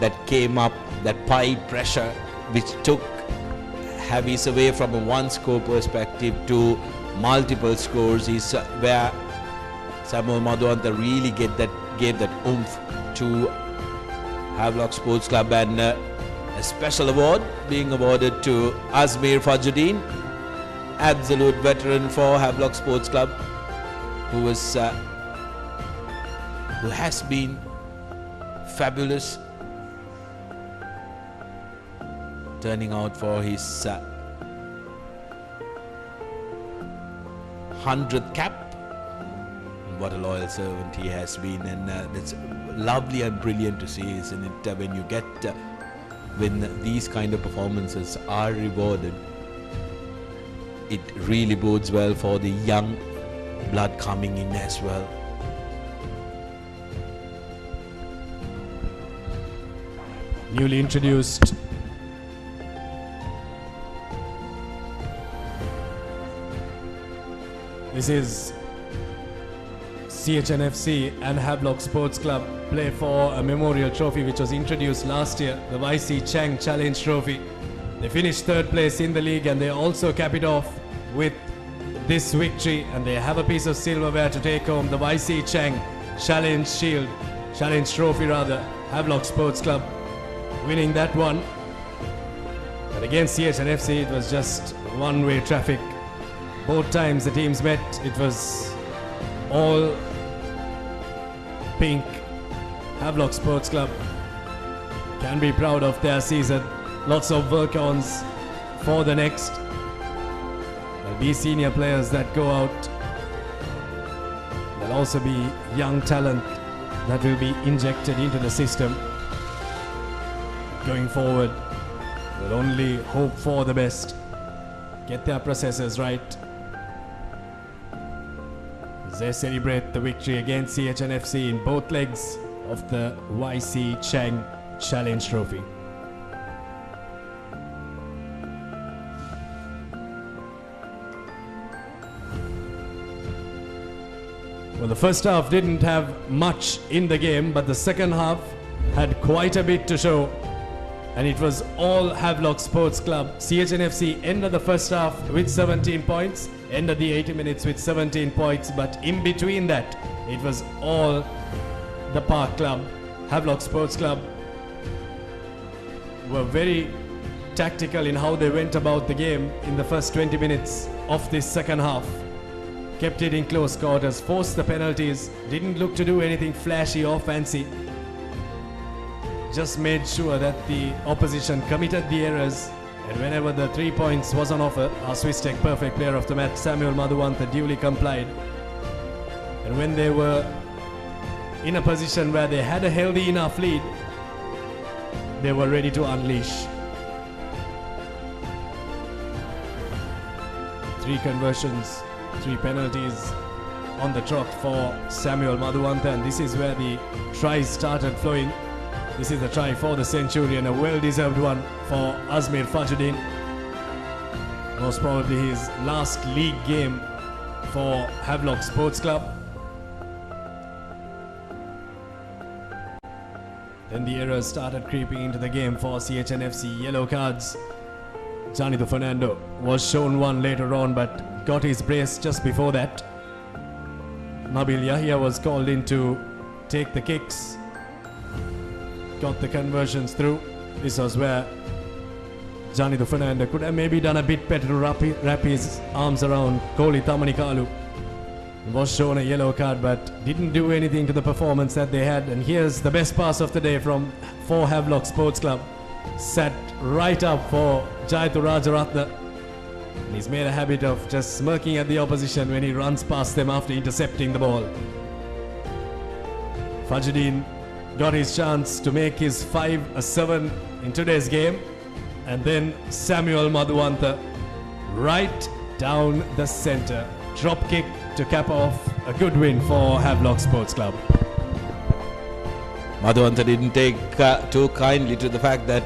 Speaker 10: that came up, that pied pressure, which took Havis away from a one-score perspective to multiple scores, is where Samuel Madhuwantha really gave that oomph to Havelock Sports Club, and a special award being awarded to Azmir Fajruddin, absolute veteran for Havelock Sports Club, who has been fabulous, turning out for his 100th cap. What a loyal servant he has been, and it's lovely and brilliant to see, isn't it, when you get when these kind of performances are rewarded. It really bodes well for the young blood coming in as well.
Speaker 1: Newly introduced this is CHNFC and Havelock Sports Club play for a memorial trophy which was introduced last year, the YC Chang Challenge Trophy. They finished 3rd place in the league and they also cap it off with this victory, and they have a piece of silverware to take home, the YC Chang Challenge Trophy rather. Havelock Sports Club winning that one. But against CHNFC it was just one-way traffic. Both times the teams met, it was all pink. Havelock Sports Club can be proud of their season. Lots of work-ons for the next. There'll be senior players that go out. There'll also be young talent that will be injected into the system. Going forward, we'll only hope for the best. Get their processes right. They celebrate the victory against CHNFC in both legs of the YC Chang Challenge Trophy. Well, the first half didn't have much in the game, but the second half had quite a bit to show. And it was all Havelock Sports Club. CHNFC ended the first half with 17 points, ended the 80 minutes with 17 points, but in between that, it was all the Park Club. Havelock Sports Club were very tactical in how they went about the game in the first 20 minutes of this second half. Kept it in close quarters, forced the penalties, didn't look to do anything flashy or fancy. Just made sure that the opposition committed the errors, and whenever the 3 points was on offer, our Swiss Tech perfect player of the match, Samuel Madhuwantha, duly complied. And when they were in a position where they had a healthy enough lead, they were ready to unleash. 3 conversions, 3 penalties on the trot for Samuel Madhuwantha, and this is where the tries started flowing. This is the try for the Centurion, a well-deserved one for Azmir Fajuddin. Most probably his last league game for Havelock Sports Club. Then the errors started creeping into the game for CHNFC. Yellow cards. Janito Fernando was shown one later on, but got his brace just before that. Nabil Yahya was called in to take the kicks. Got the conversions through. This was where Janito Fernando could have maybe done a bit better to wrap his arms around Kohli Thamanikalu. Was shown a yellow card, but didn't do anything to the performance that they had. And here's the best pass of the day for Havelock Sports Club. Set right up for Jayathu Rajaratna. And he's made a habit of just smirking at the opposition when he runs past them after intercepting the ball. Fajuddin got his chance to make his 5 a 7 in today's game. And then Samuel Madhuwantha right down the center. Drop kick to cap off a good win for Havelock Sports Club.
Speaker 10: Madhuwantha didn't take too kindly to the fact that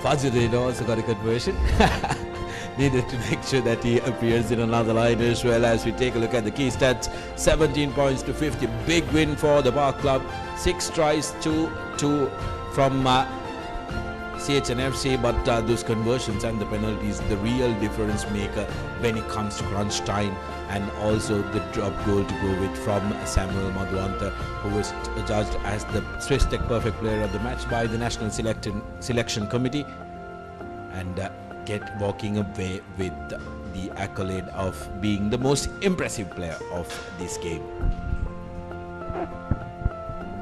Speaker 10: Fajuddin also got a conversion. Needed to make sure that he appears in another line as well. As we take a look at the key stats, 17 points to 50. Big win for the Park Club. 6 tries, 2 from CHNFC, but those conversions and the penalties, the real difference maker when it comes to crunch time, and also the drop goal to go with from Samuel Madhuwantha, who was judged as the Swiss Tech Perfect Player of the Match by the National Selection Committee, and walking away with the accolade of being the most impressive player of this game.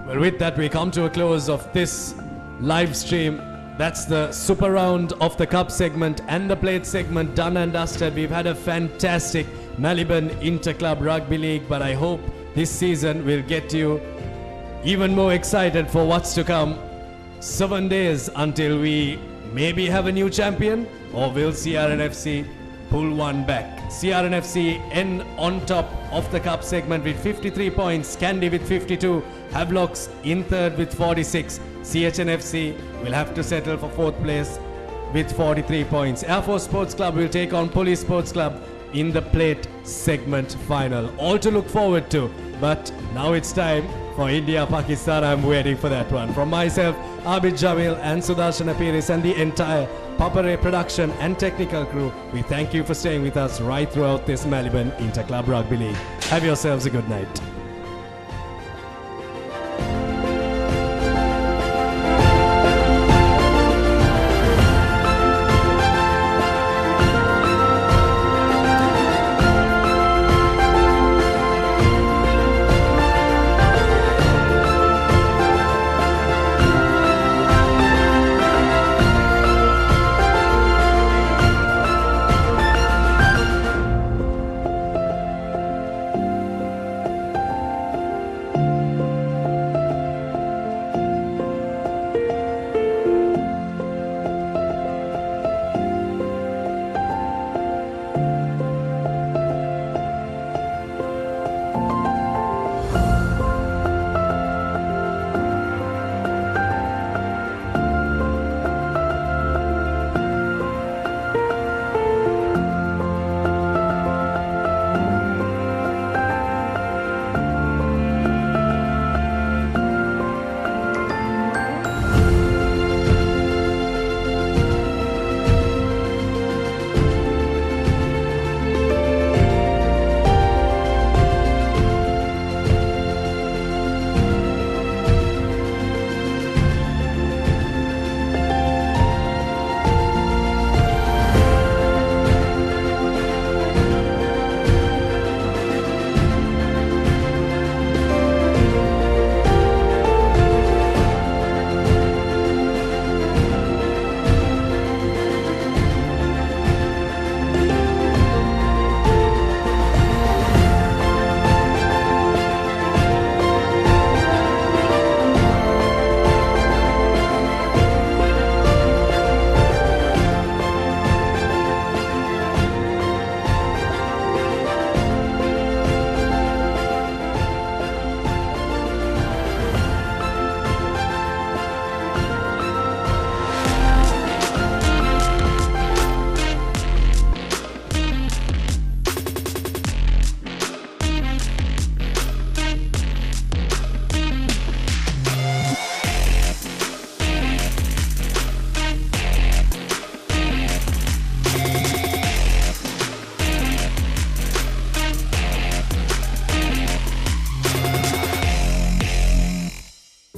Speaker 1: Well, with that we come to a close of this live stream. That's the Super Round of the Cup segment and the Plate segment done and dusted. We've had a fantastic Maliban Interclub Rugby League, but I hope this season will get you even more excited for what's to come. 7 days until we maybe have a new champion, or will CRNFC pull one back? CRNFC end on top of the Cup segment with 53 points, Kandy with 52, Havelocks in third with 46. CHNFC will have to settle for 4th place with 43 points. Air Force Sports Club will take on Police Sports Club in the Plate segment final. All to look forward to, but now it's time for India-Pakistan. I'm waiting for that one. From myself, Abid Jamil and Sudarshan Apiris and the entire Papare production and technical crew, we thank you for staying with us right throughout this Maliban Interclub Rugby League. Have yourselves a good night.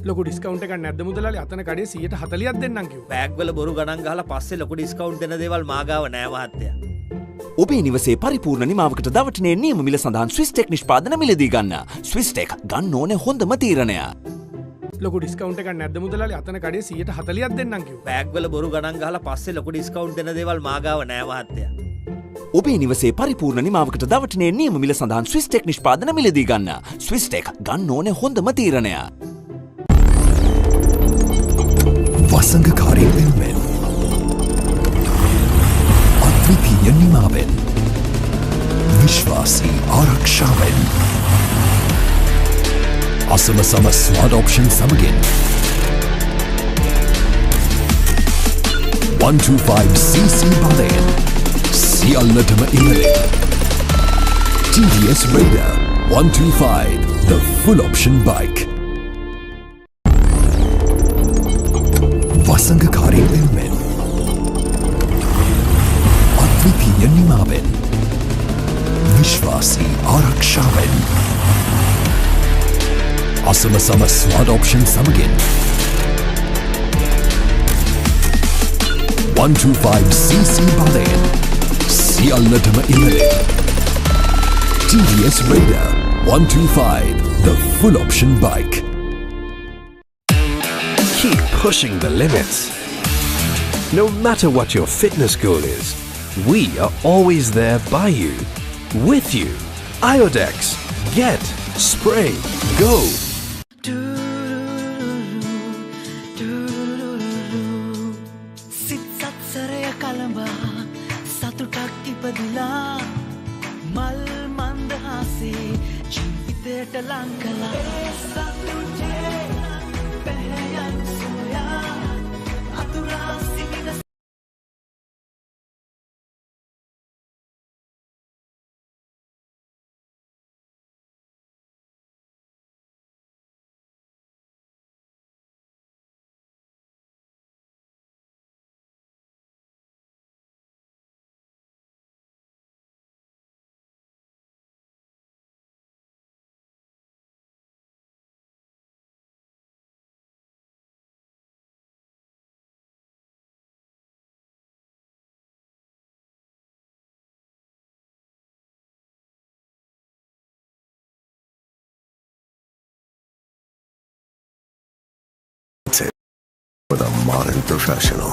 Speaker 2: ලොකු discount එකක් නැද්ද මුදලාලි? අතන කඩේ 140ක් දෙන්නම් කිව්වා.
Speaker 3: Bag වල බොරු ගණන් ගහලා පස්සේ ලොකු ඩිස්කවුන්ට් දෙන දේවල් මා ගාව නෑ මහත්තයා.
Speaker 4: ඔබේ නිවසේ පරිපූර්ණ නිමාවකට දවටනේ නියම මිල සඳහන් ස්විස්ටෙක් නිෂ්පාදන මිලදී ගන්න. ස්විස්ටෙක් ගන්න ඕනේ හොඳම තීරණය.
Speaker 2: ලොකු ඩිස්කවුන්ට් එකක් නැද්ද මුදලාලි? අතන කඩේ 140ක් දෙන්නම් කිව්වා.
Speaker 3: බෑග් වල බොරු ගණන් ගහලා පස්සේ ලොකු ඩිස්කවුන්ට් දෙන දේවල් මා ගාව නෑ මහත්තයා.
Speaker 4: ඔබේ නිවසේ පරිපූර්ණ නිමාවකට දවටනේ නියම මිල සඳහන් ස්විස්ටෙක් නිෂ්පාදන මිලදී ගන්න. ස්විස්ටෙක් ගන්න ඕනේ හොඳම තීරණය.
Speaker 12: වසඟකාරී වෙනුවෙන් අද්විතීය නිමාවෙන් විශ්වාසී ආරක්ෂාවෙන් අසමසම ස්මාර්ට් ඔප්ෂන් සමගින් 125cc බලයෙන් සියල්ලටම ඉහළින් TVS Raider 125 the full option bike. වසඟකාරී වෙනුවෙන් අද්විතීය නිමාවෙන් විශ්වාසී ආරක්ෂාවෙන් අසමසම ස්මාර්ට් ඔප්ෂන් සමගින් 125cc බලයෙන් සියල්ලටම ඉහළින් TVS Raider 125 the full option bike.
Speaker 8: Keep pushing the limits. No matter what your fitness goal is, we are always there by you, with you. Iodex. Get, spray, go.
Speaker 13: සිත් සත්සරය කළඹා සතුටක් ඉපදිලා මල් මන්දහසේ ජීවිතයට ලං කළා සතුටේ පැහැයන් සොයා අතුරා සිටින
Speaker 12: with a modern professional.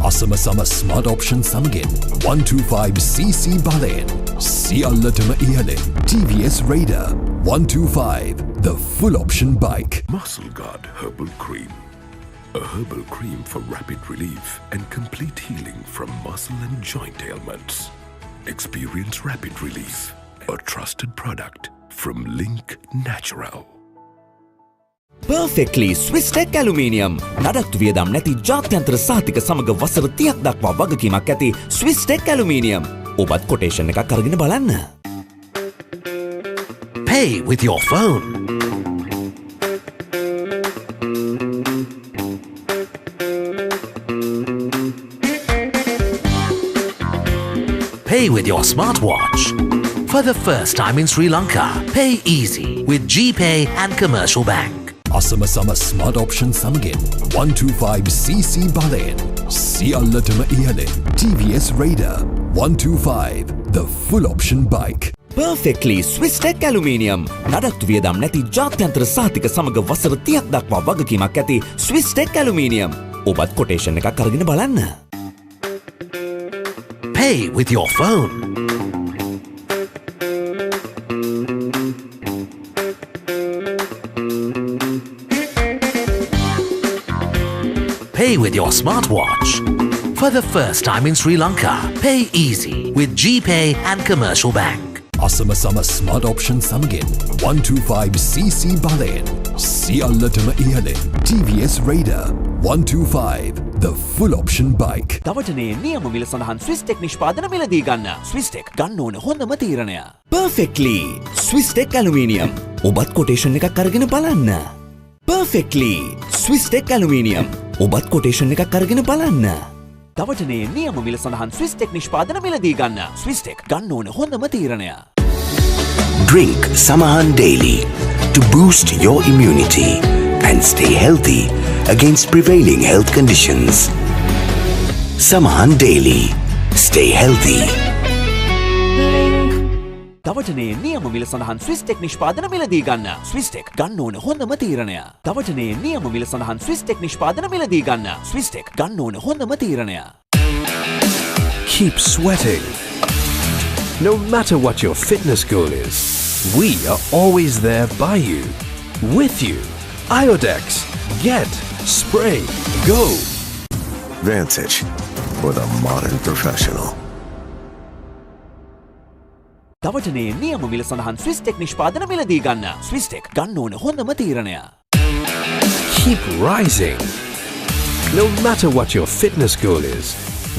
Speaker 12: අසමසම ස්මාර්ට් ඔප්ෂන් සමගින් 125cc බලයෙන් සියල්ලටම ඉහළින් TVS Raider 125 the full option bike.
Speaker 6: Muscle Guard Herbal Cream. A herbal cream for rapid relief and complete healing from muscle and joint ailments. Experience rapid relief. A trusted product from Link Natural.
Speaker 4: Perfectly Swisstech Aluminium. නඩත්තු වියදම් නැති ජාත්‍යන්තර සහතික සමග වසර 30ක් දක්වා වගකීමක් ඇති Swisstech Aluminium. ඔබත් කොටේෂන් එකක් අරගෙන බලන්න.
Speaker 7: Pay with your phone. Pay with your smartwatch. For the first time in Sri Lanka, pay easy with GPay and Commercial Bank.
Speaker 12: අසමසම ස්මාර්ට් ඔප්ෂන් සමගින් 125cc බලයෙන් සියල්ලටම ඉහළින් TVS Raider 125 the full option bike.
Speaker 4: Perfectly Swisstech Aluminium. නඩත්තු වියදම් නැති ජාත්‍යන්තර සහතික සමග වසර 30ක් දක්වා වගකීමක් ඇති Swisstech Aluminium. ඔබත් කොටේෂන් එකක් අරගෙන බලන්න.
Speaker 7: Pay with your phone. Pay with your smartwatch. For the first time in Sri Lanka, pay easy with GPay and Commercial Bank.
Speaker 12: අසමසම ස්මාර්ට් ඔප්ෂන් සමගින් 125cc බලයෙන් සියල්ලටම ඉහළින් TVS Raider 125 the full option bike.
Speaker 4: දවටනේ නියම මිල සඳහන් Swisstech නිෂ්පාදන මිලදී ගන්න. Swisstech ගන්න ඕන හොඳම තීරණය. Perfectly Swisstech Aluminium. ඔබත් කොටේෂන් එකක් අරගෙන බලන්න. Perfectly Swisstech Aluminium. ඔබත් කොටේෂන් එකක් අරගෙන බලන්න. දවටනේ නියම මිල සඳහන් Swisstech නිෂ්පාදන මිලදී ගන්න. Swisstech ගන්න ඕන හොඳම තීරණය.
Speaker 9: Drink Samahan daily to boost your immunity and stay healthy against prevailing health conditions. Samahan Daily. Stay healthy.
Speaker 4: දවටනේ නියම මිල සඳහන් ස්විස්ටෙක් නිෂ්පාදන මිලදී ගන්න. ස්විස්ටෙක් ගන්න ඕන හොඳම තීරණය. දවටනේ නියම මිල සඳහන් ස්විස්ටෙක් නිෂ්පාදන මිලදී ගන්න. ස්විස්ටෙක් ගන්න ඕන හොඳම තීරණය.
Speaker 8: Keep sweating. No matter what your fitness goal is, we are always there by you, with you. Iodex. Get, spray, go.
Speaker 17: Vantage for the modern professional.
Speaker 4: දවටනේ නියම මිල සඳහන් ස්විස්ටෙක් නිෂ්පාදන මිලදී ගන්න. ස්විස්ටෙක් ගන්න ඕන හොඳම තීරණය.
Speaker 8: Keep rising. No matter what your fitness goal is,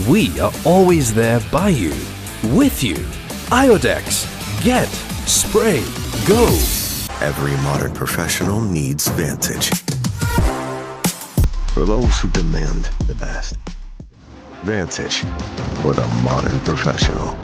Speaker 8: we are always there by you, with you. Iodex. Get, spray, go.
Speaker 17: Every modern professional needs Vantage. For those who demand the best. Vantage for the modern professional.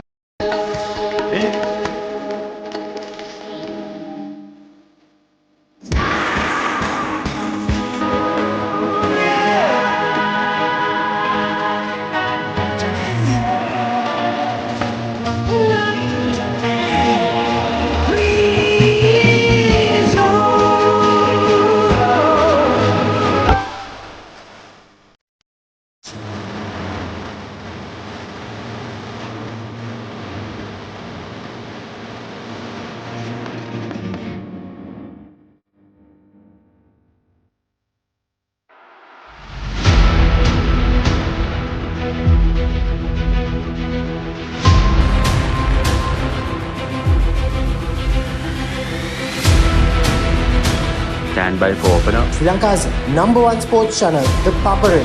Speaker 18: Stand by for opener.
Speaker 19: Sri Lanka's #1 sports channel, the Papare.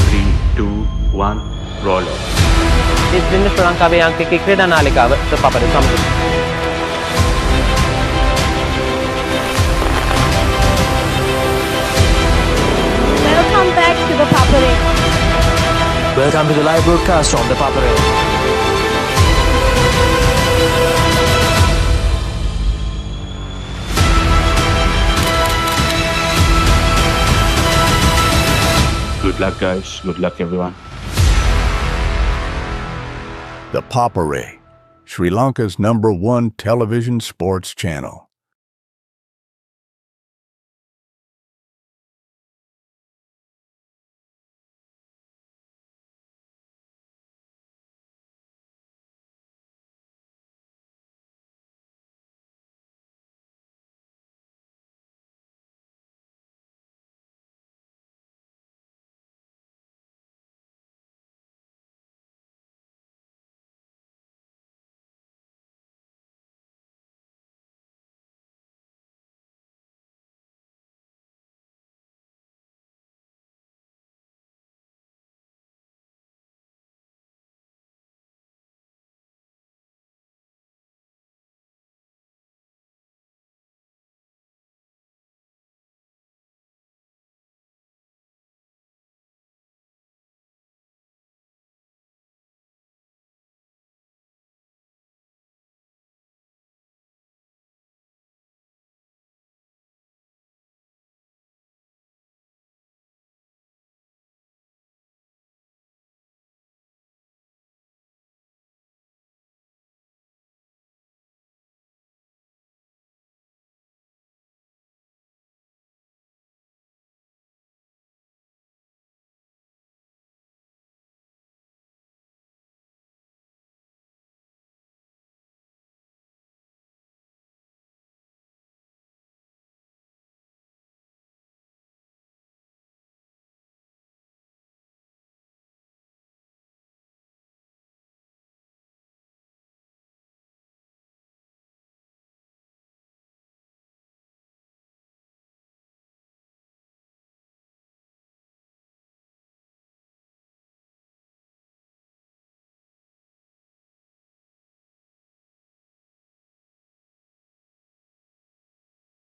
Speaker 18: 3, 2, 1, roll on.
Speaker 20: This is Sri Lankaවේ අංකික ක්‍රීඩා නාලිකාව the Papare සමග.
Speaker 21: Welcome back to the Papare.
Speaker 19: Welcome to the live broadcast from the Papare.
Speaker 18: Good luck, guys. Good luck, everyone.
Speaker 22: The Papare, Sri Lanka's #1 television sports channel.